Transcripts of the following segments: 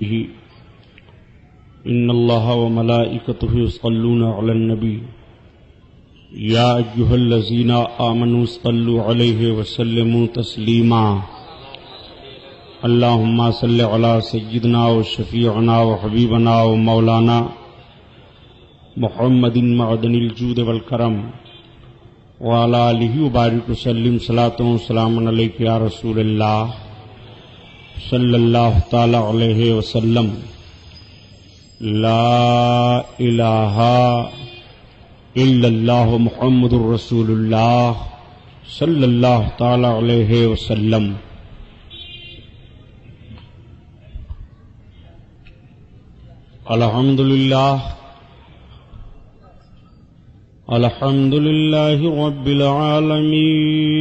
إن الله وملائكته يصلون على النبي يا أيها الذين آمنوا صلوا عليه وسلموا تسليما اللهم صل على سيدنا وشفيعنا وحبيبنا ومولانا محمد معدن الجود والكرم وعلى آله وبارك وسلم صلاة وسلام عليك يا رسول الله صلی اللہ تعالی علیہ وسلم. لا الہ الا اللہ محمد الرسول اللہ صلی اللہ تعالی علیہ وسلم. الحمد للہ رب العالمین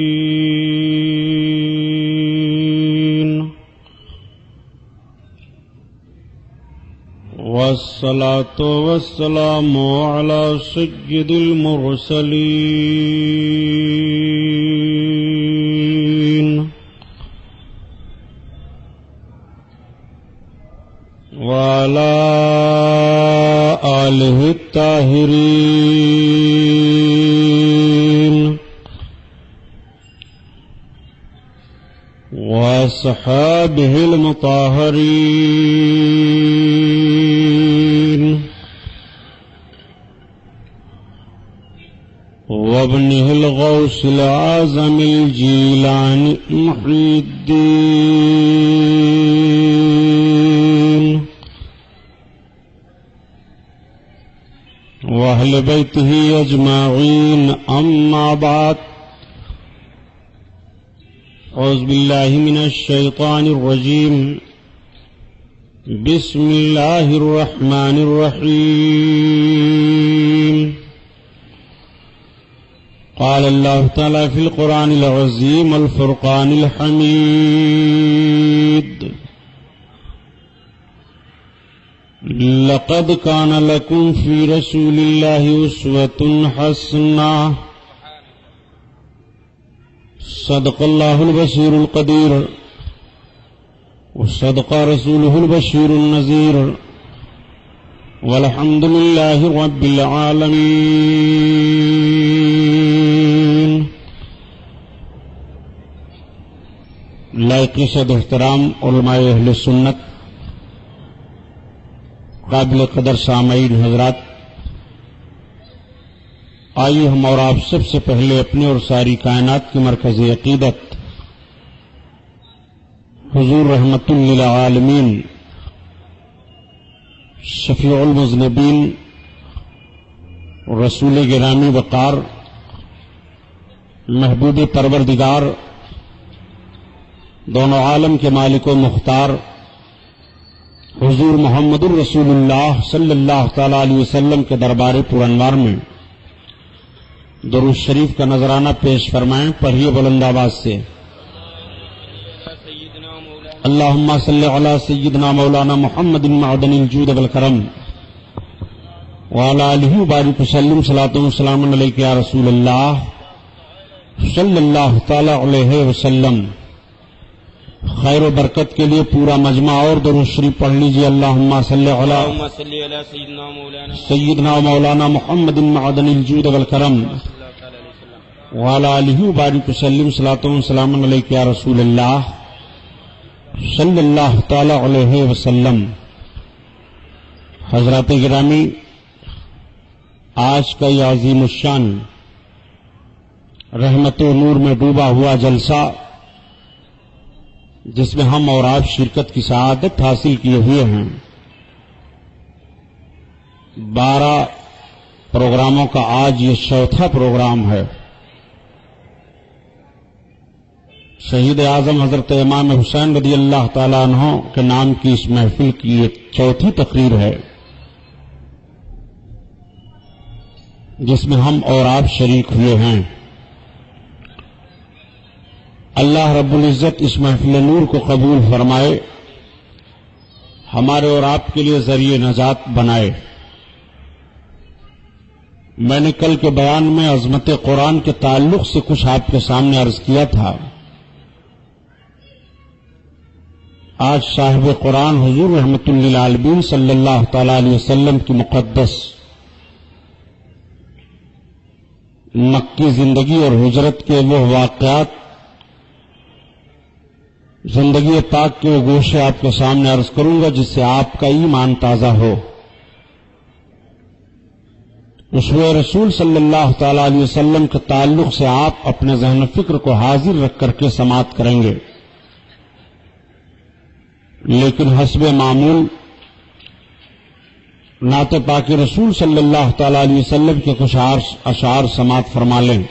والصلاة والسلام على سيد المرسلين وعلى آله الطاهرين وصحابه المطهرين وابنه الغوث الأعظم الجيلاني محي الدين وأهل بيته أجمعين. أما بعد، أعوذ بالله من الشيطان الرجيم. بسم الله الرحمن الرحيم. قال الله تعالى في القرآن العظيم والفرقان الحميد: لقد كان لكم في رسول الله أسوة حسنة. صدق الله البشير القدير وصدق رسوله البشير النذير والحمد لله رب العالمين. لائق صد احترام علماء اہل سنت، قابل قدر سامعین حضرات، آئیے ہم اور آپ سب سے پہلے اپنے اور ساری کائنات کے مرکز عقیدت حضور رحمت للعالمین شفیع المذنبین رسول گرامی وقار محبوب پروردگار دونوں عالم کے مالک و مختار حضور محمد الرسول اللہ صلی اللہ تعالی علیہ وسلم کے دربار پر انوار میں درود شریف کا نذرانہ پیش فرمائیں. پڑھیے بلند آواز سے: اللہم صلی علی سیدنا مولانا محمد معدن الجود والکرم وعلی آلہ وبارک وسلم صلاۃ وسلام علیک یا رسول اللہ صلی اللہ تعالی علیہ وسلم. خیر و برکت کے لیے پورا مجمع اور درود شریف پڑھ لیجیے. اللہم صلی علی سیدنا مولانا محمد معدن الجود والکرم وعلی آلہ وبارک وسلم صلاۃ وسلام علیک یا رسول اللہ صلی اللہ تعالی علیہ وسلم. حضرات گرامی، آج کا یہ عظیم الشان رحمت و نور میں ڈوبا ہوا جلسہ، جس میں ہم اور آپ شرکت کی سعادت حاصل کیے ہوئے ہیں، 12 پروگراموں کا آج یہ چوتھا پروگرام ہے. شہید اعظم حضرت امام حسین رضی اللہ تعالیٰ عنہ کے نام کی اس محفل کی یہ چوتھی تقریر ہے، جس میں ہم اور آپ شریک ہوئے ہیں. اللہ رب العزت اس محفل نور کو قبول فرمائے، ہمارے اور آپ کے لیے ذریعہ نجات بنائے. میں نے کل کے بیان میں عظمت قرآن کے تعلق سے کچھ آپ کے سامنے عرض کیا تھا. آج صاحب قرآن حضور رحمت للعالمین صلی اللہ تعالی علیہ وسلم کی مقدس مکی زندگی اور ہجرت کے وہ واقعات، زندگی پاک کے وہ گوشے آپ کے سامنے عرض کروں گا جس سے آپ کا ایمان تازہ ہو۔ اسوہ رسول صلی اللہ تعالی علیہ وسلم کے تعلق سے آپ اپنے ذہن و فکر کو حاضر رکھ کر کے سماعت کریں گے، لیکن حسب معمول نعت پاک رسول صلی اللہ تعالی علیہ وسلم کے کچھ اشعار سماعت فرما لیں۔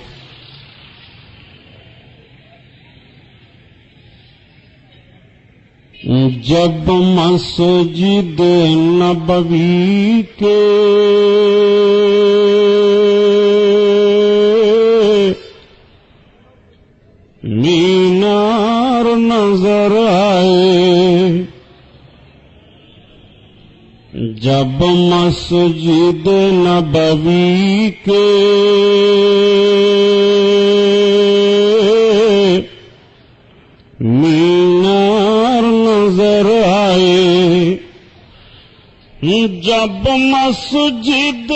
جب مسجد نبوی کے مینار نظر آئے، جب مسجد نبوی کے مینار نظر آئے، جب مسجد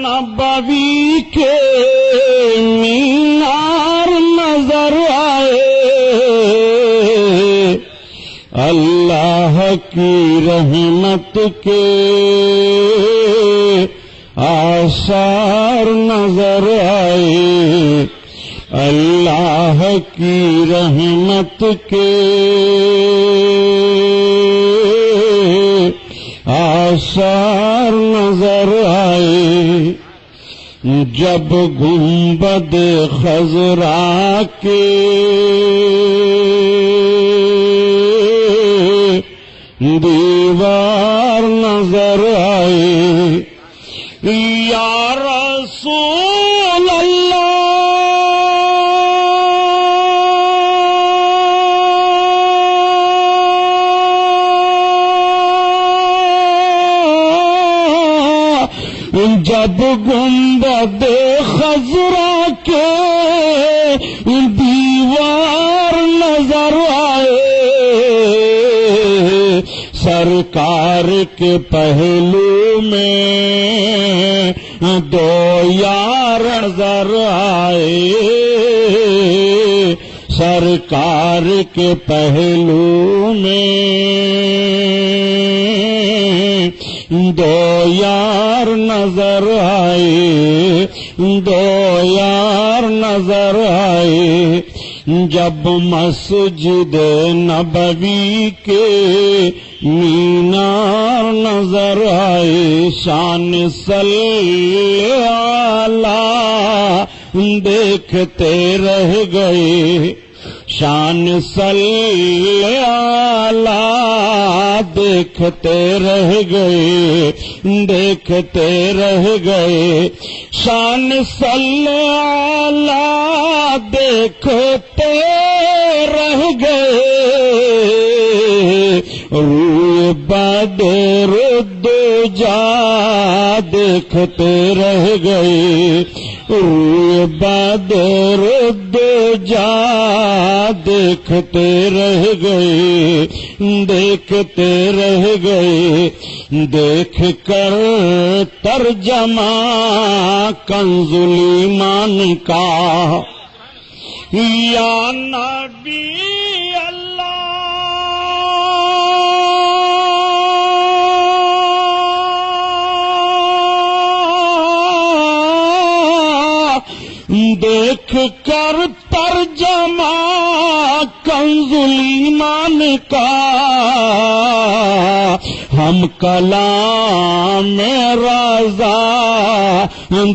نبوی کے مینار نظر آئے، اللہ کی رحمت کے آثار نظر آئے، اللہ کی رحمت کے آثار نظر آئے، جب گنبد خضرا کے دیوار نظر آئے، یا رسول اللہ جب گنبد خضرا کے دیوار نظر آئے، سرکار کے پہلو میں دو یار نظر آئے، سرکار کے پہلو میں دو یار نظر آئے، دو یار نظر آئے، جب مسجد نبوی کے مینار نظر آئے، شان صلی علی دیکھتے رہ گئے، شان صلی علی دیکھتے رہ گئے، دیکھتے رہ گئے، شان صلی علی دیکھتے رہ گئے، روئے بدر دوجا دیکھتے رہ گئے، روئے بدر دوجا دیکھتے رہ گئے، دیکھتے رہ گئے، دیکھ کر ترجمہ کنز الایمان کا، یا نبی اللہ دیکھ کر ترجمہ کنز الایمان کا، ہم کلام رضا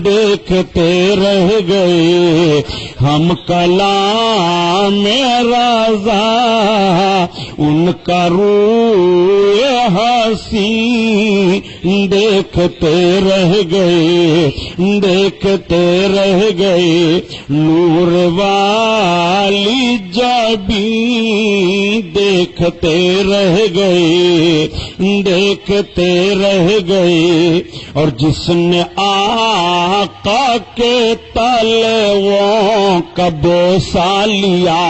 دیکھتے رہ گئے، ہم کلام رضا ان کا روح حسین دیکھتے رہ گئے، دیکھتے رہ گئے، نور والی جبیں دیکھتے رہ گئے، دیکھتے رہ گئے، اور جس نے آقا کے تلووں کا بوسہ لیا،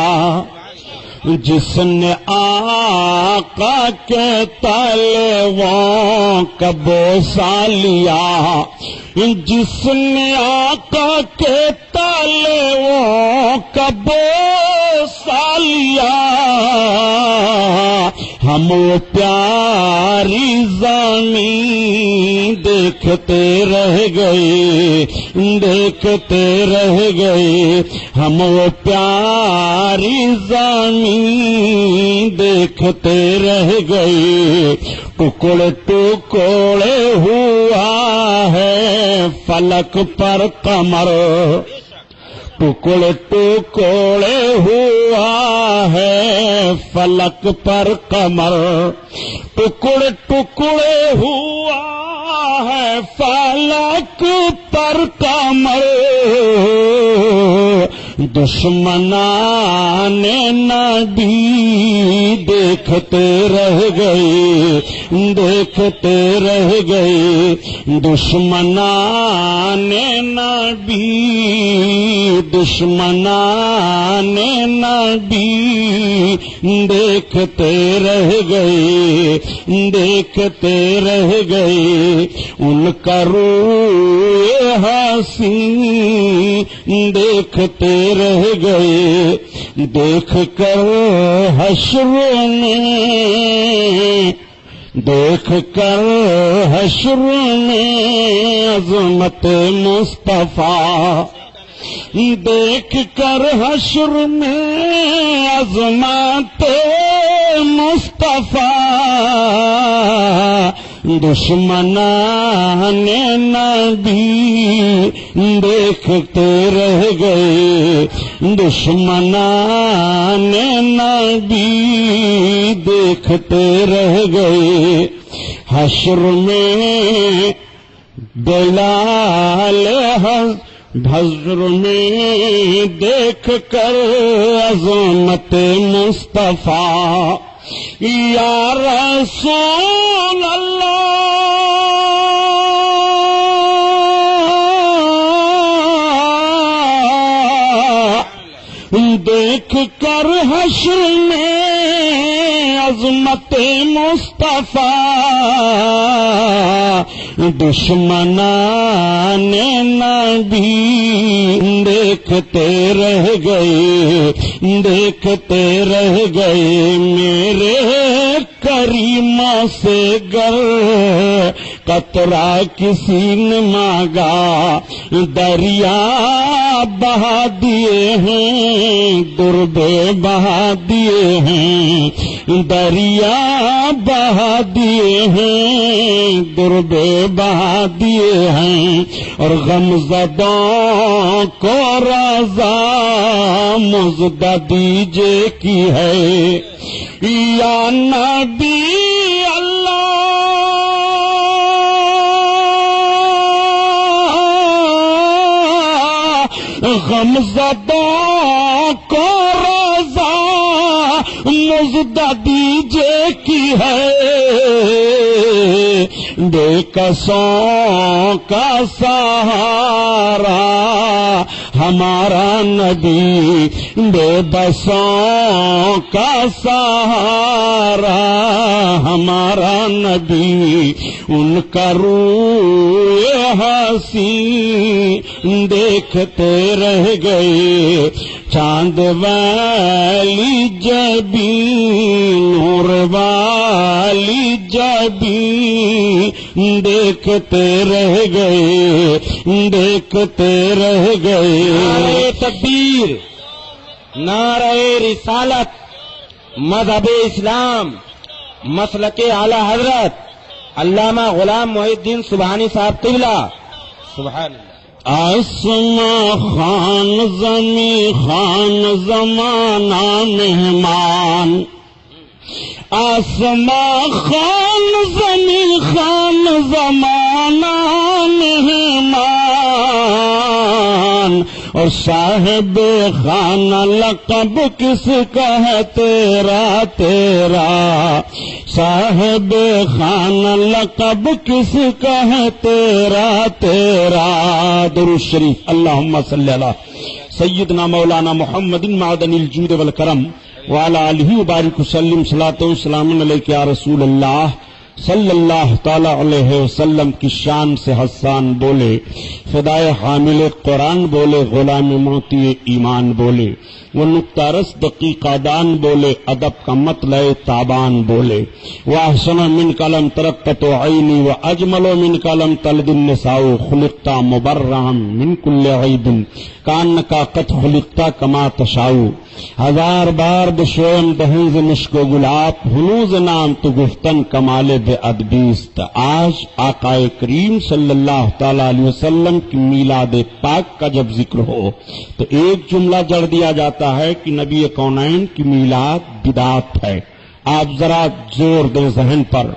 جس نے آقا کے تلووں کا بوسہ لیا، جس نے آقا کے تلووں کا بوسہ لیا، ہم وہ پیاری زمین دیکھتے رہ گئے، دیکھتے رہ گئے، ہم وہ پیاری زمین دیکھتے رہ گئے۔ ٹکڑے ٹکڑے ہوا ہے فلک پر قمر، ٹکڑے ٹکڑے ہوا ہے فلک پر قمر، ٹکڑے ٹکڑے ہوا ہے فلک پر قمر، دشمنان نبی دیکھتے رہ گئے، دیکھتے رہ گئے، دشمنان نبی، دشمنان نبی دیکھتے رہ گئے، دیکھتے رہ گئے، ان کا روئے حسین دیکھتے رہ گئے، دیکھ کر حشر میں، دیکھ کر حشر میں عظمت مصطفیٰ، دیکھ کر حشر میں عظمت مصطفیٰ، دشمنان نبی دیکھتے رہ گئے، دشمنان نبی دیکھتے رہ گئے، حشر میں بلال حشر میں دیکھ کر عظمت مصطفیٰ، یا رسول اللہ دیکھ کر حشر میں عظمت مصطفیٰ، دشمنان نبی دیکھتے رہ گئے، دیکھتے رہ گئے، میرے کریمہ سے گر قطرہ کسی نے مانگا، دریا بہا دیے ہیں، دربے بہا دیے ہیں، دریا بہا دیے ہیں، دربے بہا دیے ہیں، اور غمزدوں کو رضا مزدہ دیجے کی ہے، یا نبی اللہ غمزدوں کو رضا مزدہ دیجے کی ہے، بے کسوں کا سہارا ہمارا نبی، بے بسوں کا سہارا ہمارا نبی، ان کا روئے حسین دیکھتے رہ گئے، چاند والی جبین نور والی جبین دیکھتے رہ گئے، دیکھتے رہ گئے، نعرہ تکبیر، نعرہ رسالت، مذہب اسلام، مسلک اعلی حضرت علامہ غلام محی الدین سبحانی صاحب قبلہ، سبحان اللہ۔ آسماں خان زمیں خان زمانہ مہمان، آسماں خان زمیں خان زمانہ مہمان، اور صاحب خانہ لقب کس کا ہے تیرا تیرا، صاحب خانہ لقب کس کا ہے تیرا تیرا، درود شریف۔ اللہم صلی علی سیدنا مولانا محمد معدن الجود والکرم وعلی آلہ وبارک وسلم صلاۃ و سلام علیک یا رسول اللہ صلی اللہ تعالی علیہ وسلم کی شان سے حسان بولے، فدائے حامل قرآن بولے، غلام موتی ایمان بولے، وہ نقطہ رس دقیقہ دان بولے، ادب کا مطلع تابان بولے، واحسن من کلم ترقت عینی و اجمل من کلم تلد النساء خلقت مبررا من کل عیب کانکا قد خلقت کما تشاء، ہزار بار بشوم دہنز مشک و گلاب ہنوز نام تو گفتن کمال بے ادبیست۔ آج آقا کریم صلی اللہ تعالی علیہ وسلم کی میلاد پاک کا جب ذکر ہو تو ایک جملہ جڑ دیا جاتا ہے کہ نبی کونین کی میلاد بدعت ہے۔ آپ ذرا زور دیں ذہن پر۔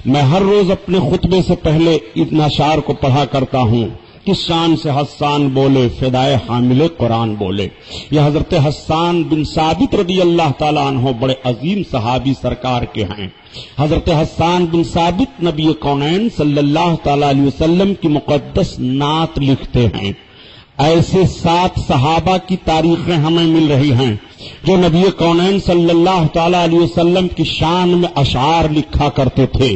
میں ہر روز اپنے خطبے سے پہلے ابن اشعار کو پڑھا کرتا ہوں، کس شان سے حسان بولے، فدائے حامل قرآن بولے۔ یہ حضرت حسان بن ثابت رضی اللہ تعالیٰ عنہ بڑے عظیم صحابی سرکار کے ہیں۔ حضرت حسان بن ثابت نبی کونین صلی اللہ تعالیٰ علیہ وسلم کی مقدس نعت لکھتے ہیں۔ ایسے 7 صحابہ کی تاریخیں ہمیں مل رہی ہیں جو نبی کونین صلی اللہ تعالیٰ علیہ وسلم کی شان میں اشعار لکھا کرتے تھے۔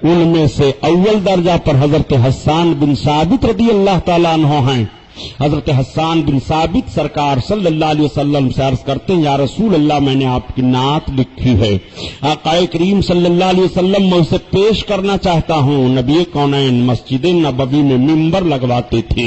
ان میں سے اول درجہ پر حضرت حسان بن ثابت رضی اللہ تعالیٰ عنہ ہیں۔ حضرت حسان بن ثابت سرکار صلی اللہ علیہ وسلم سے عرض کرتے ہیں، یا رسول اللہ میں نے آپ کی نعت لکھی ہے، آقا کریم صلی اللہ علیہ وسلم میں اسے پیش کرنا چاہتا ہوں۔ نبی کونین مسجد نبوی میں ممبر لگواتے تھے،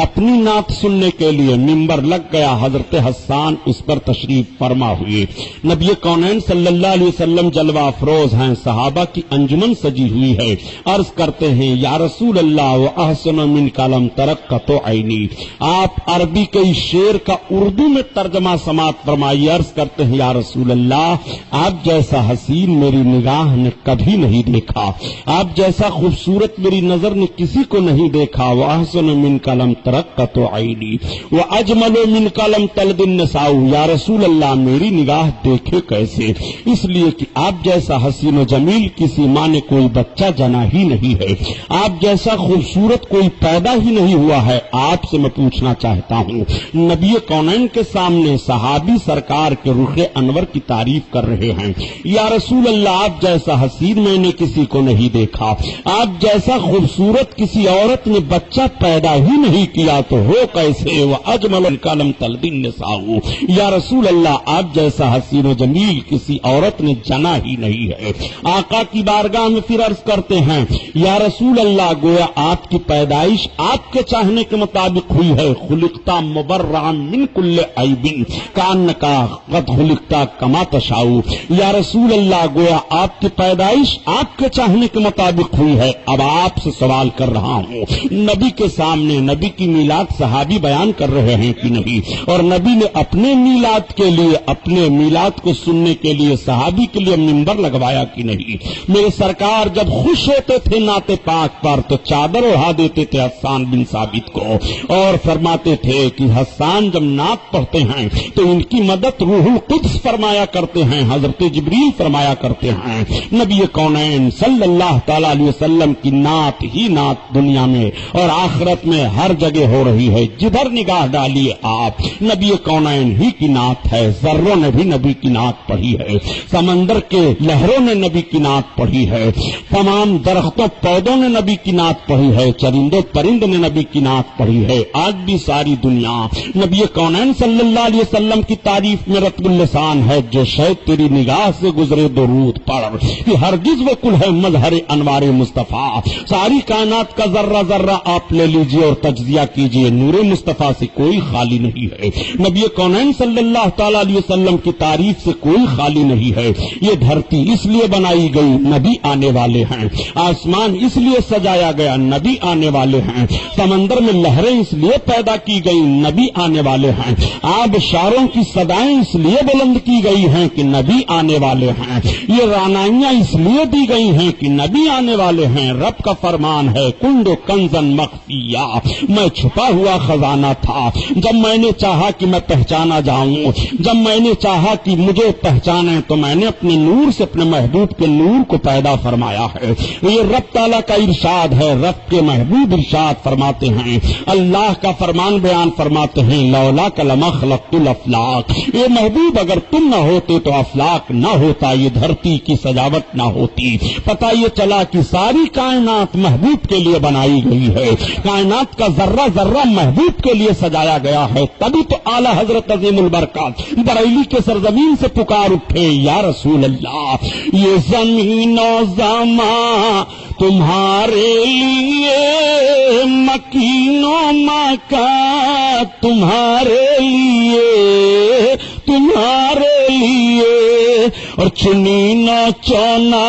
اپنی نعت سننے کے لیے ممبر لگ گیا، حضرت حسان اس پر تشریف فرما ہوئے۔ نبی کونین صلی اللہ علیہ وسلم جلوہ افروز ہیں، صحابہ کی انجمن سجی ہوئی ہے، عرض کرتے ہیں یا رسول اللہ واحسن من کلم ترقت عینی، آپ عربی کے شعر کا اردو میں ترجمہ سماعت فرمائیے۔ عرض کرتے ہیں یا رسول اللہ آپ جیسا حسین میری نگاہ نے کبھی نہیں دیکھا، آپ جیسا خوبصورت میری نظر نے کسی کو نہیں دیکھا۔ واحسن من کلم ترقت عینی واجمل من کلم تلد النساء، یا رسول اللہ میری نگاہ دیکھے کیسے، اس لیے کہ آپ جیسا حسین و جمیل کسی ماں نے کوئی بچہ جنا ہی نہیں ہے، آپ جیسا خوبصورت کوئی پیدا ہی نہیں ہوا ہے۔ آپ سے میں پوچھنا چاہتا ہوں، نبی کونین کے سامنے صحابی سرکار کے رخ انور کی تعریف کر رہے ہیں، یا رسول اللہ آپ جیسا حسین میں نے کسی کو نہیں دیکھا، آپ جیسا خوبصورت کسی عورت نے بچہ پیدا ہی نہیں کیا تو ہو کیسے؟ وَأَجْمَلُ الْكَلَمْ تَلْدِ النِّسَاءُ، یا رسول اللہ آپ جیسا حسین و جمیل کسی عورت نے جنا ہی نہیں ہے۔ آقا کی بارگاہ میں پھر عرض کرتے ہیں یا رسول اللہ گویا آپ کی پیدائش آپ کے چاہنے کے مطابق ہوئی ہے، خلقت مبررا من کل عیب کانکا قد خلقت کما تشاء، یا رسول اللہ گویا آپ کی پیدائش آپ کے چاہنے کے مطابق ہوئی ہے۔ اب آپ سے سوال کر رہا ہوں، نبی کے سامنے نبی کی میلاد صحابی بیان کر رہے ہیں کہ نہیں؟ اور نبی نے اپنے میلاد کے لیے، اپنے میلاد کو سننے کے لیے صحابی کے لیے ممبر لگوایا کہ نہیں؟ میرے سرکار جب خوش ہوتے تھے نعت پاک پر تو چادر اڑا دیتے تھے حسان بن ثابت کو، اور فرماتے تھے کہ حسان جب نعت پڑھتے ہیں تو ان کی مدد روح القدس فرمایا کرتے ہیں، حضرت جبریل فرمایا کرتے ہیں۔ نبی کونین صلی اللہ تعالی علیہ وسلم کی نعت ہی نعت دنیا میں اور آخرت میں ہر جگہ ہو رہی ہے، جدھر نگاہ ڈالیے آپ نبی کونین ہی کی نعت ہے۔ ذروں نے بھی نبی کی نعت پڑھی ہے، سمندر کے لہروں نے نبی کی نعت پڑھی ہے، تمام درختوں پودوں نے نبی کی نعت پڑھی ہے، چرندوں پرند نے نبی کی نعت پڑھی ہے۔ آج بھی ساری دنیا نبی کونین صلی اللہ علیہ وسلم کی تعریف میں رطب اللسان ہے، جو شاید تیری نگاہ سے گزرے درود پڑھ کہ ہرگز وہ کل ہے مظہر انوار مصطفیٰ۔ ساری کائنات کا ذرہ ذرہ آپ لے لیجئے اور تجزیہ کیجئے، نور مصطفیٰ سے کوئی خالی نہیں ہے۔ نبی کونین صلی اللہ تعالی علیہ وسلم کی تعریف سے کوئی خالی نہیں ہے۔ یہ دھرتی اس لیے بنائی گئی، نبی آنے والے ہیں، آسمان اس لیے سجایا گیا، نبی آنے والے ہیں، سمندر میں لہریں اس لیے پیدا کی گئی، نبی آنے والے ہیں، آبشاروں کی صدائیں اس لیے بلند کی گئی ہیں کہ نبی آنے والے ہیں، یہ رانائیاں اس لیے دی گئی ہیں کہ نبی آنے والے ہیں۔ رب کا فرمان ہے کنڈ کنزن مخفیہ، میں چھپا ہوا خزانہ تھا، جب میں نے چاہا کہ میں پہچانا جاؤں، جب میں نے چاہا کہ مجھے پہچانے تو میں نے اپنے نور سے اپنے محبوب کے نور کو پیدا فرمایا ہے۔ یہ رب تعالیٰ کا ارشاد ہے، رب کے محبوب ارشاد فرماتے ہیں اللہ اللہ کا فرمان بیان فرماتے ہیں لولا لما خلقت الافلاق، اے محبوب اگر تم نہ ہوتے تو افلاق نہ ہوتا، یہ دھرتی کی سجاوٹ نہ ہوتی۔ پتہ یہ چلا کہ ساری کائنات محبوب کے لیے بنائی گئی ہے، کائنات کا ذرہ ذرہ محبوب کے لیے سجایا گیا ہے، تبھی تو اعلی حضرت عظیم البرکات بریلی کے سرزمین سے پکار اٹھے یا رسول اللہ یہ زمین و زمان تمہارے لیے، مکین و مکان تمہارے لیے، تمہارے لیے، اور چنین و چونا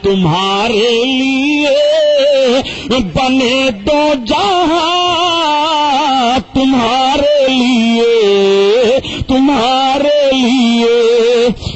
تمہارے لیے، بنے دو جہاں تمہارے لیے، تمہارے لیے۔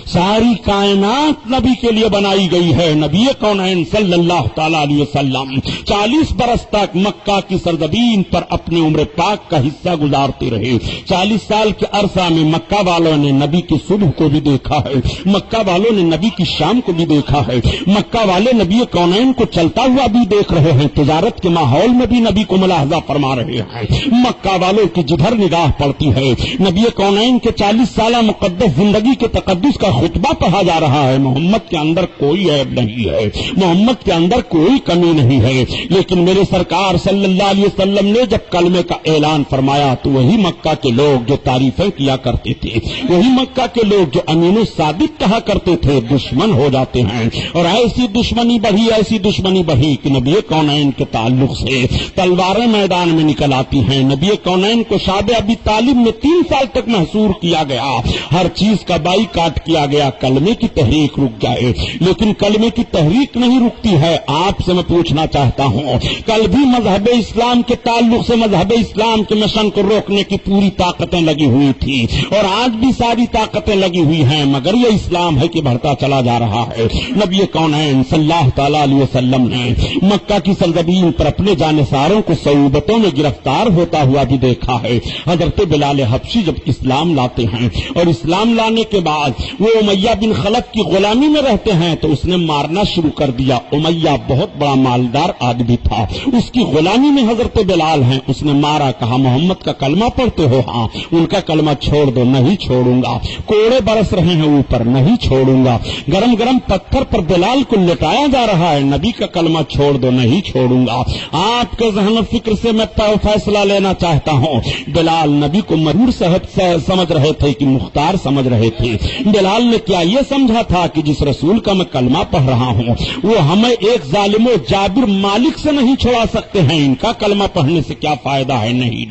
ساری کائنات نبی کے لیے بنائی گئی ہے۔ نبی کونین صلی اللہ تعالی علیہ وسلم 40 برس تک مکہ کی سرزمین پر اپنے عمر پاک کا حصہ گزارتے رہے۔ 40 سال کے عرصہ میں مکہ والوں نے نبی کی صبح کو بھی دیکھا ہے، مکہ والوں نے نبی کی شام کو بھی دیکھا ہے، مکہ والے نبی کونین کو چلتا ہوا بھی دیکھ رہے ہیں، تجارت کے ماحول میں بھی نبی کو ملاحظہ فرما رہے ہیں۔ مکہ والوں کی جدھر نگاہ پڑتی ہے نبی کونین کے 40 سالہ مقدس زندگی کے تقدس کا خطبہ پڑھا جا رہا ہے۔ محمد کے اندر کوئی عیب نہیں ہے، محمد کے اندر کوئی کمی نہیں ہے، لیکن میرے سرکار صلی اللہ علیہ وسلم نے جب کلمے کا اعلان فرمایا تو وہی مکہ کے لوگ جو تعریفیں کیا کرتے تھے، وہی مکہ کے لوگ جو امین الصادق کہا کرتے تھے، دشمن ہو جاتے ہیں۔ اور ایسی دشمنی بڑھی، ایسی دشمنی بڑھی کہ نبی کونین کے تعلق سے تلواریں میدان میں نکل آتی ہیں۔ نبی کونین کو شعب ابی طالب میں 3 سال تک محصور کیا گیا، ہر چیز کا بائیکاٹ کیا گیا، کلمے کی تحریک رک جائے، لیکن کلمے کی تحریک نہیں رکتی ہے۔ آپ سے میں پوچھنا چاہتا ہوں، کل بھی مذہب اسلام کے تعلق سے مذہب اسلام کے مشن کو روکنے کی پوری طاقتیں لگی ہوئی تھی، اور آج بھی ساری طاقتیں لگی ہوئی ہیں، مگر یہ اسلام ہے کہ بڑھتا چلا جا رہا ہے۔ نبی کونین صلی اللہ تعالی علیہ وسلم نے مکہ کی سرزمین پر اپنے جانثاروں کو صعوبتوں میں گرفتار ہوتا ہوا بھی دیکھا ہے۔ حضرت بلال حبشی جب اسلام لاتے ہیں اور اسلام لانے کے بعد وہ امیہ بن خلف کی غلامی میں رہتے ہیں تو اس نے مارنا شروع کر دیا۔ امیہ بہت بڑا مالدار آدمی تھا، اس کی غلامی میں حضرت بلال ہیں، اس نے مارا، کہا محمد کا کلمہ پڑھتے ہو؟ ہاں۔ ان کا کلمہ چھوڑ دو، نہیں چھوڑوں گا۔ کوڑے برس رہے ہیں اوپر، نہیں چھوڑوں گا۔ گرم گرم پتھر پر بلال کو لٹایا جا رہا ہے، نبی کا کلمہ چھوڑ دو، نہیں چھوڑوں گا۔ آپ کے ذہن و فکر سے میں فیصلہ لینا چاہتا ہوں، بلال نبی کو مرور صاحب سمجھ رہے تھے کہ مختار سمجھ رہے تھے؟ بلال نے کیا یہ سمجھا تھا کہ جس رسول کا میں کلمہ پڑھ رہا ہوں وہ ہمیں ایک ظالم و جابر مالک سے نہیں چھڑا سکتے ہیں، ان کا کلمہ پڑھنے سے کیا فائدہ ہے؟ نہیں،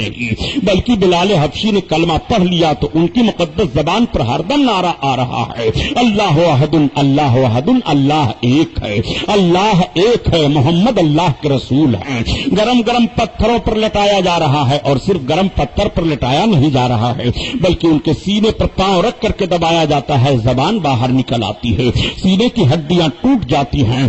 بلکہ بلال حبشی نے کلمہ پڑھ لیا تو ان کی مقدس زبان پر ہردم نعرہ آ رہا ہے، اللہ احد، اللہ احد، اللہ ایک ہے، اللہ ایک ہے، محمد اللہ کے رسول ہیں۔ گرم گرم پتھروں پر لٹایا جا رہا ہے، اور صرف گرم پتھر پر لٹایا نہیں جا رہا ہے بلکہ ان کے سینے پر پاؤں رکھ کر کے دبایا جاتا ہے، زبان باہر نکل آتی ہے، سینے کی ہڈیاں ٹوٹ جاتی ہیں،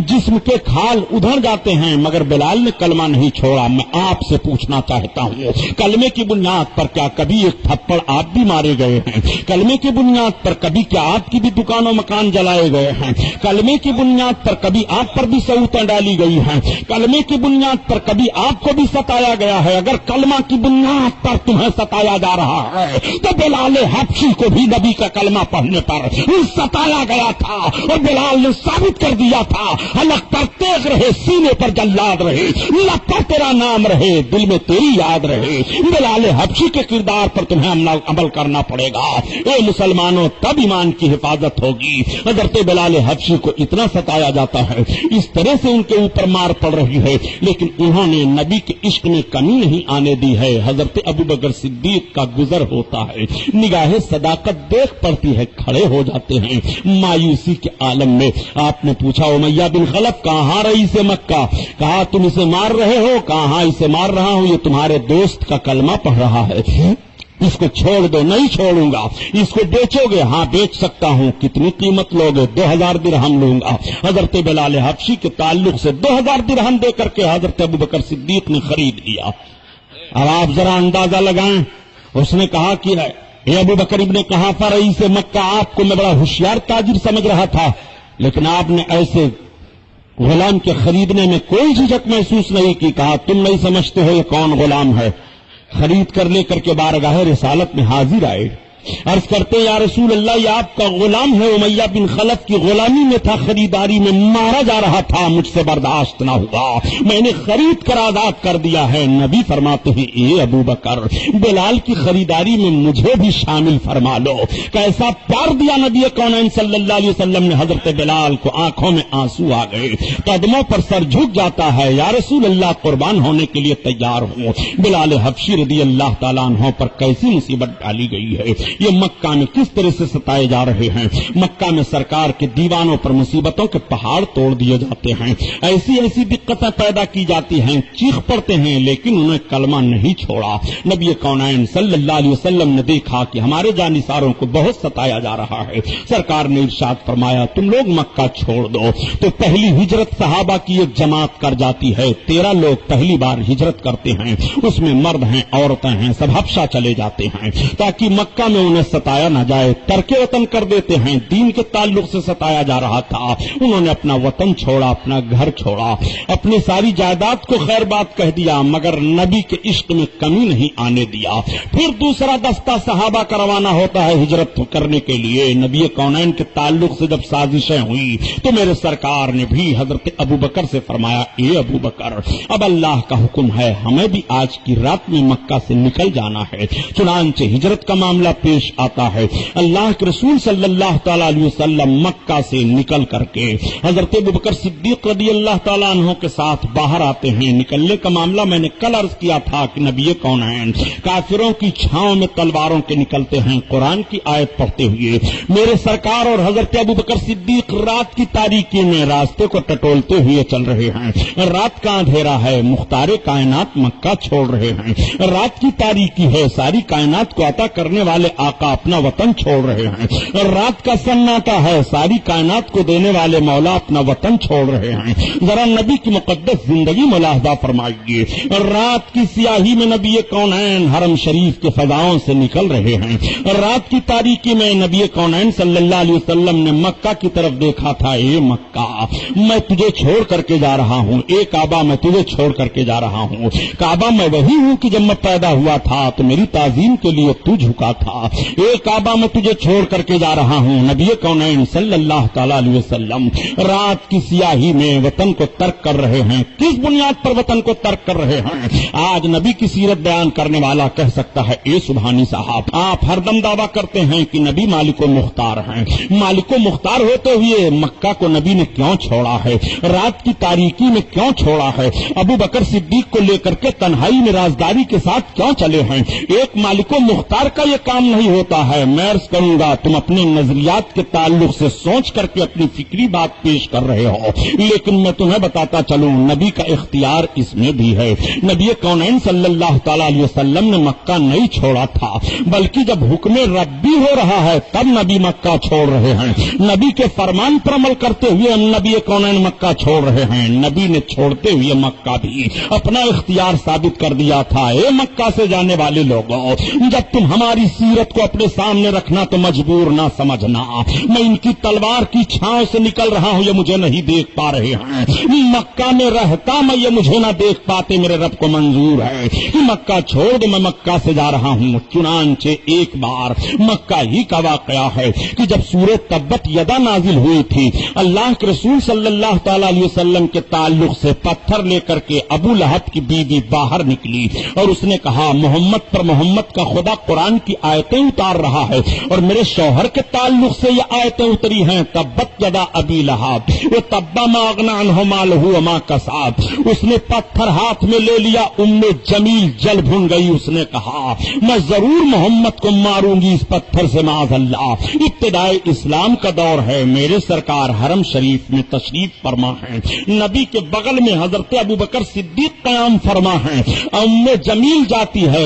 جسم کے کھال ادھر جاتے ہیں، مگر بلال نے کلمہ نہیں چھوڑا۔ میں آپ سے پوچھنا چاہتا ہوں، کلمے کی بنیاد پر کیا کبھی ایک تھپڑ آپ بھی مارے گئے ہیں؟ کلمے کی بنیاد پر کبھی کیا آپ کی بھی دکان و مکان جلائے گئے ہیں؟ کلمے کی بنیاد پر کبھی آپ پر بھی صوتیں ڈالی گئی ہیں؟ کلمے کی بنیاد پر کبھی آپ کو بھی ستایا گیا ہے؟ اگر کلمہ کی بنیاد پر تمہیں ستایا جا رہا ہے تو بلال حبشی کو بھی نبی کا کلمہ پڑھنے پر ستایا گیا تھا، اور بلال نے ثابت کر دیا تھا، حلق پر تیغ رہے، سینے پر جلاد رہے، لب پر تیرا نام رہے، دل میں تیری یاد رہے۔ بلال حبشی کے کردار پر تمہیں عمل کرنا پڑے گا، اے مسلمانوں، تب ایمان کی حفاظت ہوگی۔ حضرت بلال حبشی کو اتنا ستایا جاتا ہے، اس طرح سے ان کے اوپر مار پڑ رہی ہے، لیکن انہوں نے نبی کے عشق میں کمی نہیں آنے دی ہے۔ حضرت ابوبکر صدیق کا گزر ہوتا ہے، نگاہ صداقت دیکھ پڑتی ہے، کھڑے ہو جاتے ہیں مایوسی کے عالم میں۔ آپ نے پوچھا امیہ بن خلف کہاں رئیس مکہ؟ کہا تم اسے مار رہے ہو؟ کہاں اسے مار رہا ہوں، یہ تمہارے دوست کا کلمہ پڑھ رہا ہے، اس کو چھوڑ دو۔ نہیں چھوڑوں گا۔ اس کو بیچو گے؟ ہاں بیچ سکتا ہوں۔ کتنی قیمت لوگے؟ 2000 درہم لوں گا۔ حضرت بلال حبشی کے تعلق سے 2000 درہم دے کر کے حضرت ابوبکر صدیق نے خرید لیا۔ اب آپ ذرا اندازہ لگائیں، اس نے کہا کہ اے ابوبکر ابن قحافہ رئیس مکہ، آپ کو میں بڑا ہوشیار تاجر سمجھ رہا تھا، لیکن آپ نے ایسے غلام کے خریدنے میں کوئی جھجک محسوس نہیں کی۔ کہا تم نہیں سمجھتے ہو یہ کون غلام ہے؟ خرید کر لے کر کے بارگاہ رسالت میں حاضر آئے، عرض کرتے یا رسول اللہ یہ آپ کا غلام ہے، امیہ بن خلف کی غلامی میں تھا، خریداری میں مارا جا رہا تھا، مجھ سے برداشت نہ ہوا، میں نے خرید کر آزاد کر دیا ہے۔ نبی فرماتے ہیں اے ابو بکر بلال کی خریداری میں مجھے بھی شامل فرما لو۔ کیسا پیار دیا نبی کونین صلی اللہ علیہ وسلم نے حضرت بلال کو، آنکھوں میں آنسو آ گئے، قدموں پر سر جھک جاتا ہے، یا رسول اللہ قربان ہونے کے لیے تیار ہوں۔ بلال حبشی رضی اللہ تعالیٰ عنہ پر کیسی مصیبت ڈالی گئی ہے، یہ مکہ میں کس طرح سے ستائے جا رہے ہیں، مکہ میں سرکار کے دیوانوں پر مصیبتوں کے پہاڑ توڑ دیے جاتے ہیں، ایسی ایسی دقتیں پیدا کی جاتی ہیں، چیخ پڑتے ہیں لیکن انہیں کلمہ نہیں چھوڑا۔ نبی کونین صلی اللہ علیہ وسلم نے دیکھا کہ ہمارے جانثاروں کو بہت ستایا جا رہا ہے، سرکار نے ارشاد فرمایا تم لوگ مکہ چھوڑ دو۔ تو پہلی ہجرت صحابہ کی ایک جماعت کر جاتی ہے، 13 لوگ پہلی بار ہجرت کرتے ہیں، اس میں مرد ہیں عورتیں ہیں، سب حبشہ چلے جاتے ہیں تاکہ مکہ میں انہیں ستایا نہ جائے، ترک وطن کر دیتے ہیں، دین کے تعلق سے ستایا جا رہا تھا، انہوں نے اپنا وطن چھوڑا، اپنا گھر چھوڑا، اپنی ساری جائیداد کو خیر بات کہہ دیا، مگر نبی کے عشق میں کمی نہیں آنے دیا۔ پھر دوسرا دستہ صحابہ کا روانہ ہوتا ہے ہجرت کرنے کے لیے۔ نبی کونین کے تعلق سے جب سازشیں ہوئی تو میرے سرکار نے بھی حضرت ابو بکر سے فرمایا اے ابو بکر اب اللہ کا حکم ہے، ہمیں بھی آج کی رات میں مکہ سے نکل جانا ہے۔ چنانچہ ہجرت کا معاملہ پیش آتا ہے، اللہ کے رسول صلی اللہ تعالیٰ علیہ وسلم مکہ سے نکل کر کے حضرت ابو بکر صدیق رضی اللہ تعالیٰ عنہ کے ساتھ باہر آتے ہیں۔ نکلنے کا معاملہ میں نے کل عرض کیا تھا کہ نبی کونین کافروں کی چھاؤں میں تلواروں کے نکلتے ہیں، قرآن کی آیت پڑھتے ہوئے، میرے سرکار اور حضرت ابو بکر صدیق رات کی تاریکی میں راستے کو ٹٹولتے ہوئے چل رہے ہیں، رات کا اندھیرا ہے، مختار کائنات مکہ چھوڑ رہے ہیں، رات کی تاریکی ہے، ساری کائنات کو عطا کرنے والے آقا اپنا وطن چھوڑ رہے ہیں، رات کا سناٹا ہے، ساری کائنات کو دینے والے مولا اپنا وطن چھوڑ رہے ہیں۔ ذرا نبی کی مقدس زندگی ملاحظہ فرمائیے، رات کی سیاہی میں نبی کونین حرم شریف کے فضاؤں سے نکل رہے ہیں، رات کی تاریکی میں نبی کونین صلی اللہ علیہ وسلم نے مکہ کی طرف دیکھا تھا، اے مکہ میں تجھے چھوڑ کر کے جا رہا ہوں، اے کعبہ میں تجھے چھوڑ کر کے جا رہا ہوں، کعبہ میں وہی ہوں کہ جب میں پیدا ہوا تھا تو میری تعظیم کے لیے تو جھکا تھا، اے کعبہ میں تجھے چھوڑ کر کے جا رہا ہوں۔ نبی کونین صلی اللہ تعالیٰ علیہ وسلم رات کی سیاہی میں وطن کو ترک کر رہے ہیں۔ کس بنیاد پر وطن کو ترک کر رہے ہیں؟ آج نبی کی سیرت بیان کرنے والا کہہ سکتا ہے اے سبحانی صاحب آپ ہر دم دعویٰ کرتے ہیں کہ نبی مالک و مختار ہیں، مالک و مختار ہوتے ہوئے مکہ کو نبی نے کیوں چھوڑا ہے، رات کی تاریکی میں کیوں چھوڑا ہے، ابو بکر صدیق کو لے کر کے تنہائی میں رازداری کے ساتھ کیوں چلے ہیں؟ ایک مالک و مختار کا یہ کام نہیں ہوتا ہے۔ میں عرض کروں گا تم اپنے نظریات کے تعلق سے سوچ کر کے اپنی فکری بات پیش کر رہے ہو، لیکن میں تمہیں بتاتا چلوں نبی کا اختیار اس میں بھی ہے۔ نبی کونین صلی اللہ تعالیٰ علیہ وسلم نے مکہ نہیں چھوڑا تھا، بلکہ جب حکم ربی ہو رہا ہے تب نبی مکہ چھوڑ رہے ہیں، نبی کے فرمان پر عمل کرتے ہوئے ہم نبی کونین مکہ چھوڑ رہے ہیں۔ نبی نے چھوڑتے ہوئے مکہ بھی اپنا اختیار ثابت کر دیا تھا۔ اے مکہ سے جانے والے لوگوں جب تم ہماری سیرت کو اپنے سامنے رکھنا تو مجبور نہ سمجھنا میں ان کی تلوار کی چھاؤں سے نکل رہا ہوں، یہ مجھے نہیں دیکھ پا رہے ہیں، مکہ میں رہتا میں یہ مجھے نہ دیکھ پاتے، میرے رب کو منظور ہے کہ مکہ چھوڑ دو، میں مکہ سے جا رہا ہوں۔ چنانچہ ایک بار مکہ ہی کا واقعہ ہے کہ جب سورہ تبت یدا نازل ہوئی تھی، اللہ کے رسول صلی اللہ تعالیٰ علیہ وسلم کے تعلق سے پتھر لے کر کے ابو لہب کی بیوی باہر نکلی اور اس نے کہا محمد پر محمد کا خدا قرآن کی آیتیں اتار رہا ہے اور میرے شوہر کے تعلق سے یہ آیتیں اتری ہیں، تبت یدا ابی لہب وہ تبا ما اغنی عنہ مالہ وما کسب۔ اس نے پتھر ہاتھ میں لے لیا، ام جمیل جل بھن گئی، اس نے کہا میں ضرور محمد کو ماروں گی اس پتھر سے معاذ اللہ۔ ابتدائی اسلام کا دور ہے، میرے سرکار حرم شریف میں تشریف فرما ہے، نبی کے بغل میں حضرت ابو بکر صدیق قیام فرما ہے، ام جمیل جاتی ہے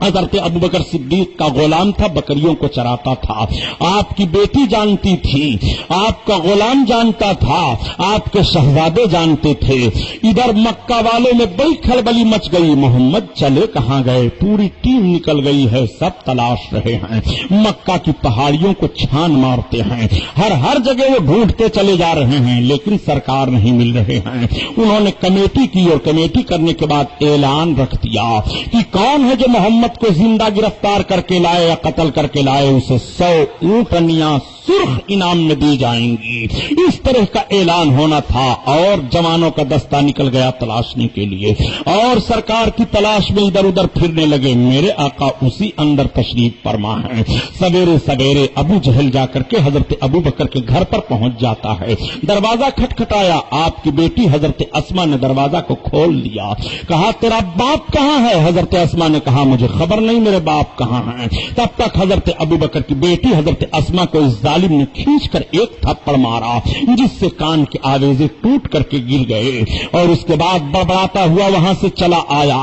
حضرت ابوبکر صدیق کا غلام تھا، بکریوں کو چراتا تھا، آپ کی بیٹی جانتی تھی، آپ کا غلام جانتا تھا، آپ کے شہزادے جانتے تھے۔ ادھر مکہ والوں میں بڑی کھلبلی مچ گئی، محمد چلے کہاں گئے؟ پوری ٹیم نکل گئی ہے، سب تلاش رہے ہیں، مکہ کی پہاڑیوں کو چھان مارتے ہیں، ہر جگہ وہ ڈھونڈتے چلے جا رہے ہیں، لیکن سرکار نہیں مل رہے ہیں۔ انہوں نے کمیٹی کی اور کمیٹی کرنے کے بعد اعلان رکھ دیا کہ کون ہے جو محمد کو زندہ گرفتار کر کے لائے یا قتل کر کے لائے، اسے 100 اونٹنیاں سرخ انعام میں دی جائیں گی۔ اس طرح کا اعلان ہونا تھا، اور جوانوں کا دستہ نکل گیا تلاشنے کے لیے، اور سرکار کی تلاش میں ادھر ادھر پھرنے لگے۔ میرے آقا اسی اندر تشریف فرما ہے۔ سویرے سویرے ابو جہل جا کر کے حضرت ابو بکر کے گھر پر پہنچ جاتا ہے، دروازہ کھٹکھٹایا، آپ کی بیٹی حضرت اسما نے دروازہ کو کھول دیا، کہا تیرا باپ کہاں ہے؟ حضرت اسما نے کہا مجھے خبر نہیں میرے باپ کہاں ہیں۔ تب تک حضرت ابو بکر کی بیٹی حضرت اسما کو اس ظالم نے کھینچ کر ایک تھپڑ مارا، جس سے کان کے آویزے ٹوٹ کر کے گر گئے، اور اس کے بعد بڑبڑاتا ہوا وہاں سے چلا آیا۔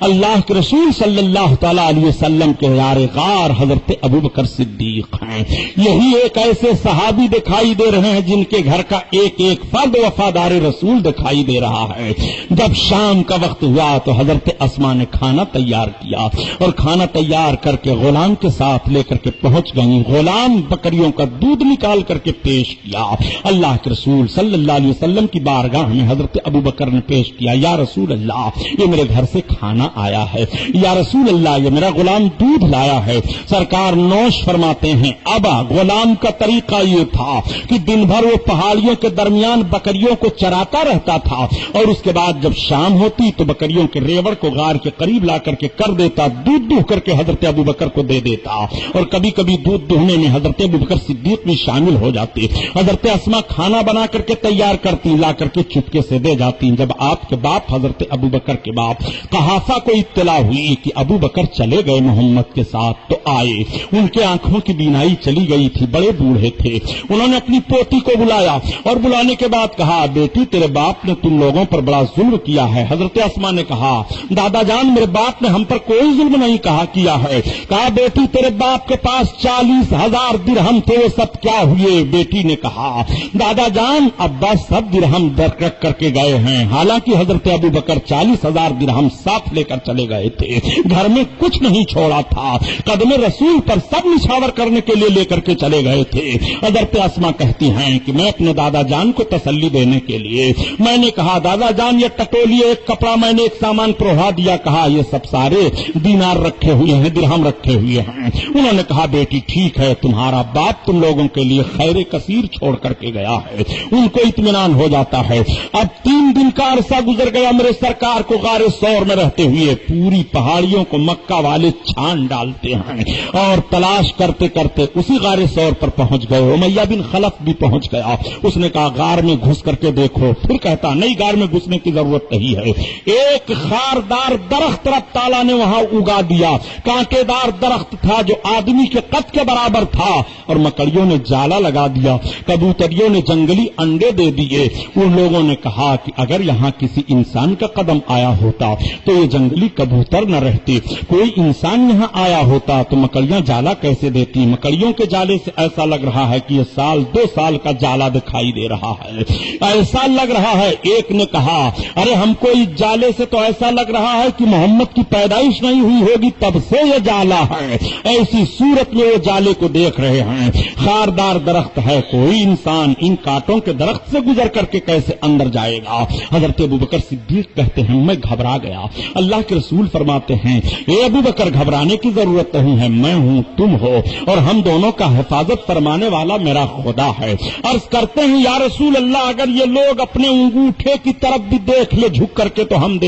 اللہ کے رسول صلی اللہ تعالی علیہ وسلم کے یار غار حضرت ابو بکر صدیق ہیں۔ یہی ایک ایسے صحابی دکھائی دے رہے ہیں جن کے گھر کا ایک ایک فرد وفادار رسول دکھائی دے رہا ہے۔ جب شام کا وقت ہوا تو حضرت اسما نے کھانا تیار کیا، اور کھانا تیار کر کے غلام کے ساتھ لے کر کے پہنچ گئی۔ غلام بکریوں کا دودھ نکال کر کے پیش کیا، اللہ کے رسول صلی اللہ علیہ وسلم کی بارگاہ میں حضرت ابو بکر نے پیش کیا، یا رسول اللہ یہ میرے گھر سے کھانا آیا ہے، یا رسول اللہ یہ میرا غلام دودھ لایا ہے۔ سرکار نوش فرماتے ہیں ابا غلام کا طریقہ یہ تھا کہ دن بھر وہ پہاڑیوں کے درمیان بکریوں کو چراتا رہتا تھا، اور اس کے بعد جب شام ہوتی تو بکریوں کے ریوڑ کو غار کے قریب لا کر کے کر دیتا، دودھ دوہ کر کے حضرت ابو بکر کو دے دیتا، اور کبھی کبھی دودھ دوہنے میں حضرت ابو بکر صدیق بھی شامل ہو جاتے۔ حضرت اسما کھانا بنا کر کے تیار کرتی، لا کر کے چپکے سے دے جاتی۔ جب آپ کے باپ حضرت ابو بکر کے باپ قحافہ کو اطلاع ہوئی کہ ابو بکر چلے گئے محمد کے ساتھ تو آئے، ان کے آنکھوں کی بینائی چلی گئی تھی، بڑے بوڑھے تھے۔ انہوں نے اپنی پوتی کو بلایا، اور بلانے کے بعد کہا بیٹی تیرے باپ نے تم لوگوں پر بڑا ظلم کیا ہے۔ حضرت اسما نے کہا دادا جان میرے باپ نے ہم پر کوئی ظلم نہیں کیا ہے۔ کہا بیٹی تیرے باپ کے پاس 40,000 درہم تھے، وہ سب کیا ہوئے؟ بیٹی نے کہا دادا جان ابا سب درہم درکٹ کر کے گئے ہیں، حالانکہ حضرت ابو بکر 40,000 درہم ساتھ لے کر چلے گئے تھے، گھر میں کچھ نہیں چھوڑا تھا، قدم رسول پر سب نچھاور کرنے کے لیے لے کر کے چلے گئے تھے۔ حضرت اسما کہتی ہیں کہ میں اپنے دادا جان کو تسلی دینے کے لیے میں نے کہا دادا جان یہ ٹٹولی ایک کپڑا میں نے ایک سامان پروہا دیا، کہا یہ سب سارے دینار رکھے ہوئے ہیں، درہم رکھے ہوئے ہیں۔ انہوں نے کہا بیٹی ٹھیک ہے، تمہارا باپ تم لوگوں کے لیے خیر کثیر چھوڑ کر کے گیا ہے، ان کو اطمینان ہو جاتا ہے۔ اب 3 دن کا عرصہ گزر گیا میرے سرکار کو غار ثور میں رہتے ہوئے، پوری پہاڑیوں کو مکہ والے چھان ڈالتے ہیں، اور تلاش کرتے کرتے اسی غار ثور پر پہنچ گئے۔ امیہ بن خلف بھی پہنچ گیا، اس نے کہا غار میں گھس کر کے دیکھو، پھر کہتا نہیں غار میں گھسنے کی ضرورت نہیں ہے۔ ایک خاردار درخت رب تعالیٰ نے وہاں اگا دیا، کانٹے دار درخت تھا جو آدمی کے قد کے برابر تھا، اور مکڑیوں نے جالا لگا دیا، کبوتریوں نے جنگلی انڈے دے دیے۔ ان لوگوں نے کہا کہ اگر یہاں کسی انسان کا قدم آیا ہوتا تو یہ جنگلی کبوتر نہ رہتے، کوئی انسان یہاں آیا ہوتا تو مکڑیاں جالا کیسے دیتی؟ مکڑیوں کے جالے سے ایسا لگ رہا ہے کہ یہ 1-2 سال کا جالا دکھائی دے رہا ہے، ایسا لگ رہا ہے۔ ایک نے کہا ارے ہم کو اس جالے سے تو ایسا لگ رہا ہے کہ محمد کی پیدائش نہیں ہوئی ہوگی تب سے یہ جالا ہے، ایسی صورت میں وہ جالے کو دیکھ رہے ہیں۔ خاردار درخت ہے، کوئی انسان ان کانٹوں کے درخت سے گزر کر کے کیسے اندر جائے گا؟ حضرت ابو بکر صدیق کہتے ہیں میں گھبرا گیا۔ اللہ کے رسول فرماتے ہیں اے ابو بکر گھبرانے کی ضرورت نہیں ہے، میں ہوں تم ہو، اور ہم دونوں کا حفاظت فرمانے والا میرا خدا ہے۔ عرض کرتے ہیں یا رسول اللہ اگر یہ لوگ اپنے انگوٹھے کی طرف بھی دیکھ لے جھک کر کے تو ہم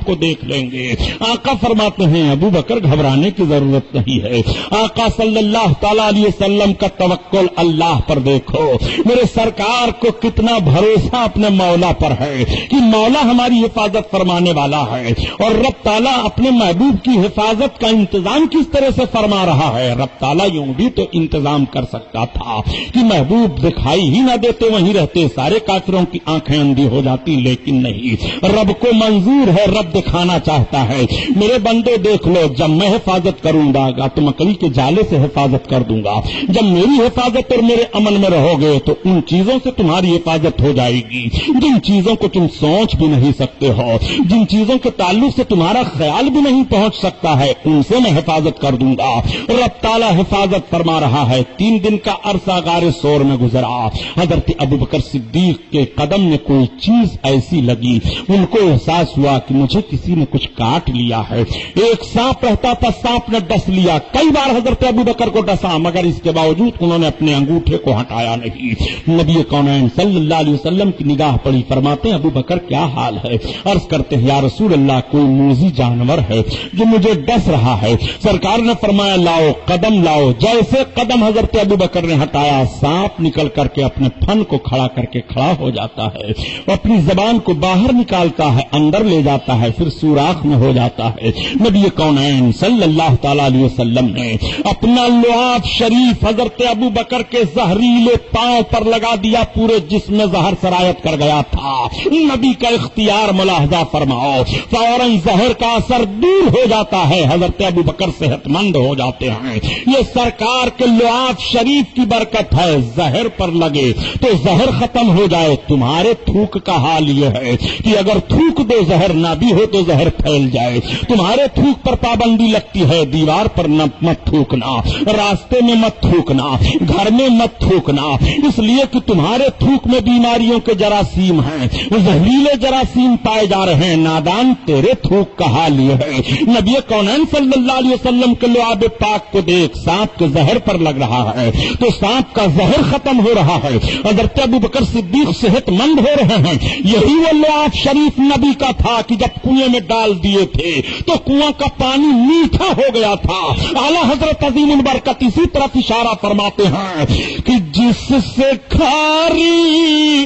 کو دیکھ لیں گے۔ آقا فرماتے ہیں ابو بکر گھبرانے کی ضرورت نہیں ہے، آقا صلی اللہ تعالی علیہ وسلم کا توکل اللہ پر دیکھو، میرے سرکار کو کتنا بھروسہ اپنے مولا پر ہے۔ کہ مولا ہماری حفاظت فرمانے والا ہے، اور رب تعالیٰ اپنے محبوب کی حفاظت کا انتظام کس طرح سے فرما رہا ہے۔ رب تعالیٰ یوں بھی تو انتظام کر سکتا تھا کہ محبوب دکھائی ہی نہ دیتے، وہیں رہتے، سارے کافروں کی آنکھیں اندھی ہو جاتی، لیکن نہیں، رب کو منظور ہے، رب دکھانا چاہتا ہے میرے بندے دیکھ لو، جب میں حفاظت کروں گا تو مکڑی کے جالے سے حفاظت کر دوں گا، جب میری حفاظت اور میرے امن میں رہو گے تو ان چیزوں سے تمہاری حفاظت ہو جائے گی جن چیزوں کو تم سوچ بھی نہیں سکتے ہو، جن چیزوں کے تعلق سے تمہارا خیال بھی نہیں پہنچ سکتا ہے، ان سے میں حفاظت کر دوں گا۔ رب تعالیٰ حفاظت فرما رہا ہے۔ 3 دن کا عرصہ غار سور میں گزرا، حضرت ابوبکر صدیق کے قدم میں کوئی چیز ایسی لگی، ان کو احساس ہوا کہ مجھے کسی نے کچھ کاٹ لیا ہے۔ ایک سانپ رہتا تھا، سانپ نے ڈس لیا، کئی بار حضرت ابوبکر کو ڈسا، مگر اس کے باوجود انہوں نے اپنے انگوٹھے کو ہٹایا نہیں۔ نبی کونین صلی اللہ علیہ وسلم کی نگاہ پڑی، فرماتے ہیں ابوبکر کیا حال ہے؟ عرض کرتے ہیں یا رسول اللہ کوئی موذی جانور ہے جو مجھے ڈس رہا ہے۔ سرکار نے فرمایا لاؤ، قدم لاؤ۔ جیسے قدم حضرت ابوبکر نے ہٹایا، سانپ نکل کر کے اپنے پھن کو کھڑا کر کے کھڑا ہو جاتا ہے، اپنی زبان کو باہر نکالتا ہے، اندر لے جاتا ہے، پھر سوراخ میں ہو جاتا ہے۔ نبی کونین صلی اللہ تعالی علیہ وسلم نے اپنا لعاب شریف حضرت ابوبکر کے زہریلے پاؤں پر لگا دیا، پورے جسم میں زہر سرایت کر گیا تھا۔ نبی کا اختیار ملاحظہ فرماؤ، فوراً زہر کا اثر دور ہو جاتا ہے، حضرت ابوبکر صحت مند ہو جاتے ہیں۔ یہ سرکار کے لعاب شریف کی برکت ہے، زہر پر لگے تو زہر ختم ہو جائے۔ تمہارے تھوک کا حال یہ ہے کہ اگر تھوک دو زہر نہ بھی ہو تو زہر پھیل جائے۔ تمہارے تھوک پر پابندی لگتی ہے، دیوار پر مت تھوکنا، راستے میں مت تھوکنا، گھر میں مت تھوکنا، اس لیے کہ تمہارے تھوک میں بیماریوں کے جراثیم ہیں، زہریلے جراثیم پائے جا رہے ہیں۔ نادان تیرے تھوک کا حال یہ ہے۔ نبی کونین صلی اللہ علیہ وسلم کے لعاب پاک کو دیکھ، سانپ کے زہر پر لگ رہا ہے تو سانپ کا زہر ختم ہو رہا ہے، حضرت ابوبکر صدیق صحت مند ہو رہے ہیں۔ یہی وہ لعاب شریف نبی کا تھا کہ جب کنویں میں ڈال دیے تھے تو کنواں کا پانی میٹھا ہو گیا تھا۔ اعلیٰ حضرت عظیم البرکت اسی طرف اشارہ فرماتے ہیں کہ جس سے کھاری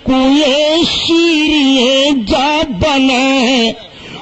کوئی شیریں جا بنے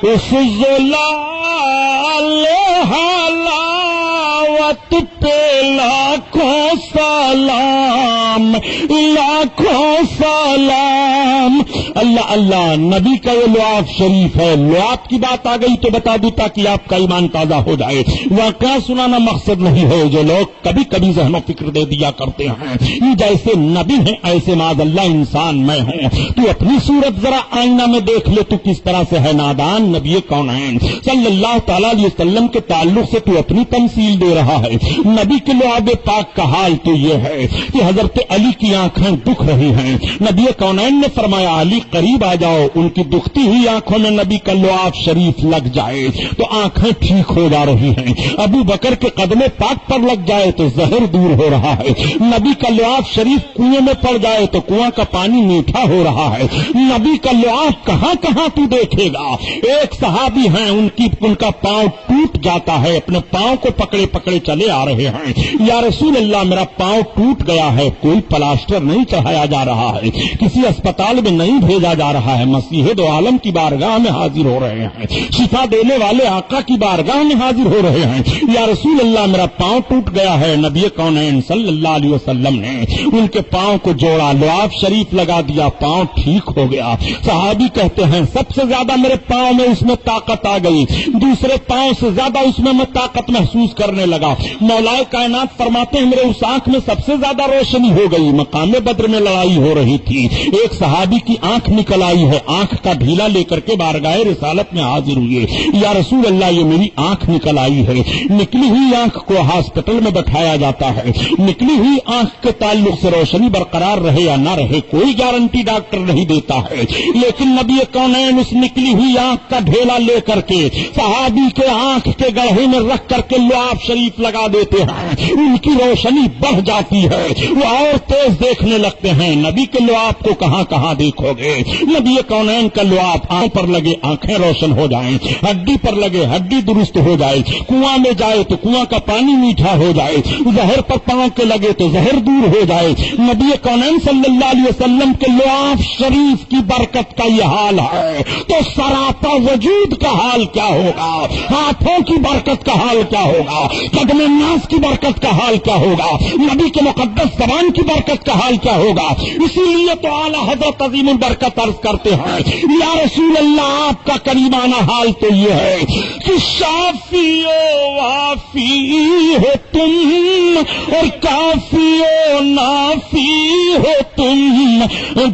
اس زلال حلاوت پہ لاکھوں سلام، لاکھوں سلام۔ اللہ اللہ، نبی کا یہ لعاب شریف ہے۔ لعاب کی بات آ گئی تو بتا دوں تاکہ آپ کا ایمان تازہ ہو جائے۔ واقعہ سنانا مقصد نہیں ہے، جو لوگ کبھی کبھی ذہن و فکر دے دیا کرتے ہیں جیسے نبی ہیں ایسے معاذ اللہ انسان میں ہوں۔ تو اپنی صورت ذرا آئینہ میں دیکھ لے، تو کس طرح سے ہے نادان۔ نبی کونین صلی اللہ تعالی علیہ وسلم کے تعلق سے تو اپنی تمثیل دے رہا ہے۔ نبی کے لعاب پاک کا حال تو یہ ہے کہ حضرت علی کی آنکھیں دکھ رہی ہیں۔ نبی کونین نے فرمایا علی قریب آ جاؤ، ان کی دکھتی ہوئی آنکھوں میں نبی کا لعاب شریف لگ جائے تو آنکھیں ٹھیک ہو جا رہی ہیں۔ ابو بکر کے قدم پاک پر لگ جائے تو زہر دور ہو رہا ہے۔ نبی کا لعاب شریف کنویں میں پڑ جائے تو کنواں کا پانی میٹھا ہو رہا ہے۔ نبی کا لعاب کہاں کہاں تو دیکھے گا۔ ایک صحابی ہیں، ان کا پاؤں ٹوٹ جاتا ہے، اپنے پاؤں کو پکڑے پکڑے چلے آ رہے ہیں، یا رسول اللہ میرا پاؤں ٹوٹ گیا ہے، کوئی پلاسٹر نہیں چڑھایا جا رہا ہے، کسی اسپتال میں نہیں بھیجا جا رہا ہے، مسیح دو عالم کی بارگاہ میں حاضر ہو رہے ہیں، شفا دینے والے آقا کی بارگاہ میں حاضر ہو رہے ہیں، یا رسول اللہ میرا پاؤں ٹوٹ گیا ہے۔ نبی کونین صلی اللہ علیہ وسلم نے ان کے پاؤں کو جوڑا، لعاب شریف لگا دیا، پاؤں ٹھیک ہو گیا۔ صحابی کہتے ہیں سب سے زیادہ میرے پاؤں میں اس میں طاقت آ گئی، دوسرے پاؤں سے زیادہ اس میں طاقت محسوس کرنے لگا۔ مولا کائنات فرماتے ہیں میرے اس آنکھ میں سب سے زیادہ روشنی ہو گئی۔ مقام بدر میں لڑائی ہو رہی تھی، ایک صحابی کی آنکھ نکل آئی ہے، آنکھ کا ڈھیلا لے کر کے بارگاہ رسالت میں حاضر ہوئے، یا رسول اللہ یہ میری آنکھ نکل آئی ہے۔ نکلی ہوئی آنکھ کو ہاسپٹل میں بٹھایا جاتا ہے، نکلی ہوئی آنکھ کے تعلق سے روشنی برقرار رہے یا نہ رہے کوئی گارنٹی ڈاکٹر نہیں دیتا ہے، لیکن نبی کونین اس نکلی ہوئی آنکھ کا ڈھیلا لے کر کے صحابی کے آنکھ کے گڑھے میں رکھ کر کے لعاب شریف شریف لگا دیتے ہیں ان کی روشنی بڑھ جاتی ہے، وہ اور تیز دیکھنے لگتے ہیں۔ نبی کے لعاب کو کہاں کہاں دیکھو گے؟ نبی کونین کا لعاب آنکھ پر لگے آنکھیں روشن ہو جائیں، ہڈی پر لگے ہڈی درست ہو جائے، کنواں میں جائے تو کنواں کا پانی میٹھا ہو جائے، زہر پر پاؤں کے لگے تو زہر دور ہو جائے۔ نبی کونین صلی اللہ علیہ وسلم کے لعاب شریف کی برکت کا یہ حال ہے تو سراپا وجود کا حال کیا ہوگا؟ ہاتھوں کی برکت کا حال کیا ہوگا؟ قدم ناز کی برکت کا حال کیا ہوگا؟ نبی کے مقدس زبان کی برکت کا حال کیا ہوگا؟ اسی لیے تو اعلی حضرت عظیم البرکت عرض کرتے ہیں یا رسول اللہ آپ کا کریمانہ حال تو یہ ہے کہ شافی و وافی ہو تم اور کافی و نافی ہو تم،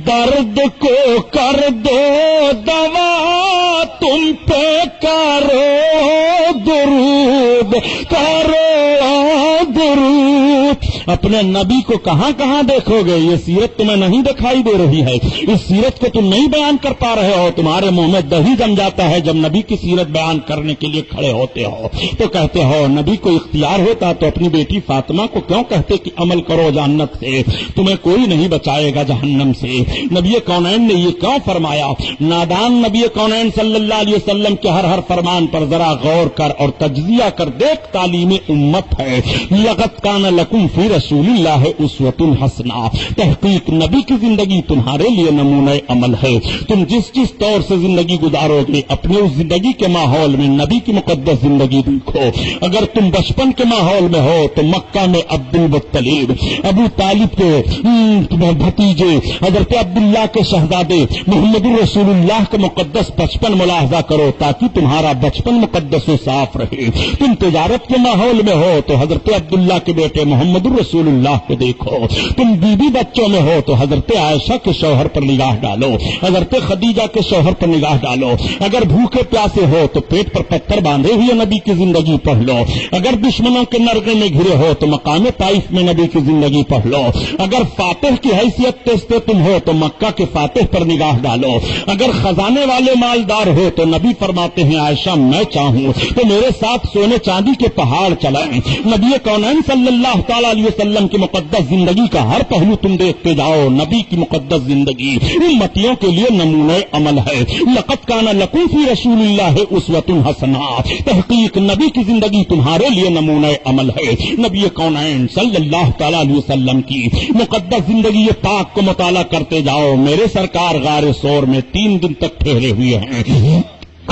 درد کو کر دو دوا تم پہ کرو درود، کرو درود۔ اپنے نبی کو کہاں کہاں دیکھو گے؟ یہ سیرت تمہیں نہیں دکھائی دے رہی ہے، اس سیرت کو تم نہیں بیان کر پا رہے ہو، تمہارے منہ میں دہی جم جاتا ہے جب نبی کی سیرت بیان کرنے کے لیے کھڑے ہوتے ہو تو کہتے ہو نبی کو اختیار ہوتا تو اپنی بیٹی فاطمہ کو کیوں کہتے کہ عمل کرو جنت سے، تمہیں کوئی نہیں بچائے گا جہنم سے؟ نبی کونین نے یہ کیوں فرمایا؟ نادان نبی کونین صلی اللہ علیہ وسلم کے ہر فرمان پر ذرا غور کر اور تجزیہ کر دیکھ، تعلیم امت ہے۔ لقد کان لکم فی رسول اللہ اسوۃ حسنہ، تحقیق نبی کی زندگی تمہارے لیے نمونہ عمل ہے۔ تم جس طور سے زندگی گزارو گے اپنے اس زندگی کے ماحول میں نبی کی مقدس زندگی دیکھو۔ اگر تم بچپن کے ماحول میں ہو تو مکہ میں عبد المطلب ابو طالب کے بھتیجے حضرت عبداللہ کے شہزادے محمد رسول اللہ کے مقدس بچپن ملاحظہ کرو تاکہ تمہارا بچپن مقدس و صاف رہے۔ تم تجارت کے ماحول میں ہو تو حضرت عبداللہ کے بیٹے محمد رسول اللہ کو دیکھو۔ تم بیوی بچوں میں ہو تو حضرت عائشہ کے شوہر پر نگاہ ڈالو، حضرت خدیجہ کے شوہر پر نگاہ ڈالو۔ اگر بھوکے پیاسے ہو تو پیٹ پر پتھر باندھے ہوئے نبی کی زندگی پڑھ لو۔ اگر دشمنوں کے نرغے میں گھرے ہو تو مقام طائف میں نبی کی زندگی پڑھ لو۔ اگر فاتح کی حیثیت سے تم ہو تو مکہ کے فاتح پر نگاہ ڈالو۔ اگر خزانے والے مالدار ہو تو نبی فرماتے ہیں عائشہ میں چاہوں تو میرے ساتھ سونے چاندی کے پہاڑ چلائیں۔ نبی کونین صلی اللہ تعالی علیہ وسلم کی مقدس زندگی کا ہر پہلو تم دیکھتے جاؤ۔ نبی کی مقدس زندگی امتیوں کے لیے نمونہ عمل ہے۔ لقد کان لکم فی رسول اللہ اسوۃ حسنہ، تحقیق نبی کی زندگی تمہارے لیے نمونہ عمل ہے۔ نبی کونین صلی اللہ تعالی علیہ وسلم کی مقدس زندگی پاک کو مطالعہ کرتے جاؤ۔ میرے سرکار غار ثور میں 3 دن تک ٹھہرے ہوئے ہیں۔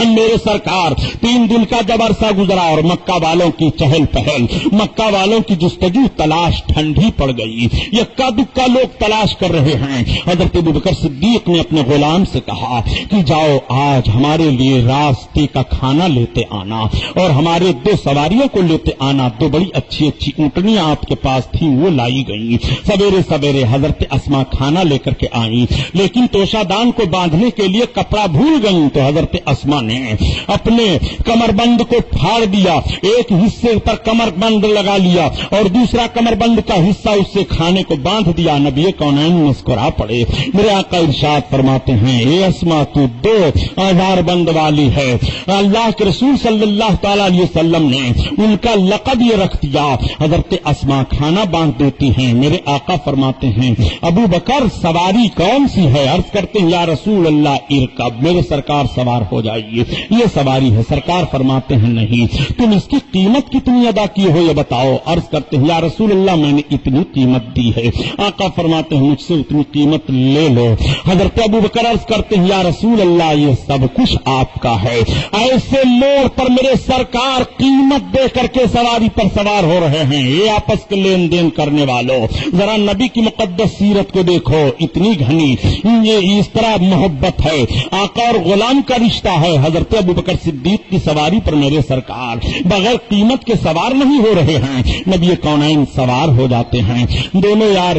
میرے سرکار 3 دن کا جب عرصہ گزرا اور مکہ والوں کی چہل پہل، مکہ والوں کی جستجو تلاش ٹھنڈی پڑ گئی، یکا دکا لوگ تلاش کر رہے ہیں۔ حضرت ابوبکر صدیق نے اپنے غلام سے کہا کہ جاؤ آج ہمارے لیے راستے کا کھانا لیتے آنا اور ہمارے 2 سواریوں کو لیتے آنا۔ 2 بڑی اچھی اونٹنیاں آپ کے پاس تھیں وہ لائی گئی۔ سویرے سویرے حضرت اسما کھانا لے کر کے آئیں، لیکن توشہ دان کو باندھنے کے لیے کپڑا بھول گئیں تو حضرت اسما نے اپنے کمر بند کو پھاڑ دیا، ایک حصے پر کمر بند لگا لیا اور دوسرا کمر بند کا حصہ اس سے کھانے کو باندھ دیا۔ نبی کونین مسکرا پڑے۔ میرے آقا ارشاد فرماتے ہیں اے اسما تو 2 آزار بند والی ہے۔ اللہ کے رسول صلی اللہ تعالی علیہ وسلم نے ان کا لقب یہ رکھ دیا۔ حضرت اسما کھانا باندھ دیتی ہیں۔ میرے آقا فرماتے ہیں ابو بکر سواری کون سی ہے؟ عرض کرتے ہیں یا رسول اللہ ارکب، میرے سرکار سوار ہو جائیے، یہ سواری ہے۔ سرکار فرماتے ہیں نہیں، تم اس کی قیمت کتنی ادا کی ہو یہ بتاؤ۔ عرض کرتے ہیں یا رسول اللہ میں نے اتنی قیمت دی ہے۔ آقا فرماتے ہیں مجھ سے اتنی قیمت لے لو۔ حضرت ابو بکر عرض کرتے ہیں یا رسول اللہ یہ سب کچھ آپ کا ہے۔ ایسے موڑ پر میرے سرکار قیمت دے کر کے سواری پر سوار ہو رہے ہیں۔ یہ آپس کے لین دین کرنے والوں ذرا نبی کی مقدس سیرت کو دیکھو، اتنی گھنی یہ اس طرح محبت ہے، آقا اور غلام کا رشتہ ہے۔ حضرت ابوبکر صدیق کی سواری پر میرے سرکار بغیر قیمت کے سوار نہیں ہو رہے ہیں، نبی کونین سوار ہو جاتے ہیں۔ دونوں یار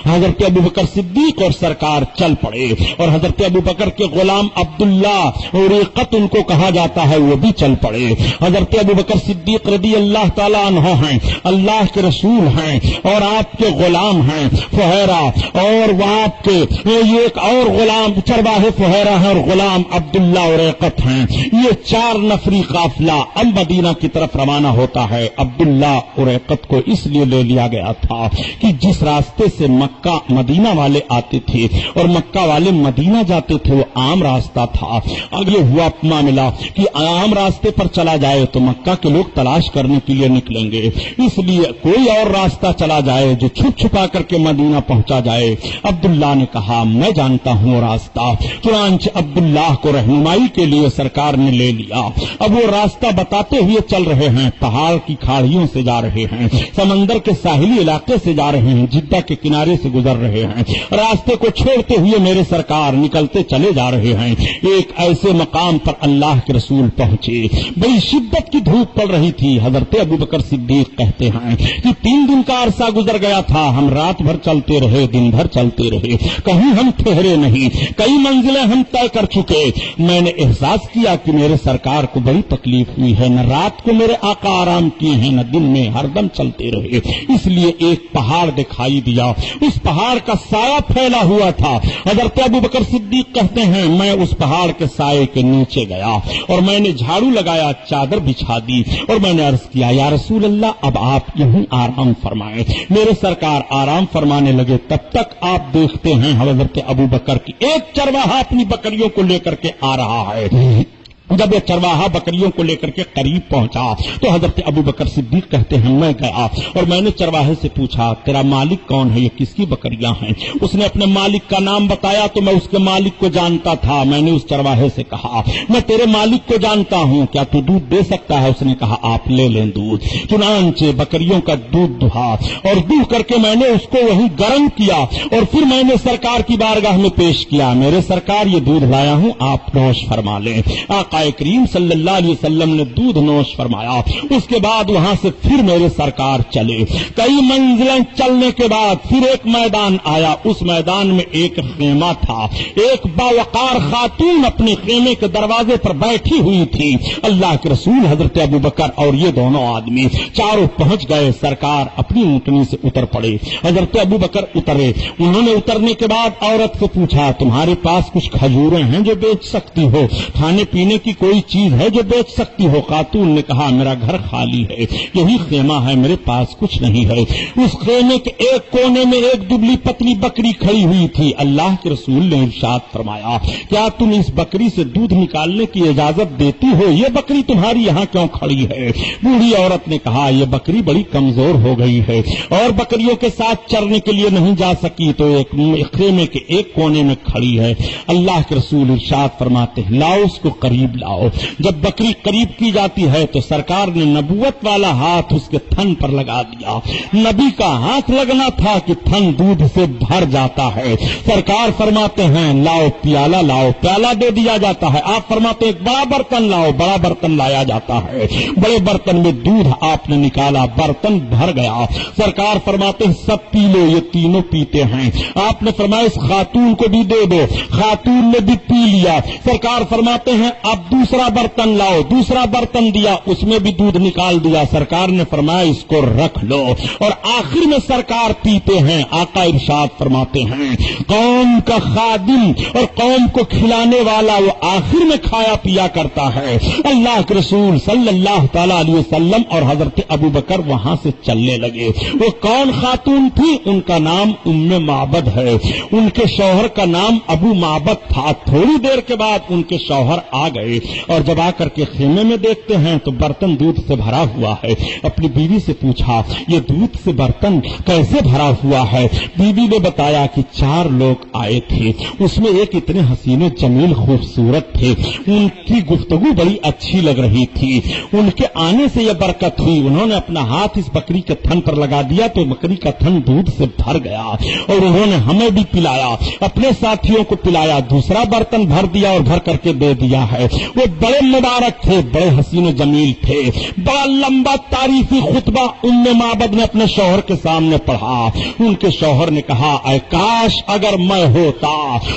حضرت ابوبکر صدیق اور سرکار چل پڑے اور حضرت ابوبکر کے غلام عبداللہ اور ریقت ان کو کہا جاتا ہے وہ بھی چل پڑے۔ حضرت ابوبکر صدیق رضی اللہ تعالی عنہ ہیں، اللہ کے رسول ہیں اور آپ کے غلام ہیں فہیرہ، اور وہاں کے یہ ایک اور غلام چرواہے فہیرہ ہیں اور غلام عبداللہ اور ریقت ہیں. یہ 4 نفری قافلہ اب مدینہ کی طرف روانہ ہوتا ہے. عبداللہ اریقت کو اس لیے لے لیا گیا تھا کہ جس راستے سے مکہ مدینہ والے آتے تھے اور مکہ والے مدینہ جاتے تھے وہ عام راستہ تھا. اگلے ہوا معاملہ کہ عام راستے پر چلا جائے تو مکہ کے لوگ تلاش کرنے کے لیے نکلیں گے, اس لیے کوئی اور راستہ چلا جائے جو چھپ چھپا کر کے مدینہ پہنچا جائے. عبداللہ نے کہا میں جانتا ہوں راستہ. چنانچہ عبداللہ کو رہنمائی کے لیے سرکار نے لے لیا. اب وہ راستہ بتاتے ہوئے چل رہے ہیں, پہاڑ کی کھاڑیوں سے جا رہے ہیں, سمندر کے ساحلی علاقے سے جا رہے ہیں, جدہ کے کنارے سے گزر رہے ہیں. راستے کو چھوڑتے ہوئے میرے سرکار نکلتے چلے جا رہے ہیں. ایک ایسے مقام پر اللہ کے رسول پہنچے. بڑی شدت کی دھوپ پڑ رہی تھی. حضرت ابوبکر صدیق کہتے ہیں کہ 3 دن کا عرصہ گزر گیا تھا. ہم رات بھر چلتے رہے, دن بھر چلتے رہے, کہیں ہم ٹھہرے نہیں. کئی منزلیں ہم طے کر چکے. میں نے احساس کیا کہ میرے سرکار کو بڑی تکلیف ہوئی ہے. نہ رات کو میرے آقا آرام کیے ہیں, نہ دن میں, ہر دم چلتے رہے. اس لیے ایک پہاڑ دکھائی دیا. اس پہاڑ کا سایہ پھیلا ہوا تھا. حضرت ابوبکر صدیق کہتے ہیں میں اس پہاڑ کے سائے کے نیچے گیا اور میں نے جھاڑو لگایا, چادر بچھا دی اور میں نے عرض کیا یا رسول اللہ اب آپ یہیں آرام فرمائیں. میرے سرکار آرام فرمانے لگے. تب تک آپ دیکھتے ہیں حضرت ابوبکر کی ایک چرواہا اپنی بکریوں کو لے کر کے آ رہا ہے. جب یہ چرواہا بکریوں کو لے کر کے قریب پہنچا تو حضرت ابوبکر صدیق کہتے ہیں میں گیا اور میں نے چرواہے سے پوچھا تیرا مالک کون ہے, یہ کس کی بکریاں ہیں؟ اس نے اپنے مالک کا نام بتایا تو میں اس کے مالک کو جانتا تھا. میں نے اس چرواہے سے کہا میں تیرے مالک کو جانتا ہوں, کیا تو دودھ دے سکتا ہے؟ اس نے کہا آپ لے لیں دودھ. چنانچہ بکریوں کا دودھ دہا اور دو کر کے میں نے اس کو وہیں گرم کیا اور پھر میں نے سرکار کی بارگاہ میں پیش کیا. میرے سرکار یہ دودھ لایا ہوں, آپ نوش فرما لیں. آقا کریم صلی اللہ علیہ وسلم نے دودھ نوش فرمایا. اس کے بعد وہاں سے پھر میرے سرکار چلے. کئی منزلیں چلنے کے بعد پھر ایک میدان آیا. اس میدان میں ایک خیمہ تھا. ایک باوقار خاتون اپنے خیمے کے دروازے پر بیٹھی ہوئی تھی. اللہ کے رسول حضرت ابوبکر اور یہ دونوں آدمی چاروں پہنچ گئے. سرکار اپنی اونٹنی سے اتر پڑے. حضرت ابوبکر اترے. انہوں نے اترنے کے بعد عورت سے پوچھا تمہارے پاس کچھ کھجوریں ہیں جو بیچ سکتی ہو؟ کھانے پینے کی کوئی چیز ہے جو بیچ سکتی ہو؟ خاتون نے کہا میرا گھر خالی ہے, یہی خیمہ ہے, میرے پاس کچھ نہیں ہے. اس خیمے کے ایک کونے میں ایک دبلی پتلی بکری کھڑی ہوئی تھی. اللہ کے رسول نے ارشاد فرمایا کیا تم اس بکری سے دودھ نکالنے کی اجازت دیتی ہو؟ یہ بکری تمہاری یہاں کیوں کھڑی ہے؟ بوڑھی عورت نے کہا یہ بکری بڑی کمزور ہو گئی ہے اور بکریوں کے ساتھ چرنے کے لیے نہیں جا سکی تو ایک خیمے کے ایک کونے میں کھڑی ہے. اللہ کے رسول ارشاد فرماتے ہیں لاؤ اس کو قریب لاؤ. جب بکری قریب کی جاتی ہے تو سرکار نے نبوت والا ہاتھ اس کے تھن پر لگا دیا. نبی کا ہاتھ لگنا تھا کہ تھن دودھ سے بھر جاتا ہے. سرکار فرماتے ہیں لاؤ پیالہ لاؤ, پیالہ دے دیا جاتا ہے. آپ فرماتے ہیں ایک بڑا برتن لاؤ, بڑا برتن لایا جاتا ہے. بڑے برتن میں دودھ آپ نے نکالا, برتن بھر گیا. سرکار فرماتے ہیں سب پی لو, یہ تینوں پیتے ہیں. آپ نے فرمایا اس خاتون کو بھی دے دو. خاتون نے بھی پی لیا. سرکار فرماتے ہیں اب دوسرا برتن لاؤ. دوسرا برتن دیا, اس میں بھی دودھ نکال دیا. سرکار نے فرمایا اس کو رکھ لو. اور آخر میں سرکار پیتے ہیں. آقا ارشاد فرماتے ہیں قوم کا خادم اور قوم کو کھلانے والا وہ آخر میں کھایا پیا کرتا ہے. اللہ کے رسول صلی اللہ تعالی علیہ وسلم اور حضرت ابوبکر وہاں سے چلنے لگے. وہ کون خاتون تھی؟ ان کا نام ام معبد ہے. ان کے شوہر کا نام ابو معبد تھا. تھوڑی دیر کے بعد ان کے شوہر آ گئے اور جب آ کر کے خیمے میں دیکھتے ہیں تو برتن دودھ سے بھرا ہوا ہے. اپنی بیوی سے پوچھا یہ دودھ سے برتن کیسے بھرا ہوا ہے؟ بیوی نے بتایا کہ 4 لوگ آئے تھے, اس میں ایک اتنے حسین و جمیل خوبصورت تھے. ان کی گفتگو بڑی اچھی لگ رہی تھی. ان کے آنے سے یہ برکت ہوئی. انہوں نے اپنا ہاتھ اس بکری کے تھن پر لگا دیا تو بکری کا تھن دودھ سے بھر گیا اور انہوں نے ہمیں بھی پلایا, اپنے ساتھیوں کو پلایا. دوسرا برتن بھر دیا اور بھر کر کے دے دیا ہے. وہ بڑے مبارک تھے, بڑے حسین و جمیل تھے. بڑا لمبا تعریفی خطبہ ام معبد نے اپنے شوہر کے سامنے پڑھا. ان کے شوہر نے کہا اے کاش اگر میں ہوتا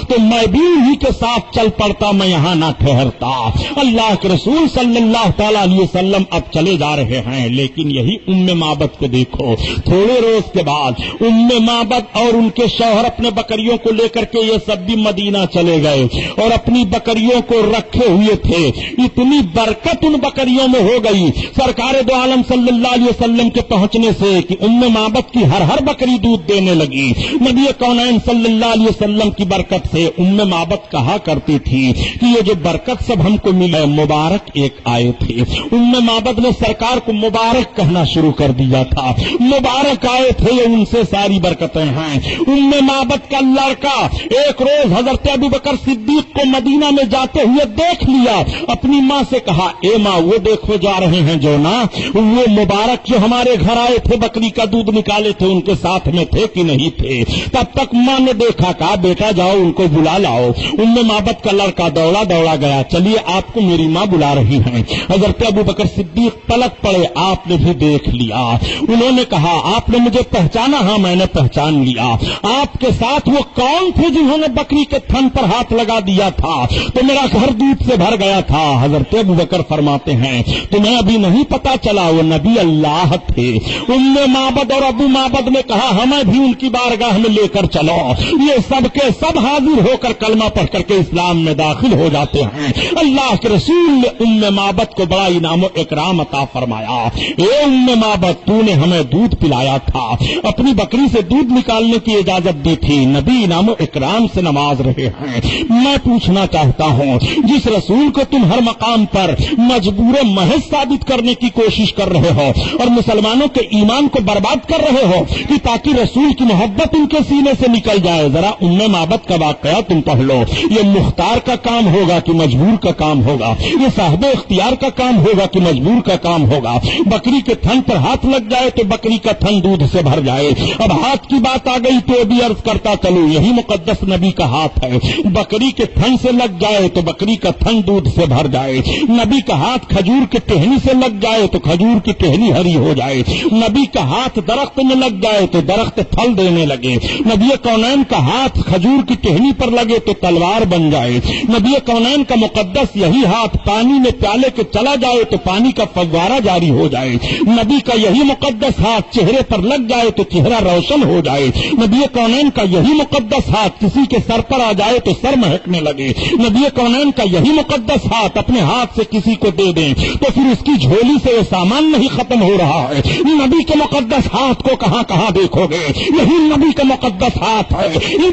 تو میں بھی انہی کے ساتھ چل پڑتا, میں یہاں نہ ٹھہرتا. اللہ کے رسول صلی اللہ تعالی علیہ وسلم اب چلے جا رہے ہیں, لیکن یہی ام معبد کو دیکھو. تھوڑے روز کے بعد ام معبد اور ان کے شوہر اپنے بکریوں کو لے کر کے یہ سب بھی مدینہ چلے گئے اور اپنی بکریوں کو رکھے ہوئے تھے، اتنی برکت ان بکریوں میں ہو گئی سرکار دو عالم صلی اللہ علیہ وسلم کے پہنچنے سے کہ ام معبد کی ہر بکری دودھ دینے لگی۔ نبی کونین صلی اللہ علیہ وسلم کی برکت سے ام معبد کہا کرتی تھی کہ یہ جو برکت سب ہم کو ملا مبارک ایک آئے تھے۔ ام معبد نے سرکار کو مبارک کہنا شروع کر دیا تھا، مبارک آئے تھے، ان سے ساری برکتیں ہیں۔ ام معبد کا لڑکا ایک روز حضرت ابوبکر صدیق کو مدینہ میں جاتے ہوئے دیکھ لیا، اپنی ماں سے کہا اے ماں وہ دیکھو جا رہے ہیں جو نا، وہ مبارک جو ہمارے گھر آئے تھے بکری کا دودھ نکالے تھے ان کے ساتھ میں تھے کہ نہیں تھے؟ تب تک ماں نے دیکھا، کہا بیٹا جاؤ ان کو بلا لاؤ۔ ام معبد کا لڑکا دوڑا گیا، چلیے آپ کو میری ماں بلا رہی ہیں۔ حضرت ابوبکر صدیق پلک پڑے، آپ نے بھی دیکھ لیا۔ انہوں نے کہا آپ نے مجھے پہچانا؟ ہاں میں نے پہچان لیا۔ آپ کے ساتھ وہ کون تھے جنہوں نے بکری کے تھن پر ہاتھ لگا دیا تھا تو میرا گھر دودھ سے بھر گیا تھا؟ حضرت ابوبکر فرماتے ہیں تمہیں ابھی نہیں پتا چلا وہ نبی اللہ تھے۔ ام معبد اور ابو معبد نے کہا ہمیں بھی ان کی بارگاہ میں لے کر چلو۔ یہ سب کے سب حاضر ہو کر کلمہ پڑھ کر کے اسلام میں داخل ہو جاتے ہیں۔ اللہ کے رسول نے ام معبد کو بڑا انعام و اکرام عطا فرمایا۔ اے ام معبد تو نے ہمیں دودھ پلایا تھا، اپنی بکری سے دودھ نکالنے کی اجازت دی تھی، نبی انعام و اکرام سے نواز رہے ہیں۔ میں پوچھنا چاہتا ہوں جس رسول کو تم ہر مقام پر مجبور محض ثابت کرنے کی کوشش کر رہے ہو اور مسلمانوں کے ایمان کو برباد کر رہے ہو کہ تاکہ رسول کی محبت ان کے سینے سے نکل جائے، ذرا ام معبد کا واقعہ تم پڑھ لو۔ یہ مختار کا کام ہوگا کہ مجبور کا کام ہوگا؟ یہ صاحب اختیار کا کام ہوگا کہ مجبور کا کام ہوگا؟ بکری کے تھن پر ہاتھ لگ جائے تو بکری کا تھن دودھ سے بھر جائے۔ اب ہاتھ کی بات آ گئی تو بھی عرض کرتا چلوں یہی مقدس نبی کا ہاتھ ہے، بکری کے تھن سے لگ جائے تو بکری کا تھن دودھ سے بھر جائے۔ نبی کا ہاتھ کھجور کے ٹہنی سے لگ جائے تو کھجور کی ٹہنی ہری ہو جائے۔ نبی کا ہاتھ درخت میں لگ جائے تو درخت پھل دینے لگے۔ نبی کونین کا ہاتھ کھجور کی ٹہنی پر لگے تو تلوار بن جائے۔ نبی کونین کا مقدس یہی ہاتھ پانی میں پیالے کے چلا جائے تو پانی کا فوارہ جاری ہو جائے۔ نبی کا یہی مقدس ہاتھ چہرے پر لگ جائے تو چہرہ روشن ہو جائے۔ نبی کونین کا یہی مقدس ہاتھ کسی کے سر پر آ جائے تو سر مہکنے لگے۔ نبی کونین کا یہی مقدس ہاتھ اپنے ہاتھ سے کسی کو دے دیں تو پھر اس کی جھولی سے وہ سامان نہیں ختم ہو رہا ہے۔ نبی کے مقدس ہاتھ کو کہاں کہاں دیکھو گے، یہی نبی کا مقدس ہاتھ ہے۔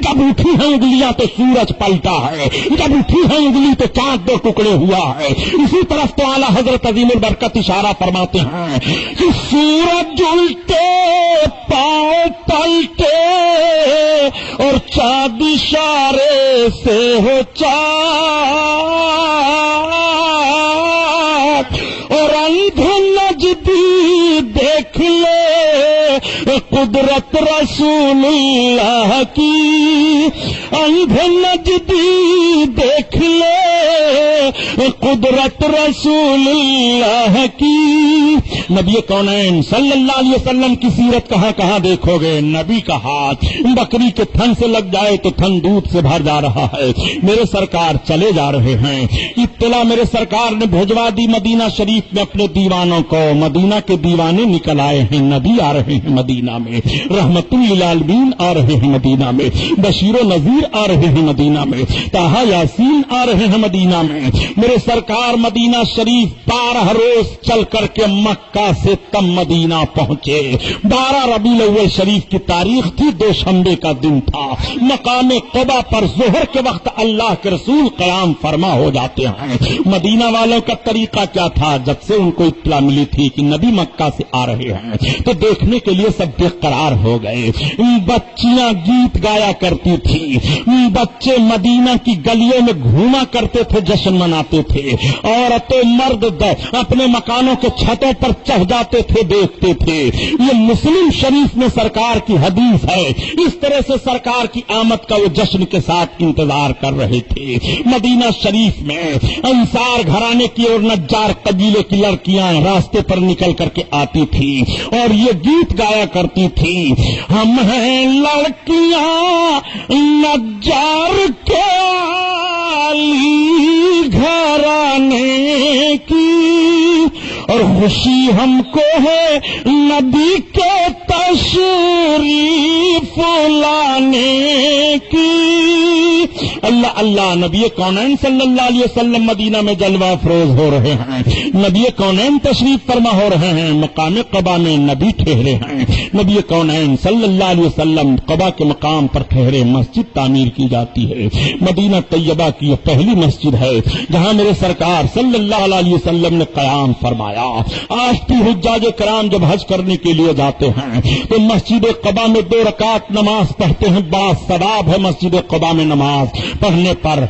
جب اٹھی ہیں انگلیاں تو سورج پلٹا ہے، جب اٹھی ہے انگلی تو چاند دو ٹکڑے ہوا ہے۔ اسی طرف تو اعلیٰ حضرت عظیم البرکت اشارہ فرماتے ہیں کہ سورج الٹے پاؤں پلٹے اور چاند اشارے سے ہو چار اور اندھے نجدی دیکھ لے قدرت رسول اللہ کی، اندھے نجدی دیکھ لے قدرت رسول اللہ کی۔ نبی کونین صلی اللہ علیہ وسلم کی سیرت کہاں کہاں دیکھو گے، نبی کا ہاتھ بکری کے تھن سے لگ جائے تو تھن دودھ سے بھر جا رہا ہے۔ میرے سرکار چلے جا رہے ہیں، اطلاع میرے سرکار نے بھجوا دی مدینہ شریف میں اپنے دیوانوں کو۔ مدینہ کے دیوانے نکل آئے ہیں، نبی آ رہے ہیں مدینہ میں، رحمت للعالمین آ رہے ہیں مدینہ میں، بشیر و نذیر آ رہے ہیں مدینہ میں، طٰہٰ یاسین آ رہے ہیں مدینہ میں۔ میرے سرکار مدینہ شریف 12 روز چل کر کے مکہ سے تم مدینہ پہنچے۔ 12 ربیع الاول شریف کی تاریخ تھی، دوشنبے کا دن تھا۔ مقام قبا پر ظہر کے وقت اللہ کے رسول قیام فرما ہو جاتے ہیں۔ مدینہ والوں کا طریقہ کیا تھا؟ جب سے ان کو اطلاع ملی تھی کہ نبی مکہ سے آ رہے ہیں تو دیکھنے کے لیے سب بے قرار ہو گئے۔ بچیاں گیت گایا کرتی تھی، بچے مدینہ کی گلیوں میں گھوما کرتے تھے، جشن مناتے تھے، عورتیں مرد اپنے مکانوں کے چھتوں پر چڑھ جاتے تھے، دیکھتے تھے۔ یہ مسلم شریف میں سرکار کی حدیث ہے۔ اس طرح سے سرکار کی آمد کا وہ جشن کے ساتھ انتظار کر رہے تھے۔ مدینہ شریف میں انصار گھرانے کی اور نجار قبیلے کی لڑکیاں راستے پر نکل کر کے آتی تھی اور یہ گیت گایا کرتی تھی، ہم ہیں لڑکیاں نجار کے عالی گھرانے کی اور خوشی ہم کو ہے نبی کے تشریف لانے کی۔ اللہ اللہ نبی کونین صلی اللہ علیہ وسلم مدینہ میں جلوہ افروز ہو رہے ہیں، نبی کونین تشریف فرما ہو رہے ہیں، مقام قبا میں نبی ٹھہرے ہیں، نبی کونین صلی اللہ علیہ وسلم قبا کے مقام پر ٹھہرے، مسجد تعمیر کی جاتی ہے۔ مدینہ طیبہ کی یہ پہلی مسجد ہے جہاں میرے سرکار صلی اللہ علیہ وسلم نے قیام فرمایا۔ آج بھی حجاج کرام جب حج کرنے کے لیے جاتے ہیں تو مسجد قبا میں 2 رکعت نماز پڑھتے ہیں، بڑا ثواب ہے مسجد قبا میں نماز پڑھنے پر،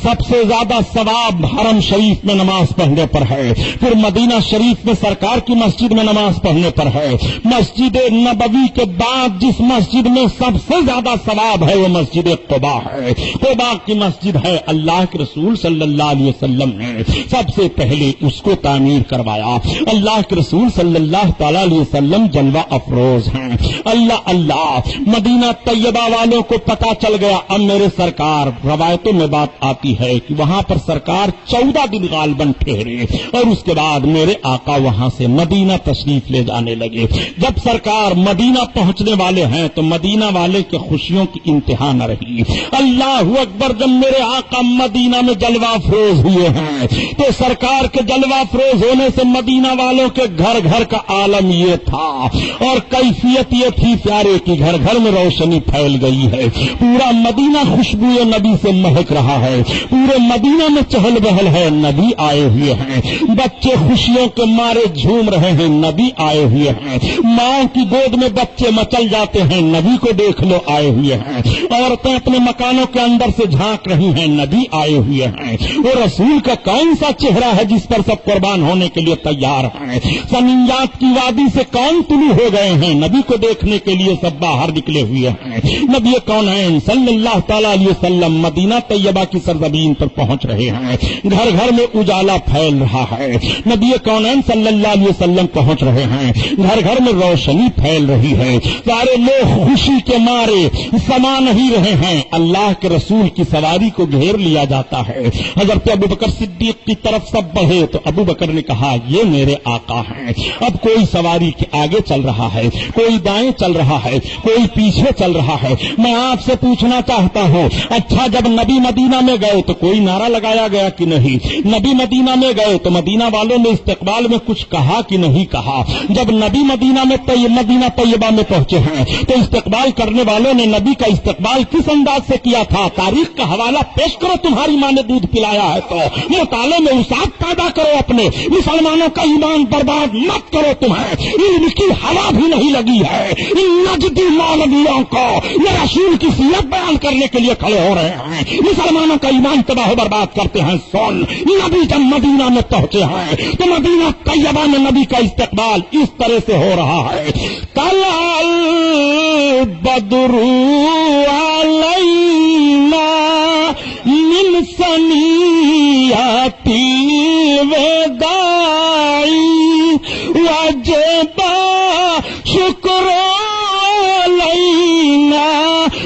سب سے زیادہ ثواب حرم شریف میں نماز پڑھنے پر ہے، پھر مدینہ شریف میں سرکار کی مسجد میں نماز پڑھنے پر ہے۔ مسجد نبوی کے بعد جس مسجد میں سب سے زیادہ ثواب ہے وہ مسجد قبا ہے، قبا کی مسجد ہے۔ اللہ کے رسول صلی اللہ علیہ وسلم نے سب سے پہلے اس کو تعمیر کروایا۔ اللہ کے رسول صلی اللہ تعالی علیہ وسلم جلوہ افروز ہیں۔ اللہ اللہ مدینہ طیبہ والوں کو پتا چل گیا، اب میرے سرکار، روایتوں میں بات آتی ہے کہ وہاں پر سرکار 14 دن غالباً ٹھہرے اور اس کے بعد میرے آقا وہاں سے مدینہ تشریف لے جانے لگے۔ جب سرکار مدینہ پہنچنے والے ہیں تو مدینہ والے کے خوشیوں کی انتہا نہ رہی۔ اللہ اکبر، جب میرے آقا مدینہ میں جلوہ افروز ہوئے ہیں تو سرکار کے جلوہ افروز ہونے سے مدینہ والوں کے گھر گھر کا عالم یہ تھا اور کیفیت یہ تھی پیارے کی گھر گھر میں روشنی پھیل گئی ہے، پورا مدینہ خوشبو نبی سے مہک رہا ہے، پورے مدینہ میں چہل بہل ہے، نبی آئے ہوئے ہیں، بچے خوشیوں کے مارے جھوم رہے ہیں، نبی آئے ہوئے ہیں، ماں کی گود میں بچے مچل جاتے ہیں، نبی کو دیکھ لو آئے ہوئے ہیں، عورتیں اپنے مکانوں کے اندر سے جھانک رہی ہیں، نبی آئے ہوئے ہیں۔ وہ رسول کا کون سا چہرہ ہے جس پر سب قربان ہونے کے لیے تیار ہیں؟ سنیات کی وادی سے کون طلوع ہو گئے ہیں؟ نبی کو دیکھنے کے لیے سب باہر نکلے ہوئے ہیں۔ نبی کونین صلی اللہ تعالی علیہ وسلم مدینہ طیبہ کی سرزمین پر پہنچ رہے ہیں، گھر گھر میں اجالا پھیل رہا ہے، نبی کونین صلی اللہ علیہ وسلم پہنچ رہے ہیں، گھر گھر میں روشنی پھیل رہی ہے، سارے لوگ خوشی کے مارے سما نہیں رہے ہیں۔ اللہ کے رسول کی سواری کو گھیر لیا جاتا ہے، حضرت ابوبکر صدیق کی طرف سب بڑھے تو ابوبکر نے کہا یہ میرے آقا ہیں۔ اب کوئی سواری کے آگے چل رہا ہے، کوئی دائیں چل رہا ہے، کوئی پیچھے چل رہا ہے۔ میں آپ سے پوچھنا چاہتا ہوں، اچھا جب نبی مدینہ میں گئے تو کوئی نعرہ لگایا گیا کہ نہیں؟ نبی مدینہ میں گئے تو مدینہ والوں نے استقبال میں کچھ کہا کہ نہیں کہا؟ جب نبی مدینہ طیبہ میں پہنچے ہیں تو استقبال کرنے والوں نے نبی کا استقبال کس انداز سے کیا تھا؟ تاریخ کا حوالہ پیش کرو، تمہاری ماں نے دودھ پلایا ہے تو مطالعے میں وسعت پیدا کرو، اپنے مسلمانوں کا ایمان برباد مت کرو، تمہیں علم کی ہوا بھی نہیں لگی ہے۔ ان نجدی مولویوں کو یہ رسول کی سیرت بیان کرنے کے لیے کھڑے ہو رہے ہیں، مسلمانوں کا ایمان تباہ و برباد کرتے ہیں۔ سن، نبی جب مدینہ میں پہنچے ہیں تو مدینہ طیبہ میں نبی کا استقبال اس طرح سے ہو رہا ہے، طلع البدر علینا من ثنیات الوداع وجب شکر علینا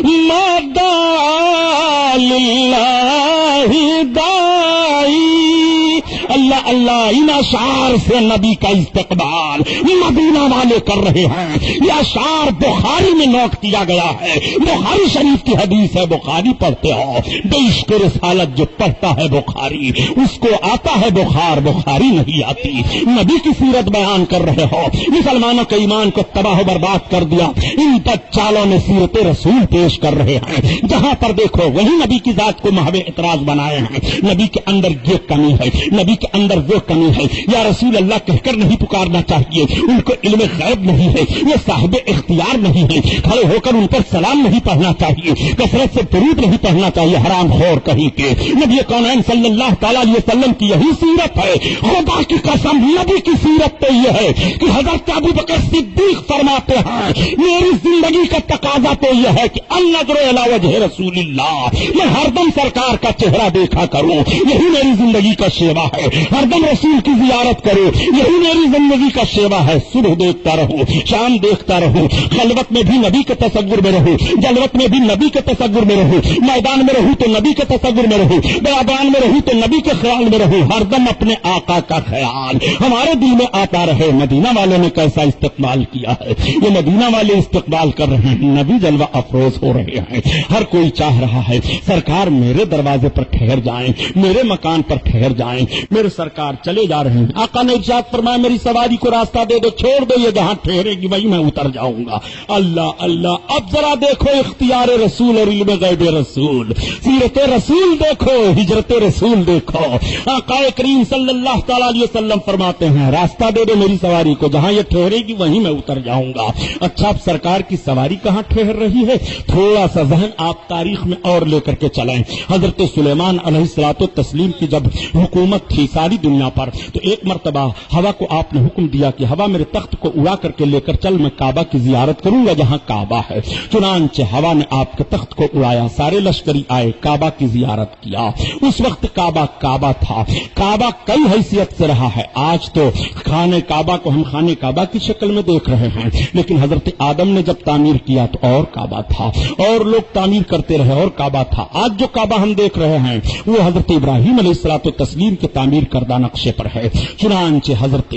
ما دعا للہ داعی۔ اللہ اللہ، ان اشعار سے نبی کا استقبال مدینہ والے کر رہے ہیں۔ یہ اشعار بخاری میں نوٹ کیا گیا ہے، بخاری شریف کی حدیث ہے، بخاری پڑھتے ہو، بے عشق رسالت جو پڑھتا ہے بخاری اس کو آتا ہے بخار، بخاری نہیں آتی۔ نبی کی سیرت بیان کر رہے ہو، مسلمانوں کے ایمان کو تباہ و برباد کر دیا، ان بچالوں نے سیرت رسول پیش کر رہے ہیں، جہاں پر دیکھو وہی نبی کی ذات کو محو اعتراض بنائے ہیں۔ نبی کے اندر یہ کمی ہے، نبی کے اندر وہ کمی ہے، یا رسول اللہ کہہ کر نہیں پکارنا چاہیے، ان کو علم غیب نہیں ہے، یہ صاحب اختیار نہیں ہے، کھڑے ہو کر ان پر سلام نہیں پڑھنا چاہیے، کثرت سے درود نہیں پڑھنا چاہیے، حرام خور کہیں کے۔ نبی کونین صلی اللہ تعالی علیہ وسلم کی یہی سیرت ہے، خدا کی قسم نبی کی سیرت تو یہ ہے کہ حضرت ابوبکر صدیق فرماتے ہیں میری زندگی کا تقاضا تو یہ ہے کہ النظر الی وجہ رسول اللہ، میں ہر دم سرکار کا چہرہ دیکھا کروں، یہی میری زندگی کا شیوا ہے، ہر ہر دم رسول کی زیارت کرو، یہی میری زندگی کا شیوا ہے، صبح دیکھتا رہو، شام دیکھتا رہو، خلوت میں بھی نبی کے تصور میں رہو، جلوت میں بھی نبی کے تصور میں رہو، میدان میں رہو تو نبی کے تصور میں رہو، بیابان میں رہو تو نبی کے خیال میں رہو، ہر دم اپنے آقا کا خیال ہمارے دل میں آتا رہے۔ مدینہ والوں نے کیسا استقبال کیا ہے، یہ مدینہ والے استقبال کر رہے ہیں، نبی جلوہ افروز ہو رہے ہیں، ہر کوئی چاہ رہا ہے سرکار میرے دروازے پر ٹھہر جائیں، میرے مکان پر ٹھہر جائیں، میرے سرکار چلے جا رہے ہیں۔ آقا نے ارشاد فرمایا میری سواری کو راستہ دے دو، چھوڑ دو، یہ جہاں ٹھہرے گی وہیں میں اتر جاؤں گا۔ اللہ اللہ، اب ذرا دیکھو اختیار رسول اور علم غیب رسول، سیرت رسول دیکھو، ہجرت رسول دیکھو۔ آقا کریم صلی اللہ تعالی علیہ وسلم فرماتے ہیں راستہ دے دو میری سواری کو، جہاں یہ ٹھہرے گی وہیں میں اتر جاؤں گا۔ اچھا، اب سرکار کی سواری کہاں ٹھہر رہی ہے؟ تھوڑا سا ذہن آپ تاریخ میں اور لے کر کے چلیں۔ حضرت سلیمان علیہ الصلوۃ والتسلیم کی جب حکومت تھی ساری دنیا پر، تو ایک مرتبہ ہوا کو آپ نے حکم دیا کہ ہوا میرے تخت کو اڑا کر کے لے کر چل، میں کعبہ کی زیارت کروں گا جہاں کعبہ ہے۔ چنانچہ ہوا نے آپ کے تخت کو اڑایا، سارے لشکری آئے، کعبہ کی زیارت کیا۔ اس وقت کعبہ کعبہ تھا، کعبہ کئی حیثیت سے رہا ہے۔ آج تو خانہ کعبہ کو ہم خانہ کعبہ کی شکل میں دیکھ رہے ہیں، لیکن حضرت آدم نے جب تعمیر کیا تو اور کعبہ تھا، اور لوگ تعمیر کرتے رہے اور کعبہ تھا۔ آج جو کعبہ ہم دیکھ رہے ہیں وہ حضرت ابراہیم علیہ الصلوۃ والتسلیم کے تعمیر کردہ نقشے پر ہے۔ چنانچہ حضرت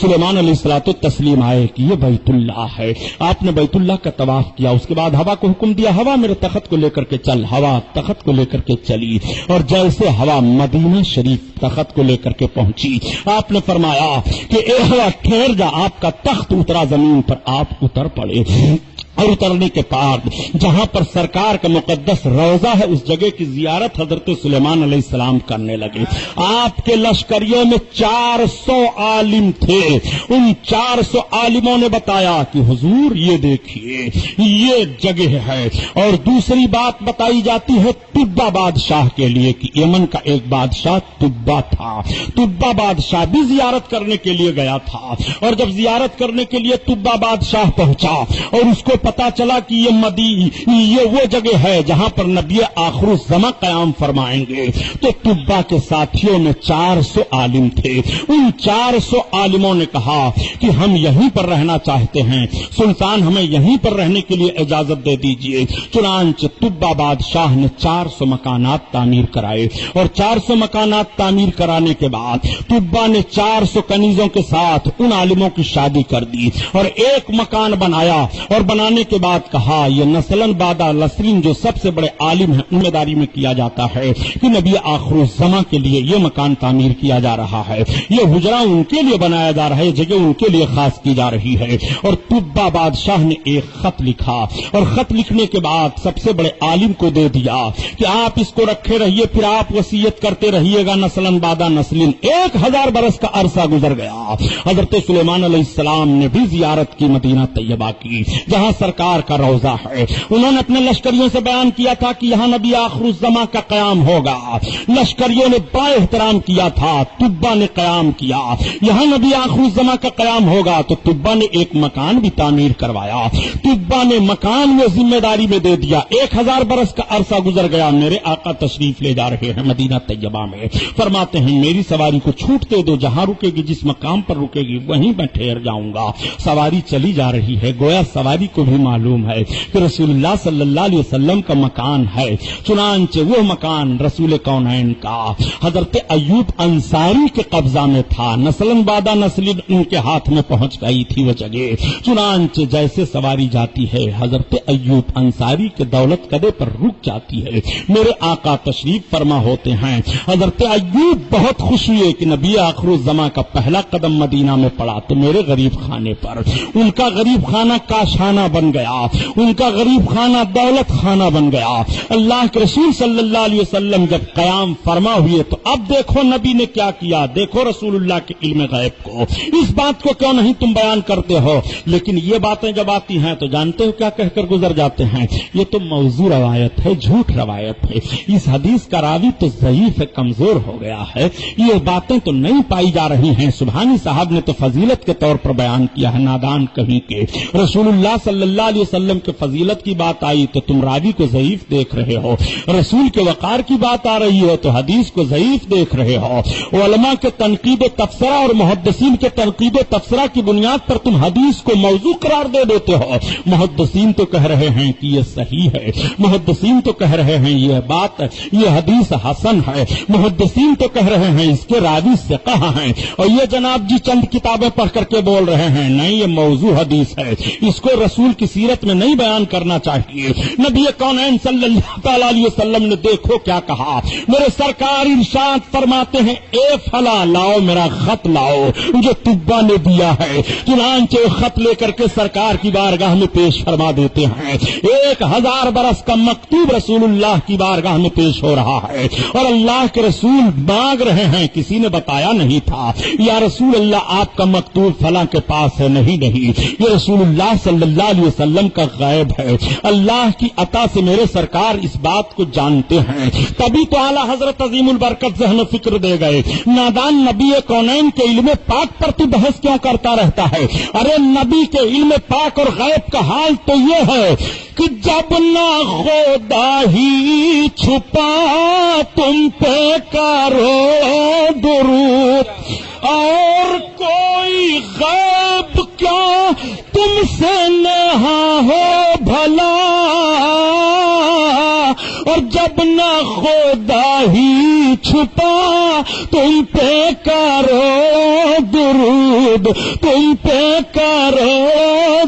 سلیمان علیہ الصلوۃ والتسلیم آئے کہ یہ بیت اللہ ہے، آپ نے بیت اللہ کا طواف کیا۔ اس کے بعد ہوا کو حکم دیا ہوا میرے تخت کو لے کر کے چل، ہوا تخت کو لے کر کے چلی، اور جیسے ہوا مدینہ شریف تخت کو لے کر کے پہنچی، آپ نے فرمایا کہ اے ہوا ٹھہر جا، آپ کا تخت اترا زمین پر، آپ اتر پڑے، اور اترنے کے بعد جہاں پر سرکار کا مقدس روضہ ہے اس جگہ کی زیارت حضرت سلیمان علیہ السلام کرنے لگے۔ آپ کے لشکریوں میں 400 عالم تھے، ان 400 عالموں نے بتایا کہ حضور یہ دیکھیے یہ جگہ ہے۔ اور دوسری بات بتائی جاتی ہے تبا بادشاہ کے لیے کہ یمن کا ایک بادشاہ تبا تھا، تبا بادشاہ بھی زیارت کرنے کے لیے گیا تھا، اور جب زیارت کرنے کے لیے تبا بادشاہ پہنچا اور اس کو پتا چلا کہ یہ وہ جگہ ہے جہاں پر نبی آخر الزماں قیام فرمائیں گے، تو تبا کے ساتھیوں میں 400 عالم تھے۔ ان 400 عالموں نے کہا کہ ہم یہیں پر رہنا چاہتے ہیں، سلطان ہمیں یہیں پر رہنے کے لیے اجازت دے دیجئے۔ چنانچہ تبا بادشاہ نے 400 مکانات تعمیر کرائے، اور 400 مکانات تعمیر کرانے کے بعد تبا نے 400 کنیزوں کے ساتھ ان عالموں کی شادی کر دی، اور ایک مکان بنایا، اور بنانے کے بعد کہا یہ نسلن بعد نسلن جو سب سے بڑے عالم ہیں ذمہ داری میں کیا جاتا ہے کہ نبی آخر الزماں کے لیے یہ مکان تعمیر کیا جا رہا ہے، یہ حجرہ ان کے لیے بنایا جا رہا ہے، یہ جگہ ان کے لیے خاص کی جا رہی ہے۔ اور تبا بادشاہ نے ایک خط لکھا، اور خط لکھنے کے بعد سب سے بڑے عالم کو دے دیا کہ آپ اس کو رکھے رہیے، پھر آپ وصیت کرتے رہیے گا نسلن بعد نسلن۔ 1000 برس کا عرصہ گزر گیا، حضرت سلیمان علیہ السلام نے بھی زیارت کی مدینہ طیبہ کی جہاں سرکار کا روضہ ہے۔ انہوں نے اپنے لشکریوں سے بیان کیا تھا کہ یہاں نبی آخر الزماں کا قیام ہوگا، لشکریوں نے بڑا احترام کیا تھا، تبا نے قیام کیا، یہاں نبی آخر الزماں کا قیام ہوگا، تو تبا نے ایک مکان بھی تعمیر کروایا، تبا نے مکان وہ ذمہ داری میں دے دیا۔ 1000 برس کا عرصہ گزر گیا، میرے آقا تشریف لے جا رہے ہیں مدینہ طیبہ میں، فرماتے ہیں میری سواری کو چھوٹتے دو، جہاں رکے گی جس مقام پر رکے گی وہیں میں ٹھہر جاؤں گا۔ سواری چلی جا رہی ہے، گویا سواری کو بھی معلوم ہے کہ رسول اللہ صلی اللہ علیہ وسلم کا مکان ہے۔ چنانچہ وہ مکان رسول کونین کا حضرت ایوب انصاری کے قبضہ میں تھا، نسلن بعد نسلن ان کے ہاتھ میں پہنچ گئی تھی وہ جگہ۔ چنانچہ جیسے سواری جاتی ہے حضرت ایوب انصاری کے دولت قدے پر رک جاتی ہے، میرے آقا تشریف فرما ہوتے ہیں۔ حضرت ایوب بہت خوش ہوئے کہ نبی آخر الزماں کا پہلا قدم مدینہ میں پڑا تو میرے غریب خانے پر، ان کا غریب خانہ کاشانہ بن گیا، ان کا غریب خانہ دولت خانہ بن گیا۔ اللہ کے رسول صلی اللہ علیہ وسلم جب قیام فرما ہوئے تو اب دیکھو نبی نے کیا کیا، دیکھو رسول اللہ کے علم غیب کو، اس بات کو کیوں نہیں تم بیان کرتے ہو؟ لیکن یہ باتیں جب آتی ہیں تو جانتے ہو کیا کہہ کر گزر جاتے ہیں، یہ تو موضوع روایت ہے، جھوٹ روایت ہے، اس حدیث کا راوی تو ضعیف ہے، کمزور ہو گیا ہے، یہ باتیں تو نہیں پائی جا رہی ہیں۔ سبحانی صاحب نے تو فضیلت کے طور پر بیان کیا ہے، نادان کہیں کہ رسول اللہ صلی اللہ علیہ وسلم کے فضیلت کی بات آئی تو تم راوی کو ضعیف دیکھ رہے ہو، رسول کے وقار کی بات آ رہی ہے تو حدیث کو ضعیف دیکھ رہے ہو، علماء کے تنقید و تبصرہ اور محدثین کے تنقید و تبصرہ کی بنیاد پر تم حدیث کو موضوع قرار دے دیتے ہو۔ محدثین تو کہہ رہے ہیں کہ یہ صحیح ہے، محدثین تو کہہ رہے ہیں یہ حدیث حسن ہے، محدثین تو کہہ رہے ہیں اس کے راوی ثقہ ہیں، اور یہ جناب جی چند کتابیں پڑھ کر کے بول رہے ہیں نہیں یہ موضوع حدیث ہے، اس کو رسول کی سیرت میں نہیں بیان کرنا چاہیے۔ نبی کونین صلی اللہ تعالی علیہ وسلم نے دیکھو کیا کہا، میرے سرکار ارشاد فرماتے ہیں اے فلاں لاؤ میرا خط لاؤ جو طبا نے دیا ہے، چنانچہ وہ خط لے کر کے سرکار کی بارگاہ میں پیش فرما دیتے ہیں۔ 1000 برس کا مکتوب رسول اللہ کی بارگاہ میں پیش ہو رہا ہے اور اللہ کے رسول مانگ رہے ہیں، کسی نے بتایا نہیں تھا یا رسول اللہ آپ کا مکتوب فلاں کے پاس ہے، نہیں یہ رسول اللہ صلی اللہ علیہ وسلم کا غیب ہے، اللہ کی عطا سے میرے سرکار اس بات کو جانتے ہیں، تبھی تو اعلیٰ حضرت عظیم البرکت ذہن و فکر دے گئے۔ نادان نبی کونین کے علم پاک پر تو بحث کیوں کرتا رہتا ہے؟ ارے نبی کے علم پاک اور غیب کا حال تو یہ ہے کہ جب نہ خدا ہی چھپا تم پہ کرو درود، اور کوئی غیب کیا تم سے نہا ہو بھلا، اور جب نہ خدا ہی چھپا تم پہ کرو درود، تم پہ کرو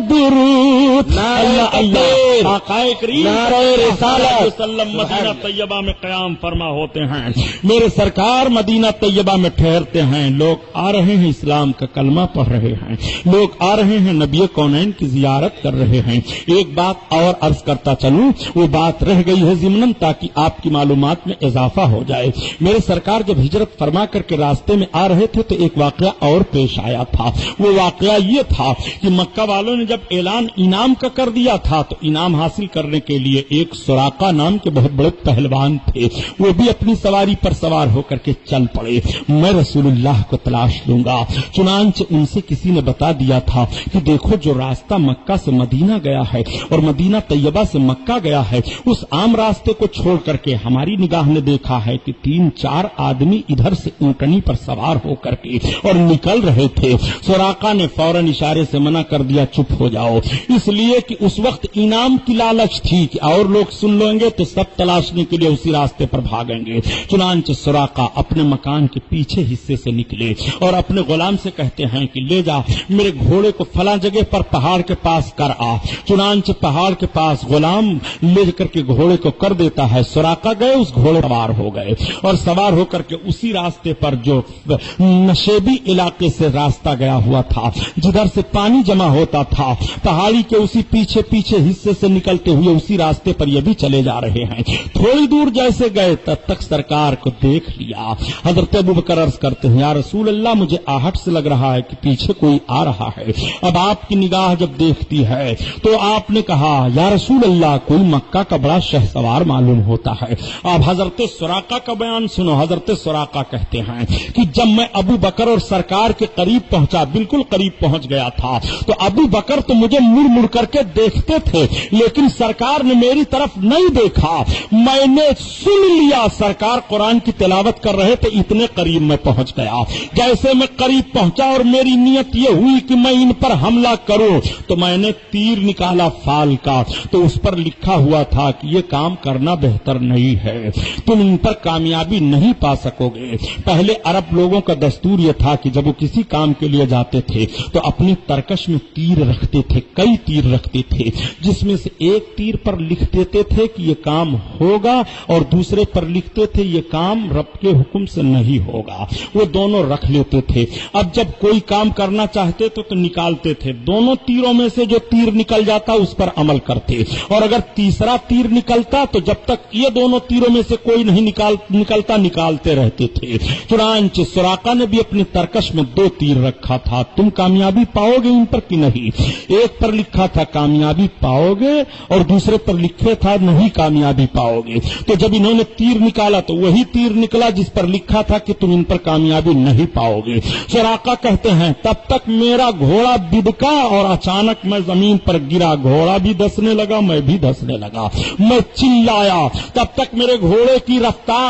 درود۔ اللہ اللہ آقا کریم وسلم مدینہ طیبہ میں قیام فرما ہوتے ہیں، میرے سرکار مدینہ طیبہ میں ٹھہرتے ہیں، لوگ آ رہے ہیں اسلام کا کلمہ پڑھ رہے ہیں، لوگ آ رہے ہیں نبی کونین کی زیارت کر رہے ہیں۔ ایک بات اور عرض کرتا چلوں، وہ بات رہ گئی ہے ضمناً تاکہ آپ کی معلومات میں اضافہ ہو جائے۔ میرے سرکار جب ہجرت فرما کر کے راستے میں آ رہے تھے تو ایک واقعہ اور پیش آیا تھا، وہ واقعہ یہ تھا کہ مکہ والوں نے جب اعلان انعام کا کر دیا تھا تو انعام حاصل کرنے کے لیے ایک سراقہ نام کے بہت بڑے پہلوان تھے، وہ بھی اپنی سواری پر سوار ہو کر کے چل پڑے، میں رسول اللہ کو تلاش لوں گا۔ چنانچہ ان سے کسی نے بتا دیا تھا کہ دیکھو جو راستہ مکہ سے مدینہ گیا ہے اور مدینہ طیبہ سے مکہ گیا ہے، اس عام راستے کو چھوڑ کر کے ہماری نگاہ نے دیکھا ہے کہ 3-4 آدمی ادھر سے اونٹنی پر سوار ہو کر کے اور نکل رہے تھے۔ سراقہ نے فوراً اشارے سے منع کر دیا چپ ہو جاؤ، اس لیے کہ اس وقت انعام کی لالچ تھی کہ اور لوگ سن لیں گے تو سب تلاشنے کے لیے اسی راستے پر بھاگیں گے۔ چنانچہ سراقہ اپنے مکان کے پیچھے حصے سے نکلے اور اپنے غلام سے کہتے ہیں کہ لے جا میرے گھوڑے کو فلاں جگہ پر پہاڑ کے پاس کر آ۔ چنانچہ پہاڑ کے پاس غلام لے کر کے گھوڑے کو کر دیتا ہے، سراقہ گئے اس گھوڑے سوار ہو گئے اور سوار ہو کر کے اسی راستے پر جو نشیبی علاقے سے راستہ گیا ہوا تھا، جدھر سے پانی جمع ہوتا تھا، پہاڑی کے اسی پیچھے پیچھے حصے سے نکلتے ہوئے اسی راستے پر یہ بھی چلے جا رہے ہیں۔ تھوڑی دور جیسے گئے تب تک سرکار کو دیکھ لیا۔ حضرت ابوبکر عرض کرتے ہیں یا رسول اللہ مجھے آہٹ سے لگ رہا ہے کہ پیچھے کوئی آ رہا ہے۔ اب آپ کی نگاہ جب دیکھتی ہے تو آپ نے کہا یا رسول اللہ کوئی مکہ کا بڑا شہسوار معلوم ہوتا ہے۔ اب حضرت سراقہ کا بیان سنو۔ حضرت سراقہ کہتے ہیں کہ جب میں ابو بکر اور سرکار کے قریب پہنچا، بالکل قریب پہنچ گیا تھا، تو ابو بکر تو مجھے مڑ مڑ کر کے دیکھتے تھے لیکن سرکار نے میری طرف نہیں دیکھا۔ میں نے سن لیا سرکار قرآن کی تلاوت کر رہے تھے، اتنے قریب میں پہنچ گیا۔ جیسے میں قریب پہنچا اور میری نیت یہ ہوئی کہ میں ان پر حملہ کروں تو میں نے تیر نکالا فال کا، تو اس پر لکھا ہوا تھا کہ یہ کام کرنا بہتر نہیں ہے، تم ان پر کامیابی نہیں پا سکو گے۔ پہلے عرب لوگوں کا دستور یہ تھا کہ جب وہ کسی کام کے لیے جاتے تھے تو اپنی ترکش میں تیر رکھتے تھے، کئی تیر رکھتے تھے، جس میں سے ایک تیر پر لکھ دیتے تھے کہ یہ کام ہوگا اور دوسرے پر لکھتے تھے یہ کام رب کے حکم سے نہیں ہوگا، وہ دونوں رکھ لیتے تھے۔ اب جب کوئی کام کرنا چاہتے تو نکالتے تھے، دونوں تیروں میں سے جو تیر نکل جاتا اس پر عمل کرتے، اور اگر تیسرا تیر نکلتا تو جب تک یہ دونوں تیروں میں سے کوئی نہیں نکل چلتا نکالتے رہتے تھے۔ چنانچہ سراقہ نے بھی اپنے ترکش میں 2 تیر رکھا تھا، تم کامیابی پاؤ گے ان پر کہ نہیں؟ ایک پر لکھا تھا کامیابی پاؤ گے اور دوسرے پر لکھے تھا نہیں کامیابی پاؤ گے۔ تو جب انہوں نے تیر نکالا تو وہی تیر نکلا جس پر لکھا تھا کہ تم ان پر کامیابی نہیں پاؤ گے۔ سراقہ کہتے ہیں تب تک میرا گھوڑا بدکا اور اچانک میں زمین پر گرا، گھوڑا بھی دھسنے لگا، میں بھی دھسنے لگا، میں چلایا، تب تک میرے گھوڑے کی رفتار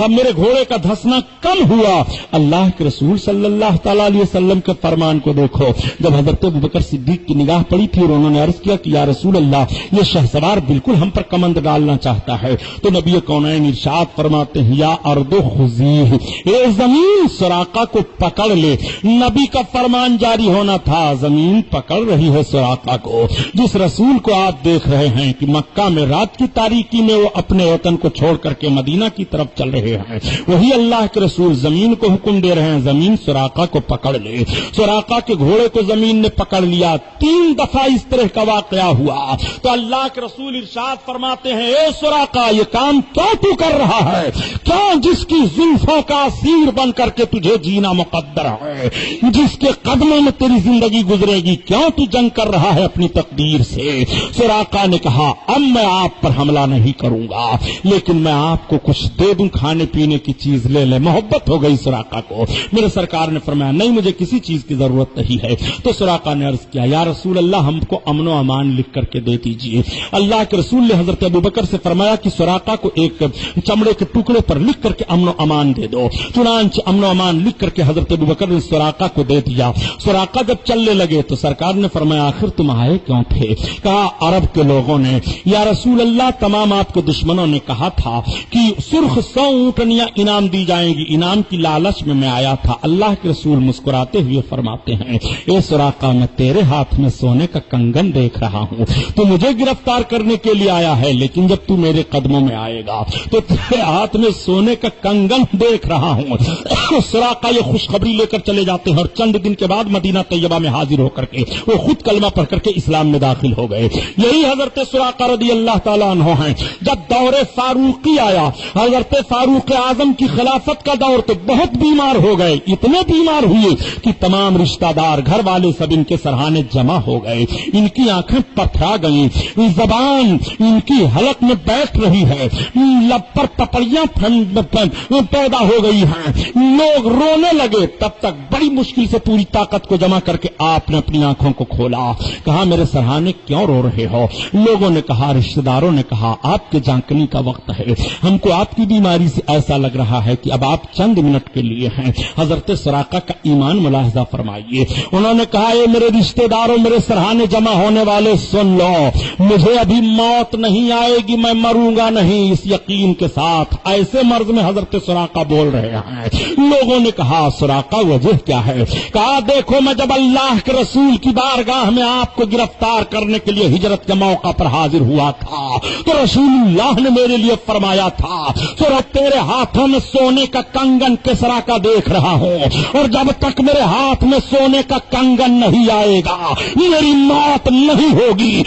میرے گھوڑے کا دھسنا کم ہوا۔ اللہ کے رسول صلی اللہ تعالی علیہ وسلم کے فرمان کو دیکھو، جب حضرت ابوبکر صدیق کی نگاہ پڑی تھی اور انہوں نے عرض کیا کہ یا رسول اللہ یہ شہسوار بالکل ہم پر کمند ڈالنا چاہتا ہے، تو نبی کونین ارشاد فرماتے ہیں یا ارض خذیہ، اے زمین سراقہ کو پکڑ لے۔ نبی کا فرمان جاری ہونا تھا، زمین پکڑ رہی ہے سراقہ کو۔ جس رسول کو آپ دیکھ رہے ہیں کہ مکہ میں رات کی تاریکی میں وہ اپنے وطن کو چھوڑ کر کے مدینہ کی طرف چل رہے ہیں، وہی اللہ کے رسول زمین کو حکم دے رہے ہیں زمین سراقہ کو پکڑ لے۔ سراقہ کے گھوڑے کو زمین نے پکڑ لیا، 3 دفعہ اس طرح کا واقعہ ہوا تو اللہ کے رسول ارشاد فرماتے ہیں اے سراقہ یہ کام کیوں تو کر رہا ہے؟ کیوں جس کی زلفوں کا اسیر بن کر کے تجھے جینا مقدر ہے، جس کے قدموں میں تیری زندگی گزرے گی، کیوں تو جنگ کر رہا ہے اپنی تقدیر سے؟ سراقہ نے کہا اب میں آپ پر حملہ نہیں کروں گا، لیکن میں آپ کو کچھ دے دوں، کھانے پینے کی چیز لے لے۔ محبت ہو گئی سراقہ کو۔ میرے سرکار نے فرمایا نہیں مجھے کسی چیز کی ضرورت نہیں ہے۔ تو سراقہ نے عرض کیا یا رسول اللہ ہم کو امن و امان لکھ کر کے دے دیجیے۔ اللہ کے رسول نے حضرت ابوبکر سے فرمایا کہ سراقہ کو ایک چمڑے کے ٹکڑے پر لکھ کر کے امن و امان دے دو۔ چنانچہ امن و امان لکھ کر کے حضرت ابوبکر نے سراقہ کو دے دیا۔ سراقہ جب چلنے لگے تو سرکار نے فرمایا آخر تم آئے کیوں تھے؟ کہا عرب کے لوگوں نے یا رسول اللہ تمام آپ کے دشمنوں نے کہا تھا کہ سرخ 100 اونٹنیاں انعام دی جائیں گی، انعام کی لالچ میں آیا تھا۔ اللہ کے رسول مسکراتے ہوئے فرماتے ہیں اے سراقہ میں تیرے ہاتھ میں سونے کا کنگن دیکھ رہا ہوں، تو مجھے گرفتار کرنے کے لیے آیا ہے، لیکن جب تو میرے قدموں میں آئے گا تو تیرے ہاتھ میں سونے کا کنگن دیکھ رہا ہوں۔ سراقہ یہ خوشخبری لے کر چلے جاتے ہیں اور چند دن کے بعد مدینہ طیبہ میں حاضر ہو کر کے وہ خود کلمہ پڑھ کر کے اسلام میں داخل ہو گئے۔ یہی حضرت سراقہ رضی اللہ تعالیٰ عنہ ہیں۔ جب دور فاروقی آیا، حضرت فاروق اعظم کی خلافت کا دور، تو بہت بیمار ہو گئے، اتنے بیمار ہوئے کہ تمام رشتہ دار گھر والے سب ان کے سرہانے جمع ہو گئے، ان کی آنکھیں پتھرا گئیں، زبان ان کی حلق میں بیٹھ رہی ہے، لب پر پپڑیاں پیدا ہو گئی ہیں، لوگ رونے لگے۔ تب تک بڑی مشکل سے پوری طاقت کو جمع کر کے آپ نے اپنی آنکھوں کو کھولا، کہا میرے سرہانے کیوں رو رہے ہو؟ لوگوں نے کہا، رشتہ داروں نے کہا آپ کے جانکنی کا وقت ہے، ہم کو آپ کی بیماری سے ایسا لگ رہا ہے کہ اب آپ چند منٹ کے لیے ہیں۔ حضرت سراقہ کا ایمان ملاحظہ فرمائیے، انہوں نے کہا اے میرے رشتہ داروں، میرے سرہانے جمع ہونے والے سن لو، مجھے ابھی موت نہیں آئے گی، میں مروں گا نہیں، اس یقین کے ساتھ ایسے مرض میں حضرت سراقہ بول رہے ہیں۔ لوگوں نے کہا سراقہ وجہ کیا ہے؟ کہا دیکھو میں جب اللہ کے رسول کی بارگاہ میں آپ کو گرفتار کرنے کے لیے ہجرت کے موقع پر حاضر ہوا تھا تو رسول اللہ نے میرے لیے فرمایا تھا سورہ تیرے ہاتھوں میں سونے کا کنگن کسرا کا دیکھ رہا ہوں، اور جب تک میرے ہاتھ میں سونے کا کنگن نہیں آئے گا میری موت نہیں ہوگی،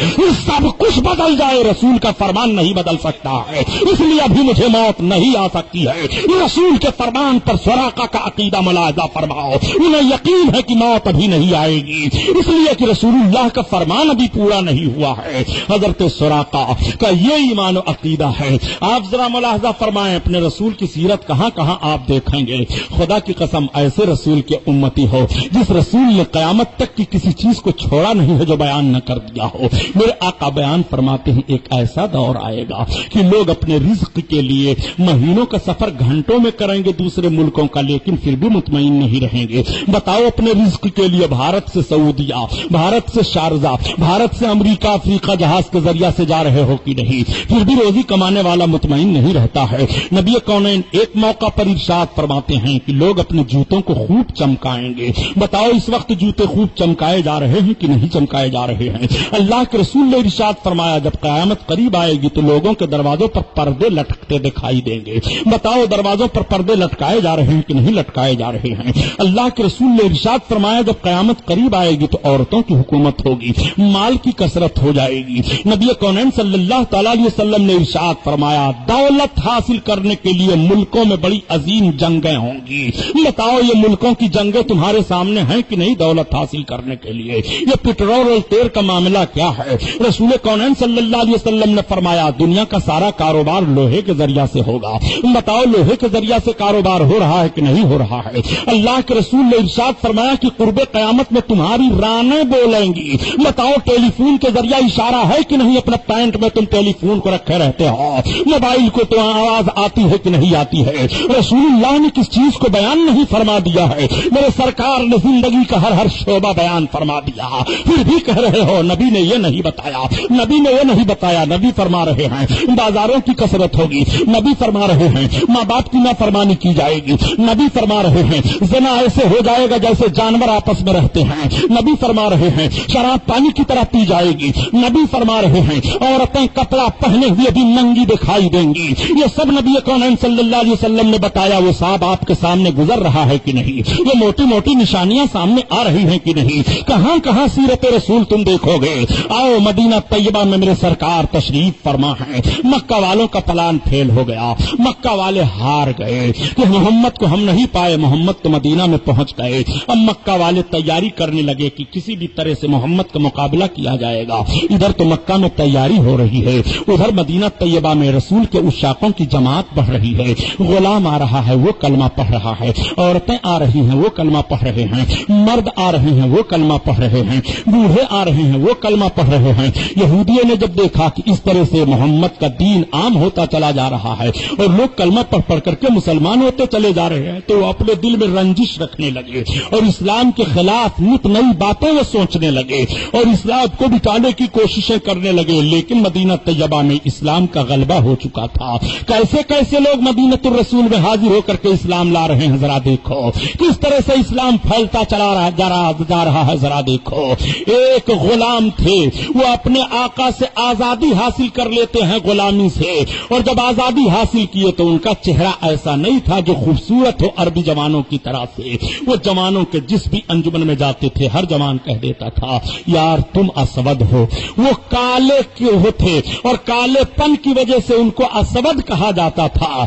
سب کچھ بدل جائے رسول کا فرمان نہیں بدل سکتا ہے، اس لیے ابھی مجھے موت نہیں آ سکتی ہے۔ رسول کے فرمان پر سراقہ کا عقیدہ ملاحظہ فرماؤ، انہیں یقین ہے کہ موت ابھی نہیں آئے گی، اس لیے کہ رسول اللہ کا فرمان ابھی پورا نہیں ہوا ہے۔ حضرت سراقہ کا یہ ایمان و عقیدہ ہے۔ آپ ذرا ملاحظہ فرمائیں اپنے رسول کی سیرت کہاں کہاں آپ دیکھیں گے، خدا کی قسم ایسے رسول کے امتی ہو جس رسول نے قیامت تک کی کسی چیز کو چھوڑا نہیں ہے جو بیان نہ کر دیا ہو۔ میرے آقا بیان فرماتے ہیں ایک ایسا دور آئے گا کہ لوگ اپنے رزق کے لیے مہینوں کا سفر گھنٹوں میں کریں گے دوسرے ملکوں کا، لیکن پھر بھی مطمئن نہیں رہیں گے۔ بتاؤ اپنے رزق کے لیے بھارت سے سعودیہ، بھارت سے شارجہ، بھارت سے امریکہ، افریقہ جہاز کے ذریعہ سے جا رہے ہو کہ نہیں، پھر بھی روزی کمانے والا مطمئن نہیں رہتا ہے۔ نبی کونین ایک موقع پر ارشاد فرماتے ہیں کہ لوگ اپنے جوتوں کو خوب چمکائیں گے۔ بتاؤ اس وقت جوتے خوب چمکائے جا رہے ہیں کہ نہیں چمکائے جا رہے ہیں؟ اللہ کے رسول نے ارشاد فرمایا جب قیامت قریب آئے گی تو لوگوں کے دروازوں پر پردے لٹکتے دکھائی دیں گے۔ بتاؤ دروازوں پر پردے لٹکائے جا رہے ہیں کہ نہیں لٹکائے جا رہے ہیں۔ اللہ کے رسول نے ارشاد فرمایا جب قیامت قریب آئے گی تو عورتوں کی حکومت ہوگی، مال کی کثرت ہو جائے گی۔ نبی کونین صلی اللہ تعالی علیہ وسلم نے ارشاد فرمایا دولت حاصل کرنے کے لیے ملکوں میں بڑی عظیم جنگیں ہوں گی۔ بتاؤ یہ ملکوں کی جنگیں تمہارے سامنے ہیں کہ نہیں دولت حاصل کرنے کے لیے؟ یہ پٹرول اور تیل کا معاملہ کیا ہے؟ رسول کونین صلی اللہ علیہ وسلم نے فرمایا دنیا کا سارا کاروبار لوہے کے ذریعہ سے ہوگا۔ بتاؤ لوہے کے ذریعہ سے کاروبار ہو رہا ہے کہ نہیں ہو رہا ہے؟ اللہ کے رسول نے ارشاد فرمایا کہ قرب قیامت میں تمہاری رانیں بولیں گی۔ بتاؤ ٹیلی فون کے ذریعہ اشارہ ہے کہ نہیں؟ اپنا پینٹ میں تم ٹیلی فون کو رکھے رہتے ہو، موبائل کو تو آواز آتی ہے کہ نہیں آتی ہے؟ رسول اللہ نے کس چیز کو بیان نہیں فرما دیا ہے؟ میرے سرکار نے زندگی کا ہر شعبہ بیان فرما دیا، پھر بھی کہہ رہے ہو نبی نے یہ نہیں بتایا، نبی نے یہ نہیں بتایا۔ نبی فرما رہے ہیں بازاروں کی کثرت ہوگی، نبی فرما رہے ہیں ماں باپ کی نافرمانی کی جائے گی، نبی فرما رہے ہیں زنا ایسے ہو جائے گا جیسے جانور آپس میں رہتے ہیں، نبی فرما رہے ہیں شراب پانی کی طرح پی جائے گی، نبی فرما رہے ہیں عورتیں کپڑا پہنے ہوئے بھی ننگی دکھائی دیں گی۔ یہ سب نبی کونین صلی اللہ علیہ وسلم نے بتایا۔ وہ صاحب آپ کے سامنے گزر رہا ہے کہ نہیں؟ یہ موٹی موٹی نشانیاں سامنے آ رہی ہیں کہ نہیں؟ کہاں کہاں سیرت رسول تم دیکھو گے؟ آؤ مدینہ طیبہ میں میرے سرکار تشریف فرما ہے۔ مکہ والوں کا پلان فیل ہو گیا، مکہ والے ہار گئے کہ محمد کو ہم نہیں پائے، محمد تو مدینہ میں پہنچ گئے۔ اب مکہ والے تیاری کرنے لگے کہ کسی بھی طرح سے محمد کا مقابلہ کیا جائے گا۔ ادھر تو مکہ میں تیاری ہو رہی ہے، ادھر مدینہ طیبہ میں رسول کے عشاقوں کی جماعت بڑھ رہی ہے۔ غلام آ رہا ہے وہ کلمہ پڑھ رہا ہے، عورتیں آ رہی ہیں وہ کلمہ پڑھ رہے ہیں، مرد آ رہے ہیں وہ کلمہ پڑھ رہے ہیں، بوڑھے آ رہے ہیں وہ کلمہ پڑھ رہے ہیں۔ یہودیوں نے جب دیکھا کہ اس طرح سے محمد کا دین عام ہوتا چلا جا رہا ہے اور لوگ کلمہ پڑھ پڑھ کر کے مسلمان ہوتے چلے جا رہے ہیں، تو وہ اپنے دل میں رنجش رکھنے لگے اور اسلام کے خلاف نت نئی باتیں وہ سوچنے لگے اور اسلام کو بٹانے کی کوششیں کرنے لگے۔ لیکن مدینہ طیبہ میں اسلام کا غلبہ ہو چکا تھا۔ کیسے کیسے لوگ مدینہ الرسول میں حاضر ہو کر کے اسلام لا رہے ہیں، ذرا دیکھو کس طرح سے اسلام پھیلتا چلا جا رہا ہے، ذرا دیکھو۔ ایک غلام تھے، وہ اپنے آقا سے آزادی حاصل کر لیتے ہیں غلامی سے، اور جب آزادی حاصل کیے تو ان کا چہرہ ایسا نہیں تھا جو خوبصورت ہو عربی جوانوں کی طرح سے۔ وہ جوانوں کے جس بھی انجمن میں جاتے تھے ہر جوان کہہ دیتا تھا یار تم اسود ہو۔ وہ کالے کیوں تھے اور کالے پن کی وجہ سے ان کو اسود کہا جاتا تھا۔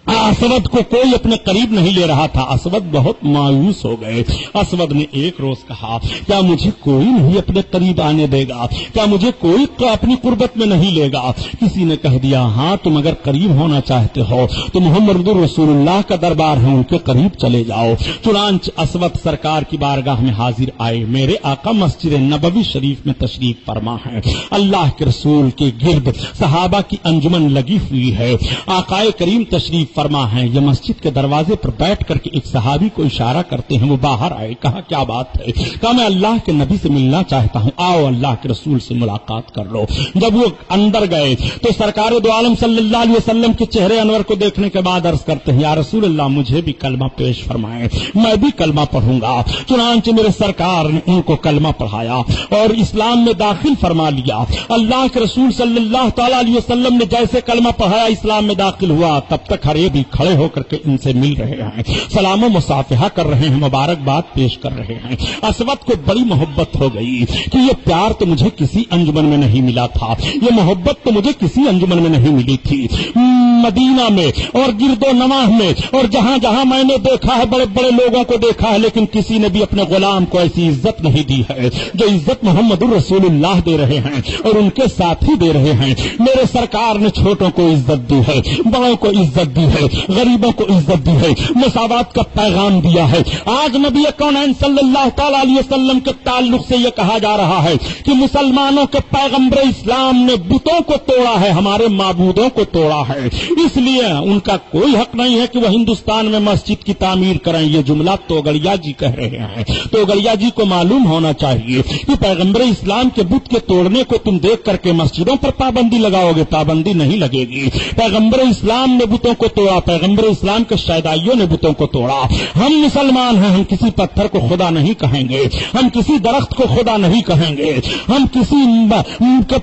اسود کو کوئی اپنے قریب نہیں لے رہا تھا۔ اسود بہت مایوس ہو گئے۔ اسود نے ایک روز کہا کیا مجھے کوئی نہیں اپنے قریب آنے دے گا؟ کیا مجھے کوئی اپنی قربت میں نہیں لے گا؟ کسی نے کہہ دیا ہاں تم اگر قریب ہونا چاہتے ہو تو محمد رسول اللہ کا دربار ہے، ان کے قریب چلے جاؤ۔ چنانچہ اسود سرکار کی بارگاہ میں حاضر آئے۔ میرے آقا مسجد نبوی شریف میں تشریف فرما ہے۔ اللہ کے رسول کے گرد صحابہ کی انجمن لگی ہوئی ہے۔ آقا کریم تشریف فرما ہے۔ یہ مسجد کے دروازے پر بیٹھ کر کے ایک صحابی کو اشارہ کرتے ہیں، وہ باہر آئے۔ کہا کیا بات ہے؟ کہا میں اللہ کے نبی سے ملنا چاہتا ہوں، آؤ اللہ کے رسول سے ملاقات کر لو۔ جب وہ اندر گئے تو سرکار دو عالم صلی اللہ علیہ وسلم کے چہرے انور کو دیکھنے کے بعد عرض کرتے ہیں یا رسول اللہ مجھے بھی کلمہ پیش فرمائیں، میں بھی کلمہ پڑھوں گا۔ چنانچہ میرے سرکار نے ان کو کلمہ پڑھایا اور اسلام میں داخل فرما لیا۔ اللہ کے رسول صلی اللہ تعالی علیہ وسلم نے جیسے کلمہ پڑھایا اسلام میں داخل ہوا، تب تک ہر بھی کھڑے ہو کر کے ان سے مل رہے ہیں، سلام و مصافحہ کر رہے ہیں، مبارکباد پیش کر رہے ہیں۔ اسود کو بڑی محبت ہو گئی کہ یہ پیار تو مجھے کسی انجمن میں نہیں ملا تھا، یہ محبت تو مجھے کسی انجمن میں نہیں ملی تھی۔ مدینہ میں اور گرد و نواح میں اور جہاں جہاں میں نے دیکھا ہے بڑے بڑے لوگوں کو دیکھا ہے، لیکن کسی نے بھی اپنے غلام کو ایسی عزت نہیں دی ہے جو عزت محمد الرسول اللہ دے رہے ہیں اور ان کے ساتھی دے رہے ہیں۔ میرے سرکار نے چھوٹوں کو عزت دی ہے، بڑوں کو عزت دی ہے، غریبوں کو عزت دی ہے، مساوات کا پیغام دیا ہے۔ آج نبی کونین صلی اللہ تعالی علیہ وسلم کے تعلق سے یہ کہا جا رہا ہے کہ مسلمانوں کے پیغمبر اسلام نے بتوں کو توڑا ہے، ہمارے معبودوں کو توڑا ہے، اس لیے ان کا کوئی حق نہیں ہے کہ وہ ہندوستان میں مسجد کی تعمیر کریں۔ یہ جملہ توگڑیا جی کہہ رہے ہیں۔ توگڑیا جی کو معلوم ہونا چاہیے کہ پیغمبر اسلام کے بت کے توڑنے کو تم دیکھ کر کے مسجدوں پر پابندی لگاؤ گے، پابندی نہیں لگے گی۔ پیغمبر اسلام نے بتوں کو توڑا توڑا, پیغمبر اسلام کے شیدائیوں نے بتوں کو توڑا. ہم مسلمان ہیں, ہم کسی پتھر کو خدا نہیں کہیں گے, ہم کسی درخت کو خدا نہیں کہیں گے, ہم کسی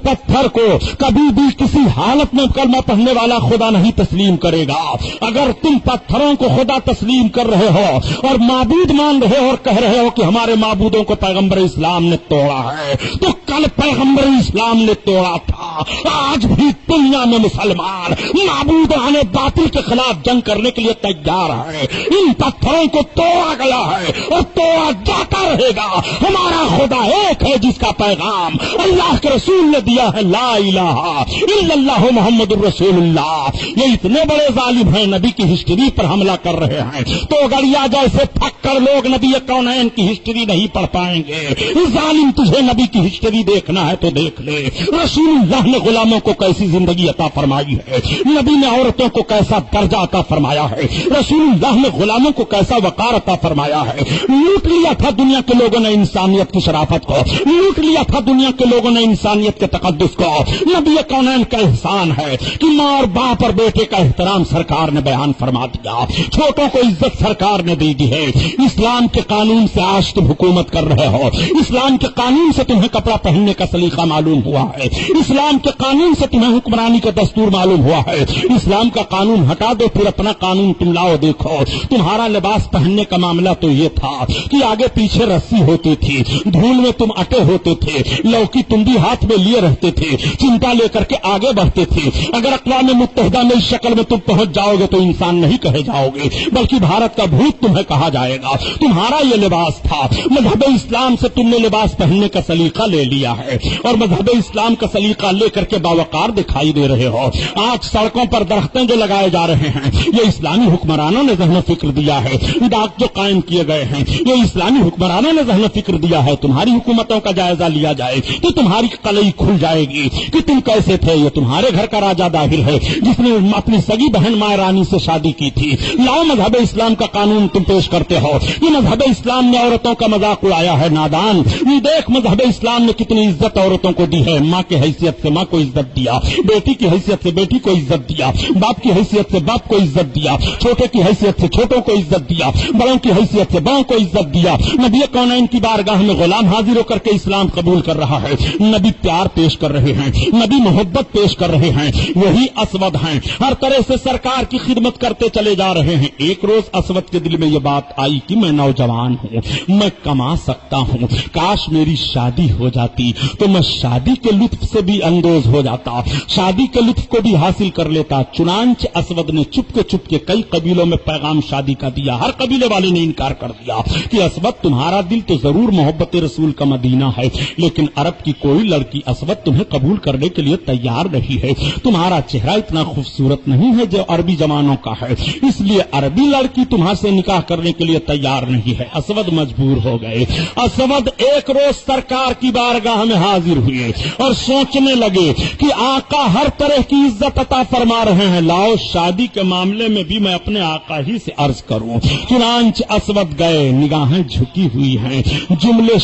پتھر کو کبھی بھی کسی حالت میں کلمہ پڑھنے والا خدا نہیں تسلیم کرے گا. اگر تم پتھروں کو خدا تسلیم کر رہے ہو اور معبود مان رہے ہو اور کہہ رہے ہو کہ ہمارے معبودوں کو پیغمبر اسلام نے توڑا ہے, تو کل پیغمبر اسلام نے توڑا تھا. آج بھی دنیا میں مسلمان معبودان باطل کے خلاف جنگ کرنے کے لیے تیار ہے. ان پتھروں کو توڑا گیا ہے اور توڑا جاتا رہے گا. ہمارا خدا ایک ہے جس کا پیغام اللہ کے رسول نے دیا ہے, لا الہ الا اللہ محمد الرسول اللہ. یہ اتنے بڑے ظالم ہیں, نبی کی ہسٹری پر حملہ کر رہے ہیں. تو گڑیا جیسے پھکڑ لوگ نبی کونین کی ہسٹری نہیں پڑھ پائیں گے. ظالم, تجھے نبی کی ہسٹری دیکھنا ہے تو دیکھ لے. رسول اللہ نے غلاموں کو کیسی زندگی عطا فرمائی ہے, نبی نے عورتوں کو کیسا درجہ عطا فرمایا ہے, رسول اللہ نے غلاموں کو کیسا وقار عطا فرمایا ہے. لوٹ لیا تھا دنیا کے لوگوں نے انسانیت کی شرافت کو, لوٹ لیا تھا دنیا کے لوگوں نے انسانیت کے تقدس کو. نبی کونین کا احسان ہے کہ ماں اور باپ اور بیٹے کا احترام سرکار نے بیان فرما دیا, چھوٹوں کو عزت سرکار نے دی ہے. اسلام کے قانون سے آج تم حکومت کر رہے ہو, اسلام کے قانون سے تمہیں کپڑا پہننے کا سلیقہ معلوم ہوا ہے, اسلام کے قانون سے تمہیں حکمرانی کا دستور معلوم ہوا ہے. اسلام کا قانون ہٹا دو, پھر اپنا قانون تم لاؤ. دیکھو تمہارا لباس پہننے کا معاملہ تو یہ تھا کہ آگے پیچھے رسی ہوتی تھی, دھول میں تم اٹے ہوتے تھے, لوکی تم بھی ہاتھ میں لیے رہتے تھے, چمٹا لے کر کے آگے بڑھتے تھے. اگر اقوام متحدہ میں اس شکل میں تم پہنچ جاؤ گے تو انسان نہیں کہے جاؤ گے, بلکہ بھارت کا بھوت تمہیں کہا جائے گا. تمہارا یہ لباس تھا. مذہب اسلام سے تم نے لباس پہننے کا سلیقہ لے لیا ہے اور مذہب اسلام کا سلیقہ لے کر کے باوقار دکھائی دے رہے ہو. آج سڑکوں پر درختیں جو لگائے جا رہے ہیں, یہ اسلامی حکمرانوں نے ذہن و فکر دیا ہے. ڈاک جو قائم کیے گئے ہیں, یہ اسلامی حکمرانوں نے ذہن و فکر دیا ہے. تمہاری حکومتوں کا جائزہ لیا جائے تو تمہاری قلعی کھل جائے گی کہ تم کیسے تھے. یہ تمہارے گھر کا راجہ داہر ہے جس نے اپنی سگی بہن ماں رانی سے شادی کی تھی. لاؤ مذہب اسلام کا قانون تم پیش کرتے ہو. یہ مذہب اسلام نے عورتوں کا مذاق اڑایا ہے. نادان, یہ دیکھ مذہب اسلام نے کتنی عزت عورتوں کو دی ہے. ماں کی حیثیت سے ماں کو عزت دیا, بیٹی کی حیثیت سے بیٹی کو عزت دیا, باپ کی حیثیت سے باپ کو عزت دیا, چھوٹے کی حیثیت سے چھوٹوں کو عزت دیا, بڑوں کی حیثیت سے بڑوں کو عزت دیا. نبی کونین کی بارگاہ میں غلام حاضر ہو کر کے اسلام قبول کر رہا ہے. نبی پیار پیش کر رہے ہیں, نبی محبت پیش کر رہے ہیں. وہی اسود ہیں, ہر طرح سے سرکار کی خدمت کرتے چلے جا رہے ہیں. ایک روز اسود کے دل میں یہ بات آئی کہ میں نوجوان ہوں, میں کما سکتا ہوں, کاش میری شادی ہو جاتی تو میں شادی کے لطف سے بھی اندوز ہو جاتا, شادی کے لطف کو بھی حاصل کر لیتا. چنانچہ اسود نے چپ کے کئی قبیلوں میں پیغام شادی کا دیا. ہر قبیلے والے نے انکار کر دیا کہ اسود تمہارا دل تو ضرور محبت رسول کا مدینہ ہے, لیکن عرب کی کوئی لڑکی اسود تمہیں قبول کرنے کے لیے تیار نہیں ہے. تمہارا چہرہ اتنا خوبصورت نہیں ہے جو عربی زمانوں کا ہے, اس لیے عربی لڑکی تمہارے سے نکاح کرنے کے لیے تیار نہیں ہے. اسود مجبور ہو گئے. اسود ایک روز سرکار کی بارگاہ میں حاضر ہوئے اور سوچنے لگے کہ آقا ہر طرح کی عزت عطا فرما رہے ہیں, لاؤ شادی کے معاملے میں بھی میں اپنے آقا ہی سے عرض کروں. چنانچہ اسود گئے, نگاہیں جھکی ہوئی ہیں, جملے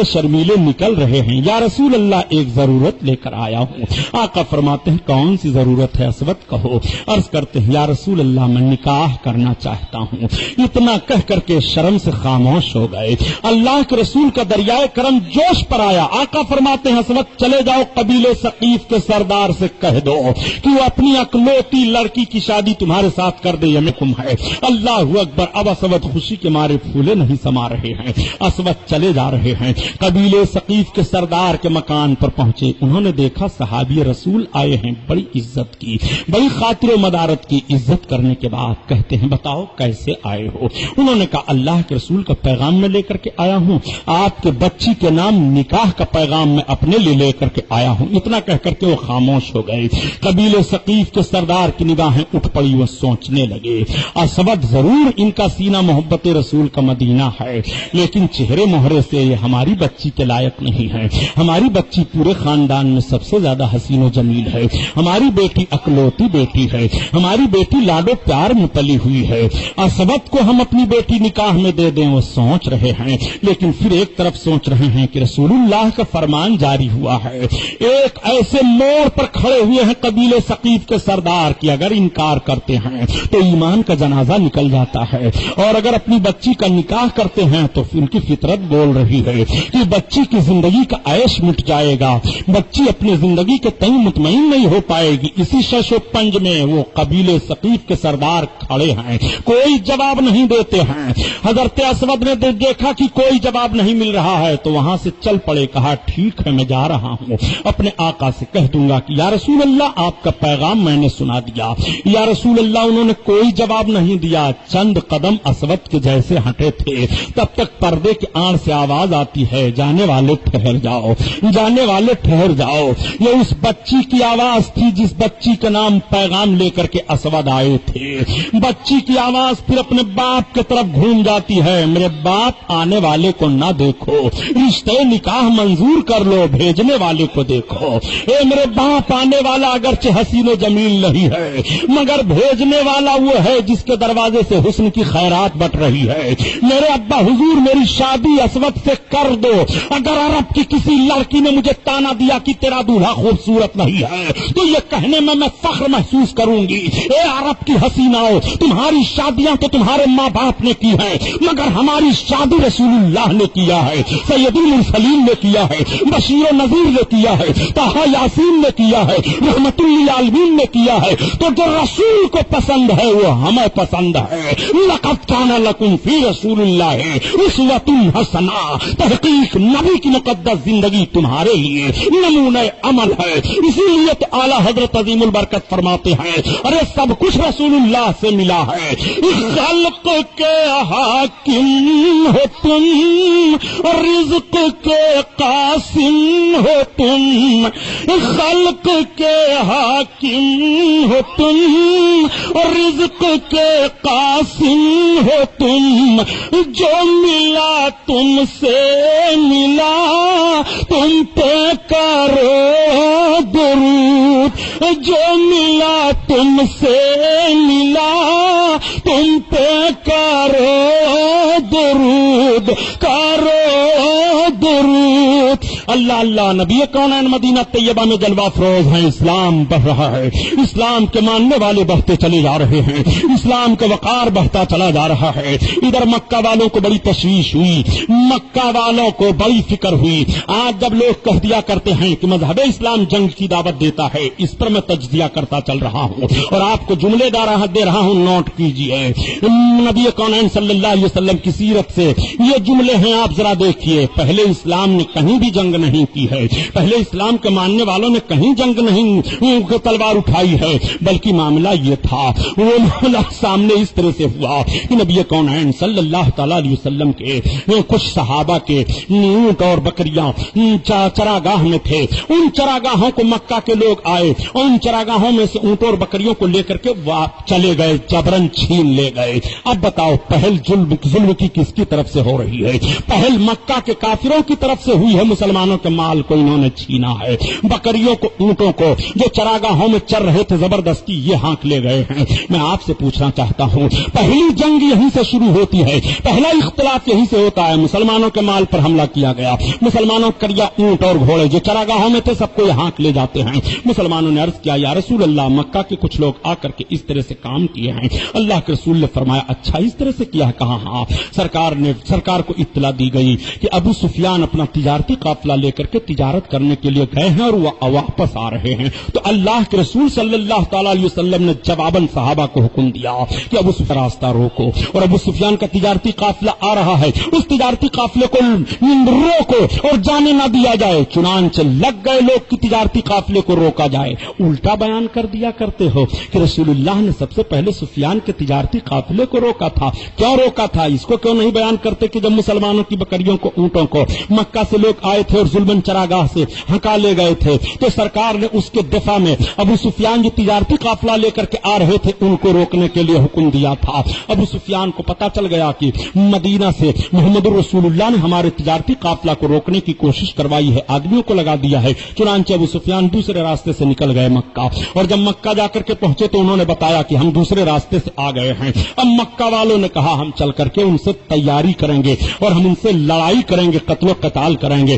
شرمیلے نکل رہے ہیں. یا رسول اللہ, ایک ضرورت لے کر آیا ہوں. آقا فرماتے ہیں کون سی ضرورت ہے اسود کہو. عرض کرتے ہیں یا رسول اللہ میں نکاح کرنا چاہتا ہوں. اتنا کہہ کر کے شرم سے خاموش ہو گئے. اللہ کے رسول کا دریائے کرم جوش پر آیا. آقا فرماتے ہیں اسود چلے جاؤ قبیلے ثقیف کے سردار سے کہہ دو کہ وہ اپنی اکلوتی لڑکی کی شادی تمہارے ساتھ کر دے, یہ حکم ہے. اللہ اکبر. اب اسود خوشی کے مارے پھولے نہیں سما رہے ہیں. اسود چلے جا رہے ہیں. قبیلے ثقیف کے سردار کے مکان پر پہنچے. انہوں نے دیکھا صحابی رسول آئے ہیں, بڑی عزت کی, بڑی خاطر و مدارت کی. عزت کرنے کے بعد کہتے ہیں بتاؤ کیسے آئے ہو. انہوں نے کہا اللہ کے رسول کا پیغام میں لے کر کے آیا ہوں, آپ کے بچی کے نام نکاح کا پیغام میں اپنے لیے لے کر کے آیا ہوں. اتنا کہہ کر کے وہ خاموش ہو گئے. قبیلے ثقیف کے سردار کی نگاہیں اٹھ پڑی. وہ سوچنے لگے اسود ضرور ان کا سینہ محبت رسول کا مدینہ ہے, لیکن چہرے مہرے سے یہ ہماری بچی کے لائق نہیں ہے. ہماری بچی پورے خاندان میں سب سے زیادہ حسین و جمیل ہے. ہماری بیٹی اکلوتی بیٹی ہے. ہماری بیٹی لاڈو پیار میں پلی ہوئی ہے. اسود کو ہم اپنی بیٹی نکاح میں دے دیں. وہ سوچ رہے ہیں, لیکن پھر ایک طرف سوچ رہے ہیں کہ رسول اللہ کا فرمان جاری ہوا ہے, ایک ایسے موڑ پر کھڑے ہوئے ہیں قبیلے ثقیف کے سردار کی اگر انکار کرتے ہیں تو ایمان کا جنازہ نکل جاتا ہے، اور اگر اپنی بچی کا نکاح کرتے ہیں تو ان کی فطرت بول رہی ہے کہ بچی کی زندگی کا عیش مٹ جائے گا، بچی اپنی زندگی کے تئیں مطمئن نہیں ہو پائے گی۔ اسی شش و پنج میں وہ قبیلے ثقیف کے سردار کھڑے ہیں، کوئی جواب نہیں دیتے ہیں۔ حضرت اسود نے دیکھا کہ کوئی جواب نہیں مل رہا ہے تو وہاں سے چل پڑے، کہا ٹھیک ہے میں جا رہا ہوں، اپنے آقا سے کہہ دوں گا کہ یا رسول اللہ آپ کا پیغام میں نے سنا دیا۔ یا رسول اللہ انہوں نے کوئی جواب نہیں دیا، چند قدم اسود کے جیسے ہٹے تھے، تب تک پردے کی آڑ سے آواز آتی ہے جانے والے ٹھہر جاؤ، جانے والے ٹھہر جاؤ۔ یہ اس بچی کی آواز تھی جس بچی کا نام پیغام لے کر کے اسود آئے تھے۔ بچی کی آواز پھر اپنے باپ کی طرف گھوم جاتی ہے، میرے باپ آنے والے کو نہ دیکھو، رشتے نکاح منظور کر لو، بھیجنے والے کو دیکھو۔ اے میرے باپ آنے والا اگرچہ حسین و جمیل نہیں ہے مگر بھیجنے والا وہ ہے جس کے دروازے سے حسن کی خیرات بٹ رہی ہے۔ میرے ابا حضور میری شادی اسود سے کر دو، اگر عرب کی کسی لڑکی نے مجھے تانا دیا کہ تیرا دولہا خوبصورت نہیں ہے تو یہ کہنے میں فخر محسوس کروں گی، اے عرب کی حسیناؤ تمہاری شادیاں تو تمہارے ماں باپ نے کی ہیں مگر ہماری شادی رسول اللہ نے کیا ہے، سید المرسلین نے کیا ہے، بشیر و نذیر نے کیا ہے، طٰہٰ یاسین نے کیا ہے، رحمت للعالمین نے کیا ہے۔ تو جو رسول کو پسند ہے وہ ہمیں پسند ہے۔ لقد کان لکم فی رسول اللہ اسوۃ حسنہ، تحقیق نبی کی مقدس زندگی تمہارے لیے نمونہ عمل ہے۔ اسی لیے تو اعلیٰ حضرت عظیم البرکت فرماتے ہیں ارے سب کچھ رسول اللہ سے ملا ہے، خلق کے حاکم ہو تم، رزق کے قاسم ہو تم، خلق کے حاکم ہو تم، رزق کے قاسم ہو تم، جو ملا تم سے ملا تم پہ کرو درود، جو ملا تم سے ملا تم پہ کرو درود، کرو درود۔ اللہ اللہ، نبی کونین مدینہ طیبہ میں جلوہ فروز ہیں، اسلام بڑھ رہا ہے، اسلام کے ماننے والے بڑھتے چلے جا رہے ہیں، اسلام کا وقار بڑھتا چلا جا رہا ہے۔ ادھر مکہ والوں کو بڑی تشویش ہوئی، مکہ والوں کو بڑی فکر ہوئی۔ آج جب لوگ کہہ دیا کرتے ہیں کہ مذہب اسلام جنگ کی دعوت دیتا ہے، اس پر میں تجزیہ کرتا چل رہا ہوں اور آپ کو جملے دے رہا ہوں، نوٹ کیجئے۔ نبی کونین صلی اللہ علیہ وسلم کی سیرت سے یہ جملے ہیں، آپ ذرا دیکھیے۔ پہلے اسلام نے کہیں بھی جنگ نہیں کی ہے، پہلے اسلام کے ماننے والوں نے کہیں جنگ نہیں تلوار اٹھائی ہے، بلکہ معاملہ یہ تھا، وہ معاملہ سامنے اس طرح سے ہوا کہ نبی کونین صلی اللہ تعالی علیہ وسلم کے کچھ صحابہ کے اونٹ اور بکریاں چراگاہ میں تھے، ان چراگاہوں کو مکہ کے لوگ آئے، ان چراگاہوں میں سے اونٹ اور بکریوں کو لے کر کے چلے گئے، جبرن چھین لے گئے۔ اب بتاؤ پہل ظلم کی کس کی طرف سے ہو رہی ہے؟ پہل مکہ کے کافروں کی طرف سے ہوئی ہے، مسلمانوں کے مال کو انہوں نے چھینا ہے، بکریوں کو اونٹوں کو جو چراگاہوں میں چر رہے تھے زبردستی یہ ہانک لے گئے ہیں۔ میں آپ سے پوچھنا چاہتا ہوں، پہلی جنگ یہیں سے شروع ہوتی ہے، پہلا اختلاف یہیں سے ہوتا ہے، مسلمانوں کے مال پر حملہ کیا گیا، مسلمانوں کریا اونٹ اور گھوڑے جو چراگاہوں میں تھے سب کو یہ ہانک لے جاتے ہیں۔ مسلمانوں نے عرض کیا یا رسول اللہ مکہ کے کچھ لوگ آ کر کے اس طرح سے کام کیے ہیں۔ اللہ کے رسول نے فرمایا اچھا اس طرح سے کیا؟ کہا ہاں۔ سرکار کو اطلاع دی گئی کہ ابو سفیان اپنا تجارتی قافلہ لے کر کے تجارت کرنے کے لیے گئے ہیں اور وہ واپس آ رہے ہیں۔ تو اللہ کے رسول صلی اللہ تعالی علیہ وسلم نے جواباً صحابہ کو حکم دیا کہ ابو سفیان راستہ روکو، اور ابو سفیان کا تجارتی قافلہ آ رہا ہے، اس تجارتی قافلے کو روکو اور جانے نہ دیا جائے۔ چنانچہ لگ گئے لوگ کہ تجارتی قافلے کو روکا جائے۔ الٹا بیان کر دیا کرتے ہو کہ رسول اللہ نے سب سے پہلے سفیان کے تجارتی قافلے کو روکا تھا۔ کیوں روکا تھا اس کو کیوں نہیں بیان کرتے کہ جب مسلمانوں کی بکریوں کو اونٹوں کو مکہ سے لوگ آئے تھے اور ظلمن چراگاہ سے ہنکا لے گئے تھے تو سرکار نے اس کے دفاع میں ابو سفیان جو تجارتی قافلہ لے کر کے آ رہے تھے ان کو روکنے کے لیے حکم دیا تھا۔ ابو سفیان کو پتا چل گیا کہ مدینہ سے محمد رسول اللہ نے ہمارے تجارتی قافلہ کو روکنے کی کوشش کروائی ہے، آدمیوں کو لگا دیا ہے۔ چنانچہ ابو سفیان دوسرے راستے سے نکل گئے مکہ، اور جب مکہ جا کر کے پہنچے تو انہوں نے بتایا کہ ہم دوسرے راستے سے آ گئے ہیں۔ اب مکہ والوں نے کہا ہم چل کر کے ان سے تیاری کریں گے اور ہم ان سے لڑائی کریں گے، قتل و قتال کریں گے،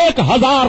1000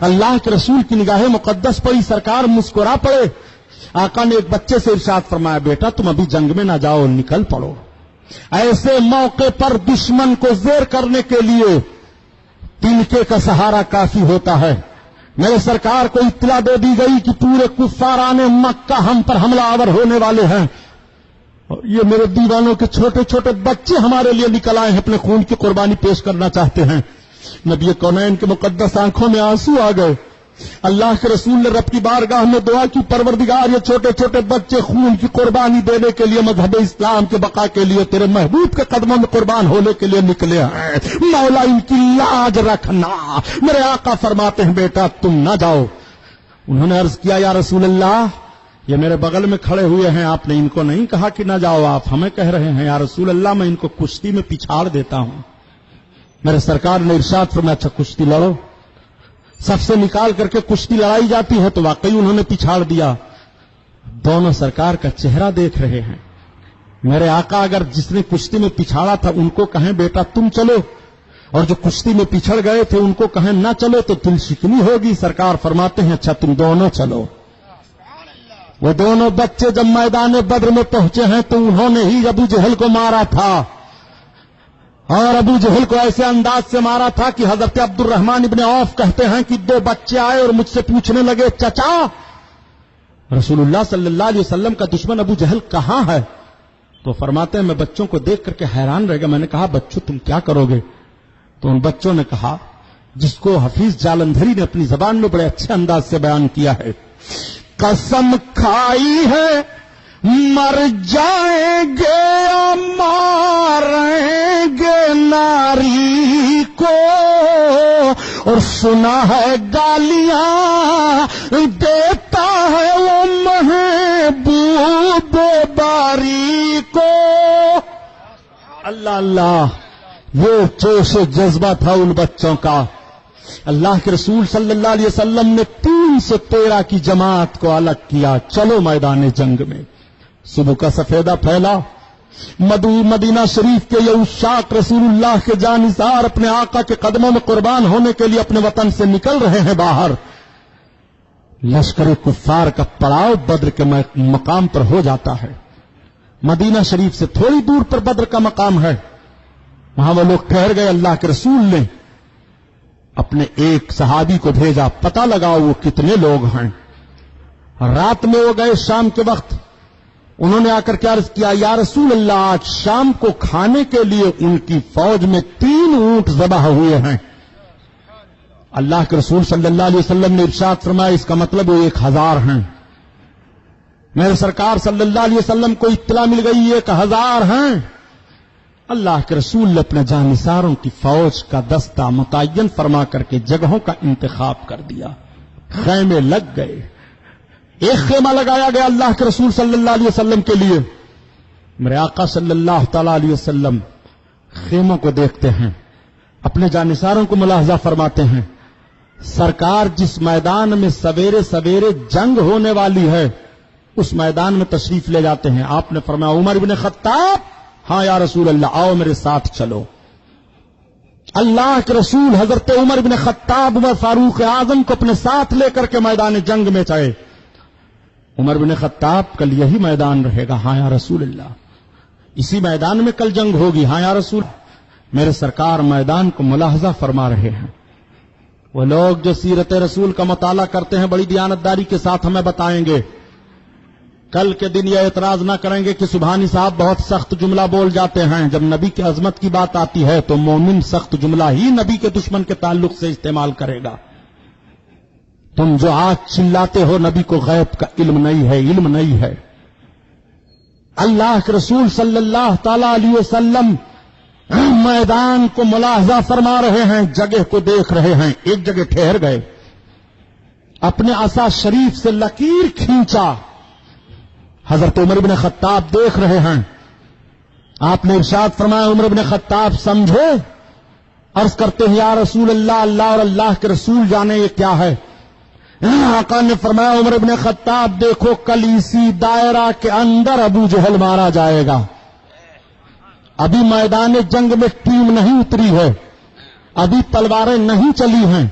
اللہ کے رسول کی نگاہ مقدس پڑی، سرکار مسکرا پڑے. آقا نے ایک بچے سے ارشاد فرمایا، بیٹا تم ابھی جنگ میں نہ جاؤ، نکل پڑو. ایسے موقع پر دشمن کو زیر کرنے کے لیے تنکے کا سہارا کافی ہوتا ہے. میرے سرکار کو اطلاع دے دی گئی کہ پورے کفاران مکہ ہم پر حملہ آور ہونے والے ہیں، اور یہ میرے دیوانوں کے چھوٹے چھوٹے بچے ہمارے لیے نکل آئے ہیں، اپنے خون کی قربانی پیش کرنا چاہتے ہیں. نبی کونین کے مقدس آنکھوں میں آنسو آ گئے. اللہ کے رسول نے رب کی بارگاہ میں دعا کی، پروردگار یہ چھوٹے چھوٹے بچے خون کی قربانی دینے کے لیے، مذہب اسلام کے بقا کے لیے، تیرے محبوب کے قدموں میں قربان ہونے کے لیے نکلے ہیں، مولا ان کی لاج رکھنا. میرے آقا فرماتے ہیں، بیٹا تم نہ جاؤ. انہوں نے عرض کیا، یا رسول اللہ یہ میرے بغل میں کھڑے ہوئے ہیں، آپ نے ان کو نہیں کہا کہ نہ جاؤ، آپ ہمیں کہہ رہے ہیں. یا رسول اللہ میں ان کو کشتی میں پچھاڑ دیتا ہوں. میرے سرکار نے ارشاد فرمایا، اچھا کشتی لڑو. سب سے نکال کر کے کشتی لڑائی جاتی ہے، تو واقعی انہوں نے پچھاڑ دیا. دونوں سرکار کا چہرہ دیکھ رہے ہیں. میرے آقا اگر جس نے کشتی میں پچھاڑا تھا ان کو کہیں بیٹا تم چلو، اور جو کشتی میں پچھڑ گئے تھے ان کو کہیں نہ چلو تو دل شکنی ہوگی. سرکار فرماتے ہیں، اچھا تم دونوں چلو. وہ دونوں بچے جب میدان بدر میں پہنچے ہیں تو انہوں نے ہی ابو جہل کو مارا تھا، اور ابو جہل کو ایسے انداز سے مارا تھا کہ حضرت عبد الرحمن ابن عوف کہتے ہیں کہ دو بچے آئے اور مجھ سے پوچھنے لگے، چچا رسول اللہ صلی اللہ علیہ وسلم کا دشمن ابو جہل کہاں ہے؟ تو فرماتے ہیں میں بچوں کو دیکھ کر کے حیران رہ گیا. میں نے کہا بچوں تم کیا کرو گے؟ تو ان بچوں نے کہا، جس کو حفیظ جالندھری نے اپنی زبان میں بڑے اچھے انداز سے بیان کیا ہے، قسم کھائی ہے مر جائیں گے یا ماریں گے ناری کو، اور سنا ہے گالیاں دیتا ہے وہ محبوب باری کو. اللہ اللہ، یہ جوش و جذبہ تھا ان بچوں کا. اللہ کے رسول صلی اللہ علیہ وسلم نے 313 کی جماعت کو الگ کیا، چلو میدان جنگ میں. صبح کا سفیدہ پھیلا، مدینہ شریف کے یہ عشاق رسول اللہ کے جانثار اپنے آقا کے قدموں میں قربان ہونے کے لیے اپنے وطن سے نکل رہے ہیں باہر. لشکر کفار کا پڑاؤ بدر کے مقام پر ہو جاتا ہے. مدینہ شریف سے تھوڑی دور پر بدر کا مقام ہے، وہاں وہ لوگ ٹھہر گئے. اللہ کے رسول نے اپنے ایک صحابی کو بھیجا، پتہ لگاؤ وہ کتنے لوگ ہیں. رات میں وہ گئے شام کے وقت، انہوں نے آ کر کے عرض کیا، یا رسول اللہ آج شام کو کھانے کے لیے ان کی فوج میں 3 اونٹ ذبح ہوئے ہیں. اللہ کے رسول صلی اللہ علیہ وسلم نے ارشاد فرمایا، اس کا مطلب وہ 1000 ہیں. میرے سرکار صلی اللہ علیہ وسلم کو اطلاع مل گئی 1000 ہیں. اللہ کے رسول نے اپنے جانثاروں کی فوج کا دستہ متعین فرما کر کے جگہوں کا انتخاب کر دیا. خیمے لگ گئے، ایک خیمہ لگایا گیا اللہ کے رسول صلی اللہ علیہ وسلم کے لیے. میرے آقا صلی اللہ تعالی علیہ وسلم خیموں کو دیکھتے ہیں، اپنے جانثاروں کو ملاحظہ فرماتے ہیں. سرکار جس میدان میں سویرے سویرے جنگ ہونے والی ہے اس میدان میں تشریف لے جاتے ہیں. آپ نے فرمایا، عمر بن خطاب، ہاں یا رسول اللہ آؤ میرے ساتھ چلو. اللہ کے رسول حضرت عمر بن خطاب و فاروق اعظم کو اپنے ساتھ لے کر کے میدان جنگ میں چلے. عمر بن خطاب، کل یہی میدان رہے گا؟ ہاں یا رسول اللہ. اسی میدان میں کل جنگ ہوگی؟ ہاں یا رسول. میرے سرکار میدان کو ملاحظہ فرما رہے ہیں. وہ لوگ جو سیرت رسول کا مطالعہ کرتے ہیں بڑی دیانتداری کے ساتھ ہمیں بتائیں گے. کل کے دن یہ اعتراض نہ کریں گے کہ سبحانی صاحب بہت سخت جملہ بول جاتے ہیں. جب نبی کی عظمت کی بات آتی ہے تو مومن سخت جملہ ہی نبی کے دشمن کے تعلق سے استعمال کرے گا. تم جو آج چلاتے ہو نبی کو غیب کا علم نہیں ہے، علم نہیں ہے. اللہ کے رسول صلی اللہ تعالی علیہ وسلم میدان کو ملاحظہ فرما رہے ہیں، جگہ کو دیکھ رہے ہیں. ایک جگہ ٹھہر گئے، اپنے عصا شریف سے لکیر کھینچا. حضرت عمر بن خطاب دیکھ رہے ہیں. آپ نے ارشاد فرمایا، عمر بن خطاب سمجھو. عرض کرتے ہیں، یا رسول اللہ، اللہ اور اللہ کے رسول جانے یہ کیا ہے. آقا نے فرمایا، عمر بن خطاب دیکھو کل اسی دائرہ کے اندر ابو جہل مارا جائے گا. ابھی میدان جنگ میں ٹیم نہیں اتری ہے، ابھی تلواریں نہیں چلی ہیں،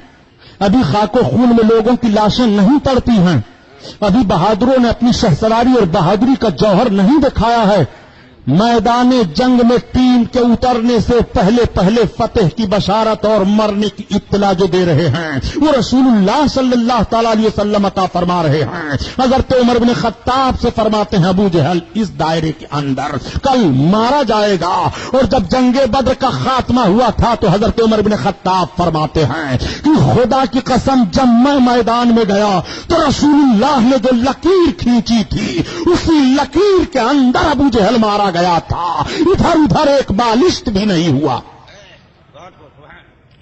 ابھی خاک و خون میں لوگوں کی لاشیں نہیں تڑپی ہیں، ابھی بہادروں نے اپنی شہسواری اور بہادری کا جوہر نہیں دکھایا ہے۔ میدان جنگ میں ٹیم کے اترنے سے پہلے فتح کی بشارت اور مرنے کی اطلاع جو دے رہے ہیں وہ رسول اللہ صلی اللہ تعالی علیہ وسلم عطا فرما رہے ہیں۔ حضرت عمر بن خطاب سے فرماتے ہیں ابو جہل اس دائرے کے اندر کل مارا جائے گا، اور جب جنگ بدر کا خاتمہ ہوا تھا تو حضرت عمر بن خطاب فرماتے ہیں کہ خدا کی قسم جب میں میدان میں گیا تو رسول اللہ نے جو لکیر کھینچی تھی اسی لکیر کے اندر ابو جہل مارا گیا تھا، ادھر ادھر ایک بالشت بھی نہیں ہوا۔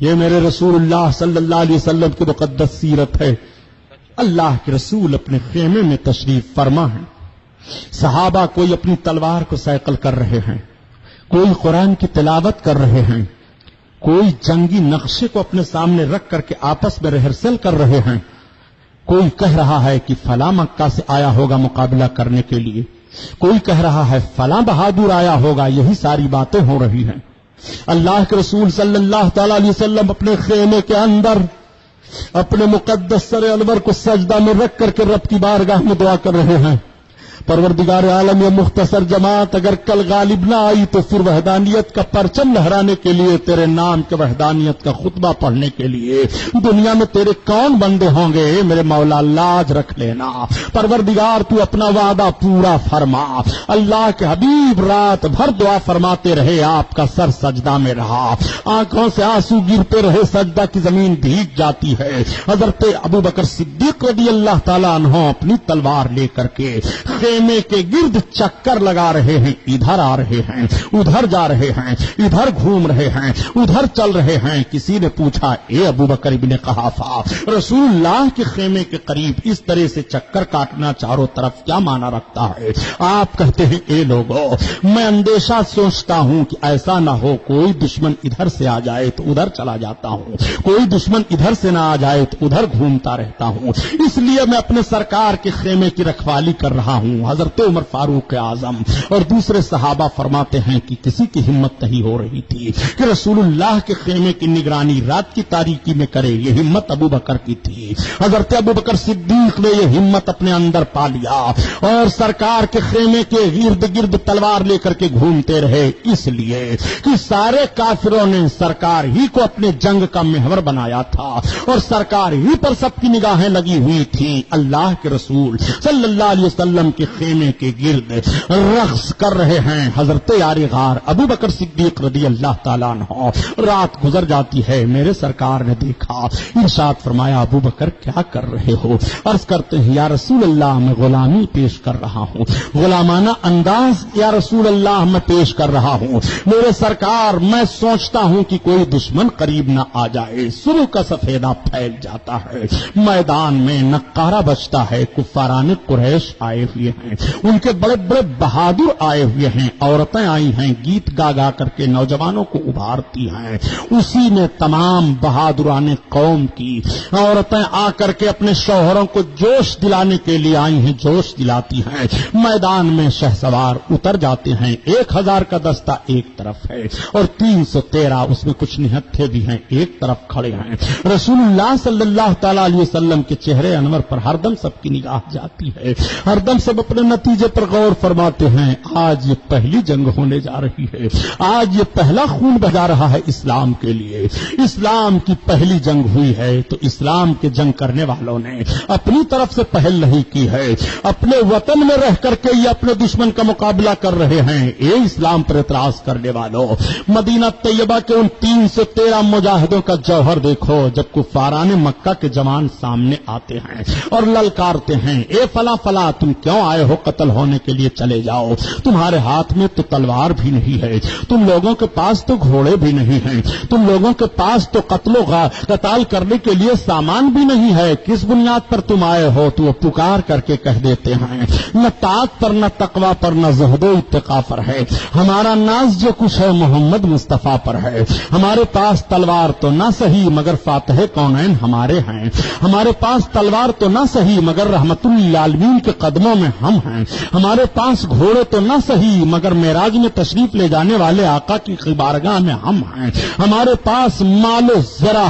یہ میرے رسول اللہ صلی اللہ علیہ وسلم کی مقدس سیرت ہے۔ اللہ کے رسول اپنے خیمے میں تشریف فرما ہے، صحابہ کوئی اپنی تلوار کو سیکل کر رہے ہیں، کوئی قرآن کی تلاوت کر رہے ہیں، کوئی جنگی نقشے کو اپنے سامنے رکھ کر کے آپس میں ریہرسل کر رہے ہیں، کوئی کہہ رہا ہے کہ فلاں مکہ سے آیا ہوگا مقابلہ کرنے کے لیے، کوئی کہہ رہا ہے فلاں بہادر آیا ہوگا، یہی ساری باتیں ہو رہی ہیں۔ اللہ کے رسول صلی اللہ تعالی علیہ وسلم اپنے خیمے کے اندر اپنے مقدس سر انور کو سجدہ میں رکھ کر کے رب کی بارگاہ میں دعا کر رہے ہیں، پروردگار عالم یہ مختصر جماعت اگر کل غالب نہ آئی تو پھر وحدانیت کا پرچم لہرانے کے لیے، تیرے نام کے وحدانیت کا خطبہ پڑھنے کے لیے دنیا میں تیرے کون بندے ہوں گے؟ میرے مولا لاج رکھ لینا، پروردگار تو اپنا وعدہ پورا فرما۔ اللہ کے حبیب رات بھر دعا فرماتے رہے، آپ کا سر سجدہ میں رہا، آنکھوں سے آنسو گرتے رہے، سجدہ کی زمین بھیگ جاتی ہے۔ حضرت ابوبکر صدیق رضی اللہ تعالیٰ عنہ اپنی تلوار لے کر کے خیمے کے گرد چکر لگا رہے ہیں، ادھر آ رہے ہیں، ادھر جا رہے ہیں، ادھر گھوم رہے ہیں، ادھر چل رہے ہیں۔ کسی نے پوچھا اے ابوبکر ابن قحافہ، رسول اللہ کے خیمے کے قریب اس طرح سے چکر کاٹنا چاروں طرف کیا معنی رکھتا ہے؟ آپ کہتے ہیں اے لوگوں میں اندیشہ سوچتا ہوں کہ ایسا نہ ہو کوئی دشمن ادھر سے آ جائے تو ادھر چلا جاتا ہوں، کوئی دشمن ادھر سے نہ آ جائے تو ادھر گھومتا رہتا ہوں، اس لیے میں اپنے سرکار کے خیمے کی رکھوالی کر رہا ہوں۔ حضرت عمر فاروق اعظم اور دوسرے صحابہ فرماتے ہیں کہ کسی کی ہمت نہیں ہو رہی تھی کہ رسول اللہ کے خیمے کی نگرانی رات کی تاریکی میں کرے، یہ ہمت ابو بکر کی تھی۔ حضرت ابو بکر صدیق نے یہ ہمت اپنے اندر پا لیا اور سرکار کے خیمے کے گرد گرد تلوار لے کر کے گھومتے رہے، اس لیے کہ سارے کافروں نے سرکار ہی کو اپنے جنگ کا محور بنایا تھا اور سرکار ہی پر سب کی نگاہیں لگی ہوئی تھی۔ اللہ کے رسول صلی اللہ علیہ وسلم کے خیمے کے گرد رقص کر رہے ہیں۔ حضرت یار غار ابو بکر صدیق رضی اللہ تعالیٰ عنہ، رات گزر جاتی ہے، میرے سرکار نے دیکھا، ارشاد فرمایا ابو بکر کیا کر رہے ہو؟ عرض کرتے ہیں یا رسول اللہ میں غلامی پیش کر رہا ہوں، غلامانہ انداز یا رسول اللہ میں پیش کر رہا ہوں، میرے سرکار میں سوچتا ہوں کہ کوئی دشمن قریب نہ آ جائے۔ صبح کا سفیدہ پھیل جاتا ہے، میدان میں نقارہ بجتا ہے، کفاران قریش آئے ہوئے ہیں، ان کے بڑے بڑے بہادر آئے ہوئے ہیں، عورتیں آئی ہیں گیت گا گا کر کے نوجوانوں کو ابھارتی ہیں، اسی میں تمام بہادران قوم کی عورتیں آ کر کے اپنے شوہروں کو جوش دلانے کے لیے آئی ہیں، جوش دلاتی ہیں۔ میدان میں شہسوار اتر جاتے ہیں، 1000 کا دستہ ایک طرف ہے اور 313 اس میں کچھ نہتھے بھی ہیں ایک طرف کھڑے ہیں۔ رسول اللہ صلی اللہ تعالی علیہ وسلم کے چہرے انور پر ہردم سب کی نگاہ جاتی ہے، ہردم سب اپنے نتیجے پر غور فرماتے ہیں۔ آج یہ پہلی جنگ ہونے جا رہی ہے، آج یہ پہلا خون بہا رہا ہے اسلام کے لیے، اسلام کی پہلی جنگ ہوئی ہے تو اسلام کے جنگ کرنے والوں نے اپنی طرف سے پہل نہیں کی ہے، اپنے وطن میں رہ کر کے یہ اپنے دشمن کا مقابلہ کر رہے ہیں۔ اے اسلام پر اعتراض کرنے والوں، مدینہ طیبہ کے ان 313 مجاہدوں کا جوہر دیکھو، جب کفاران مکہ کے جوان سامنے آتے ہیں اور للکارتے ہیں اے فلاں فلاں تم کیوں آئے ہو؟ قتل ہونے کے لیے چلے جاؤ، تمہارے ہاتھ میں تو تلوار بھی نہیں ہے، تم لوگوں کے پاس تو گھوڑے بھی نہیں ہیں، تم لوگوں کے پاس تو قتل و قتال کرنے کے لیے سامان بھی نہیں ہے، کس بنیاد پر تم آئے ہو؟ تو وہ پکار کر کے کہہ دیتے ہیں نہ طاعت پر، نہ تقوی پر، نہ زہد و اتقاء پر ہے، ہمارا ناز جو کچھ ہے محمد مصطفیٰ پر ہے، ہمارے پاس تلوار تو نہ صحیح مگر فاتح کونین ہمارے ہیں، ہمارے پاس تلوار تو نہ صحیح مگر رحمت للعالمین کے قدموں میں ہم ہیں. ہمارے پاس گھوڑے تو نہ صحیح مگر معراج میں تشریف لے جانے والے آقا کی بارگاہ میں ہم ہیں. ہمارے پاس مال و زرع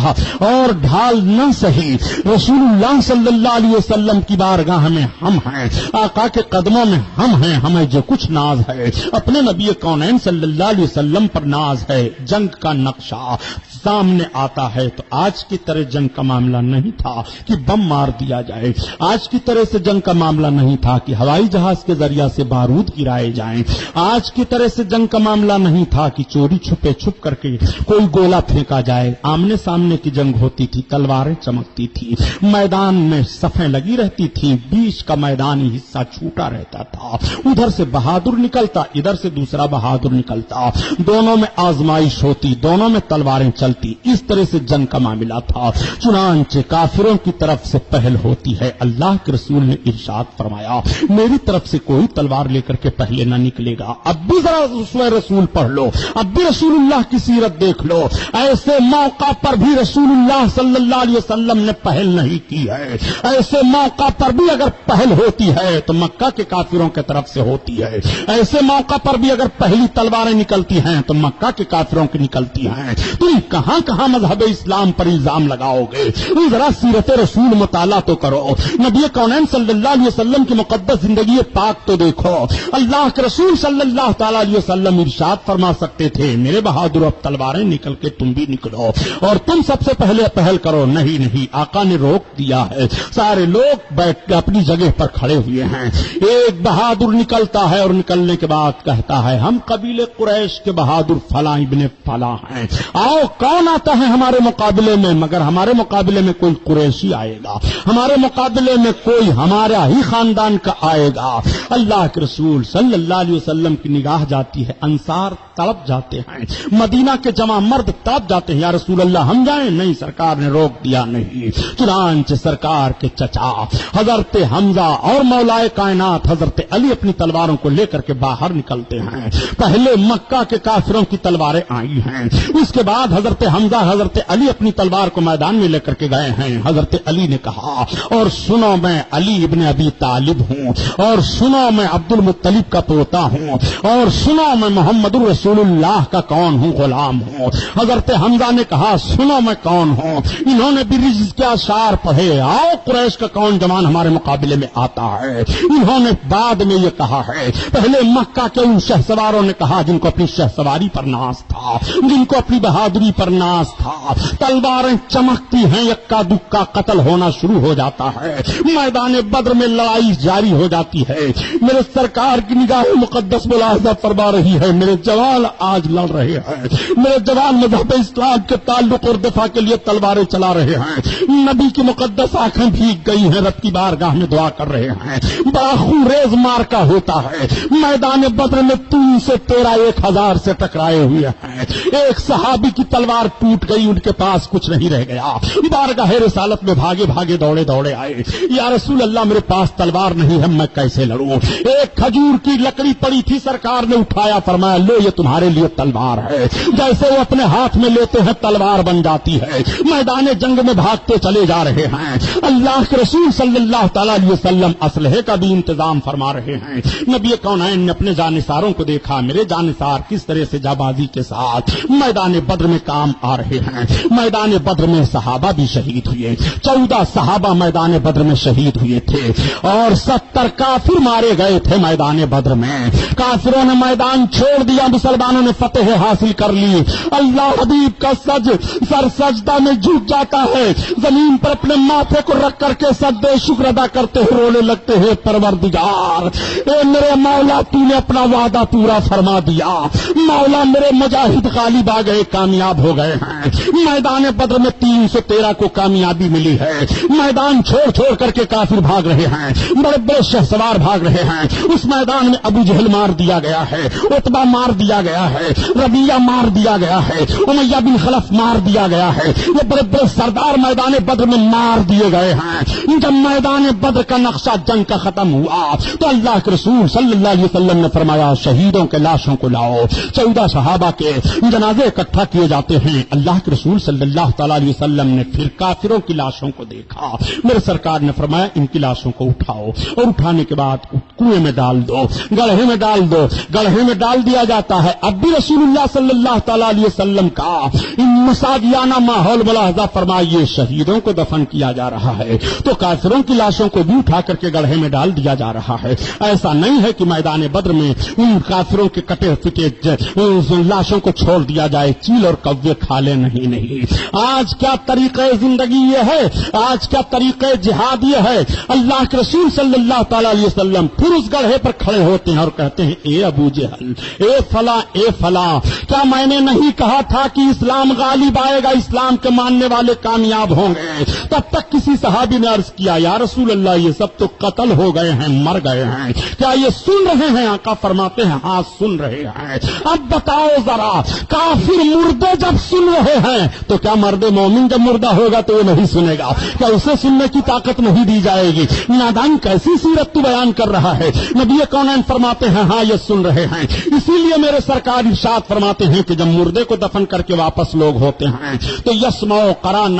اور ڈھال نہ صحیح رسول اللہ صلی اللہ علیہ وسلم کی بارگاہ میں ہم ہیں. آقا کے قدموں میں ہم ہیں. ہمیں جو کچھ ناز ہے اپنے نبی کونین صلی اللہ علیہ وسلم پر ناز ہے. جنگ کا نقشہ سامنے آتا ہے تو آج کی طرح جنگ کا معاملہ نہیں تھا کہ بم مار دیا جائے. آج کی طرح سے جنگ کا معاملہ نہیں تھا کہ ہوائی جہاز کے ذریعہ سے بارود گرائے جائیں. آج کی طرح سے جنگ کا معاملہ نہیں تھا کہ چوری چھپے چھپ کر کے کوئی گولا پھینکا جائے. آمنے سامنے کی جنگ ہوتی تھی, تلواریں چمکتی تھی, میدان میں صفیں لگی رہتی تھی, بیچ کا میدانی حصہ چھوٹا رہتا تھا. ادھر سے بہادر نکلتا, ادھر سے دوسرا بہادر نکلتا, دونوں میں آزمائش ہوتی, دونوں میں تلواریں چلتی. اس طرح سے جنگ کا معاملہ تھا. چنانچہ کافروں کی طرف سے پہل ہوتی ہے. اللہ کے رسول نے ارشاد فرمایا میری طرف سے کوئی تلوار لے کر کے پہلے نہ نکلے گا. اب بھی ذرا اسوہ رسول پڑھ لو, اب بھی رسول اللہ کی سیرت دیکھ لو. ایسے موقع پر بھی رسول اللہ صلی اللہ علیہ وسلم نے پہل نہیں کی ہے. ایسے موقع پر بھی اگر پہل ہوتی ہے تو مکہ کے کافروں کی طرف سے ہوتی ہے. ایسے موقع پر بھی اگر پہلی تلواریں نکلتی ہیں تو مکہ کے کافروں کی نکلتی ہیں. تم کہاں کہاں مذہب اسلام پر الزام لگاؤ گے؟ ذرا سیرت رسول مطالعہ تو کرو. نبی کونین صلی اللہ علیہ وسلم کی مقدس زندگی پاک تو دیکھو. اللہ کے رسول صلی اللہ تعالی علیہ وسلم ارشاد فرما سکتے تھے میرے بہادر اب تلواریں نکل کے تم بھی نکلو اور تم سب سے پہلے پہل کرو. نہیں, آقا نے روک دیا ہے. سارے لوگ بیٹھ کے اپنی جگہ پر کھڑے ہوئے ہیں. ایک بہادر نکلتا ہے اور نکلنے کے بعد کہتا ہے ہم قبیلے قریش کے بہادر فلاں ابن فلاں ہیں. آؤ کون آتا ہے ہمارے مقابلے میں؟ مگر ہمارے مقابلے میں کوئی قریشی آئے گا, ہمارے مقابلے میں کوئی ہمارا ہی خاندان کا آئے گا. اللہ کے رسول صلی اللہ علیہ وسلم کی نگاہ جاتی ہے. انصار تڑپ جاتے ہیں, مدینہ کے جمع مرد تڑپ جاتے ہیں. یا رسول اللہ ہم جائیں؟ نہیں, سرکار نے روک دیا. نہیں, چنانچہ سرکار کے چچا حضرت حمزہ اور مولائے کائنات حضرت علی اپنی تلواروں کو لے کر کے باہر نکلتے ہیں. پہلے مکہ کے کافروں کی تلواریں آئی ہیں, اس کے بعد حضرت حمزہ حضرت علی اپنی تلوار کو میدان میں لے کر کے گئے ہیں. حضرت علی نے کہا اور سنو میں علی ابن ابی طالب ہوں, اور سنو میں عبد المطلب کا پوتا ہوں, اور سنو میں محمد رسول اللہ کا کون ہوں, غلام ہوں. حضرت حمزہ نے کہا سنو میں کون ہوں. انہوں نے بھی رجز کے اشعار پڑھے, آؤ قریش کا کون جوان ہمارے مقابلے میں آتا ہے. انہوں نے بعد میں یہ کہا ہے, پہلے مکہ کے ان شہ سواروں نے کہا جن کو اپنی شہ سواری پر ناز تھا, جن کو اپنی بہادری پر ناز تھا. تلواریں چمکتی ہیں, یکا دکا قتل ہونا شروع ہو جاتا ہے. میدان بدر میں لڑائی جاری ہو جاتی ہے. میرے سرکار کی نگاہ مقدس ملاحظہ فرما رہی ہے میرے جوان آج لڑ رہے ہیں, میرے جوان مذہب اسلام کے تعلق اور دفاع کے لیے تلواریں چلا رہے ہیں. نبی کی مقدس آنکھیں بھیگ گئی ہیں, رب کی بارگاہ میں دعا کر رہے ہیں. بڑا خونریز مارکا ہوتا ہے. میدان بدر میں 3 سے 13,000 سے ٹکرائے ہوئے ہیں. ایک صحابی کی تلوار ٹوٹ گئی, ان کے پاس کچھ نہیں رہ گیا. بارگاہ رسالت میں بھاگے بھاگے دوڑے دوڑے آئے, یا رسول اللہ میرے پاس تلوار نہیں ہے, میں کیسے لڑوں؟ ایک کھجور کی لکڑی پڑی تھی, سرکار نے اٹھایا, فرمایا لو یہ تمہارے لیے تلوار ہے. جیسے وہ اپنے ہاتھ میں لیتے ہیں تلوار بن جاتی ہے. میدان جنگ میں بھاگتے چلے جا رہے ہیں. اللہ کے رسول صلی اللہ تعالی علیہ وسلم اسلحے کا بھی انتظام فرما رہے ہیں. نبی کونین نے اپنے جانثاروں کو دیکھا, میرے جانثار کس طرح سے جابازی کے ساتھ میدان بدر میں کام آ رہے ہیں. میدان بدر میں صحابہ بھی شہید ہوئے, 14 صحابہ میدان بدر میں شہید ہوئے تھے, اور 70 کافر مارے گئے تھے میدان بدر میں. کافروں نے میدان چھوڑ دیا, مسلمانوں نے فتح حاصل کر لی. اللہ حبیب کا سر سجدہ میں جھک جاتا ہے, زمین پر اپنے ماتھے کو رکھ کر کے سجدے شکر ادا کرتے ہوئے رونے لگتے ہیں, پروردگار اے میرے مولا تو نے اپنا وعدہ پورا فرما دیا. مولا میرے مجاہد غالب آ گئے, کامیاب ہو گئے ہیں. میدان بدر میں 313 کو کامیابی ملی ہے. میدان چھوڑ چھوڑ کر کے کافر بھاگ رہے ہیں, بڑے بڑے شہ سوار بھاگ رہے ہیں. اس میدان میں ابو جہل مار دیا گیا ہے, عتبہ مار دیا گیا ہے, ربیعہ مار دیا گیا ہے, امیہ بن خلف مار دیا گیا ہے. یہ بڑے بڑے سردار میدان بدر میں مار دیے گئے ہیں. جب میدان بدر کا نقشہ جنگ کا ختم ہوا تو اللہ کے رسول صلی اللہ علیہ وسلم نے فرمایا شہیدوں کے لاشوں کو لاؤ. 14 صحابہ کے جنازے اکٹھا کیے جاتے ہیں. اللہ کے رسول صلی اللہ تعالی علیہ وسلم نے پھر کافروں کی لاشوں کو دیکھا. میرے سرکار نے فرمایا ان کی لاشوں کو اٹھاؤ, اور اٹھانے کے بعد کنویں میں ڈال دو، گڑھے میں ڈال دو، گڑھے میں ڈال دیا جاتا ہے۔ اب بھی رسول اللہ صلی اللہ تعالی علیہ وسلم کا مساجیانہ ماحول ملاحظہ فرمائیے، شہیدوں کو دفن کیا جا رہا ہے تو کافروں کی لاشوں کو بھی اٹھا کر کے گڑھے میں ڈال دیا جا رہا ہے۔ ایسا نہیں ہے کہ میدان بدر میں ان کافروں کے کٹے پٹے لاشوں کو چھوڑ دیا جائے، چیل اور کوے کھا لے، نہیں۔ آج کیا طریقہ زندگی یہ ہے، آج کیا طریقہ جہاد یہ ہے۔ اللہ کے رسول صلی اللہ تعالی علیہ وسلم پھر اس گڑھے پر کھڑے ہوتے ہیں اور کہتے ہیں، اے ابو جہل، اے فلاں، اے فلاں، کیا میں نے نہیں کہا تھا کہ اسلام غالب آئے گا، اسلام کے ماننے والے کامیاب ہوں گے؟ تب تک کسی صحابی نے عرض کیا، یا رسول اللہ یہ سب تو قتل ہو گئے ہیں، مر گئے ہیں، کیا یہ سن رہے ہیں؟ آقا فرماتے ہیں، ہاں سن رہے ہیں۔ اب بتاؤ ذرا، کافر مردے جب سن رہے ہیں تو کیا مرد مومن جب مردہ ہوگا تو وہ نہیں سنے گا؟ کیا اسے سننے کی طاقت نہیں دی جائے گی؟ نادان کیسی سیرت تو بیان کر رہا ہے۔ نبی کونین فرماتے ہیں، ہاں یہ سن رہے ہیں۔ اسی لیے میرے سرکار ارشاد فرماتے ہیں کہ جب مردے کو دفن کر کے واپس لوگ ہوتے ہیں تو یسمع قرآن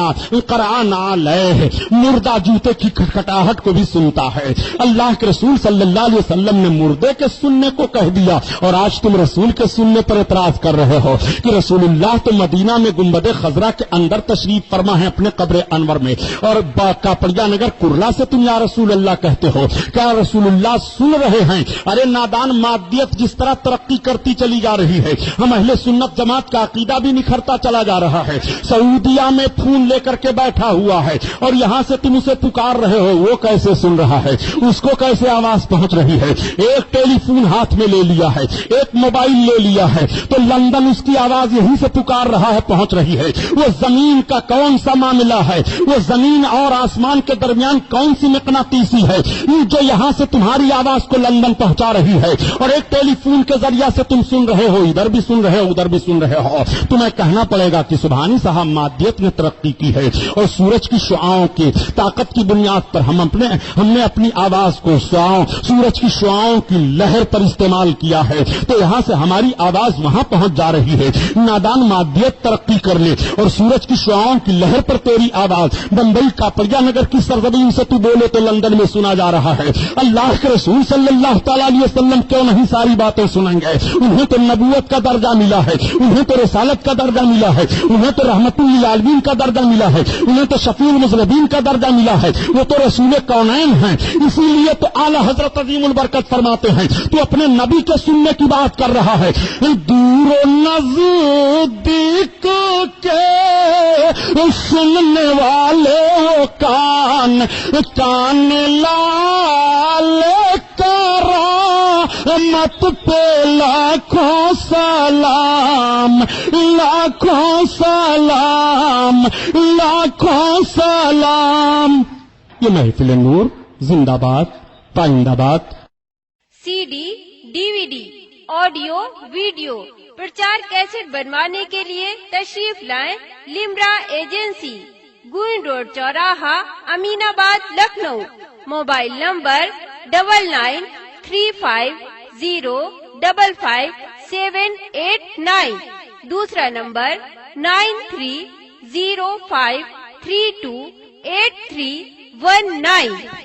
لہ، مردہ جوتے کی کھٹکھٹاہٹ کو بھی سنتا ہے۔ اللہ کے رسول صلی اللہ علیہ وسلم نے مردے کے سننے کو کہہ دیا، اور آج تم رسول کے سننے پر اعتراض کر رہے ہو کہ رسول اللہ تو مدینہ میں گنبد خضرا کے اندر تشریف فرما ہے اپنے قبر انور میں، اور کاپڑیا نگر کرلا سے تم یا رسول اللہ کہتے ہو۔ کیا رسول اللہ سن رہے ہیں؟ ارے نادان، مادیت جس طرح ترقی کرتی چلی جا رہی ہے، ہم اہل سنت جماعت کا عقیدہ بھی نکھرتا چلا جا رہا ہے۔ سعودیہ میں فون لے کر کے بیٹھا ہوا ہے اور یہاں سے تم اسے پکار رہے ہو، وہ کیسے سن رہا ہے؟ اس کو کیسے آواز پہنچ رہی ہے؟ ایک ٹیلی فون ہاتھ میں لے لیا ہے، ایک موبائل لے لیا ہے تو لندن اس کی آواز یہیں سے پکار رہا ہے، پہنچ رہی ہے۔ وہ زمین کا کون سا معاملہ ہے؟ وہ زمین اور آسمان کے درمیان کون سی مقناطیسی ہے جو یہاں سے تمہاری آواز کو لندن پہنچا رہی ہے؟ اور ایک ٹیلی فون کے ذریعے سے تم سن رہے ہو، ادھر بھی سن رہے ہو، ادھر بھی سن رہے ہو۔ تمہیں کہنا پڑے گا کہ سبحانی صاحب، مادیت نے ترقی کی ہے اور سورج کی شعاؤں کی طاقت کی بنیاد پر ہم نے اپنی آواز کو سورج کی شعاؤں کی لہر پر استعمال کیا ہے، تو یہاں سے ہماری آواز وہاں پہنچ جا رہی ہے۔ نادان، مادیت ترقی کر لے اور سورج کی شعاؤں کی لہر پر تیری آواز بمبئی کاپڑیا نگر کی سرزمین سے تو بولے تو لندن میں سنا جا رہا ہے۔ اللہ کے رسول صلی اللہ تعالی علیہ وسلم کیوں نہیں ساری باتیں سنیں گے؟ انہیں تو نبوت کا درجہ ملا ہے، انہیں تو رسالت کا درجہ ملا ہے، انہیں تو رحمت للعالمین کا درجہ ملا ہے، انہیں تو شفیع المذنبین کا درجہ ملا ہے، وہ تو رسول کونین ہیں۔ اسی لیے تو اعلی حضرت عظیم البرکت فرماتے ہیں، تو اپنے نبی کے سننے کی بات کر رہا ہے، دور و نزدیک کے سننے والے کان لال کرامت پہ لاکھوں سلام، لاکھوں سلام، لاکھوں سلام۔ یہ محفل نور زندہ باد، پائندہ باد۔ سی ڈی، ڈی وی ڈی، آڈیو ویڈیو پرچار کیسٹ بنوانے کے لیے تشریف لائیں لمرا ایجنسی، گوئن روڈ چوراہا، امین آباد، لکھنؤ۔ موبائل نمبر 9935055789، دوسرا نمبر 9305328319۔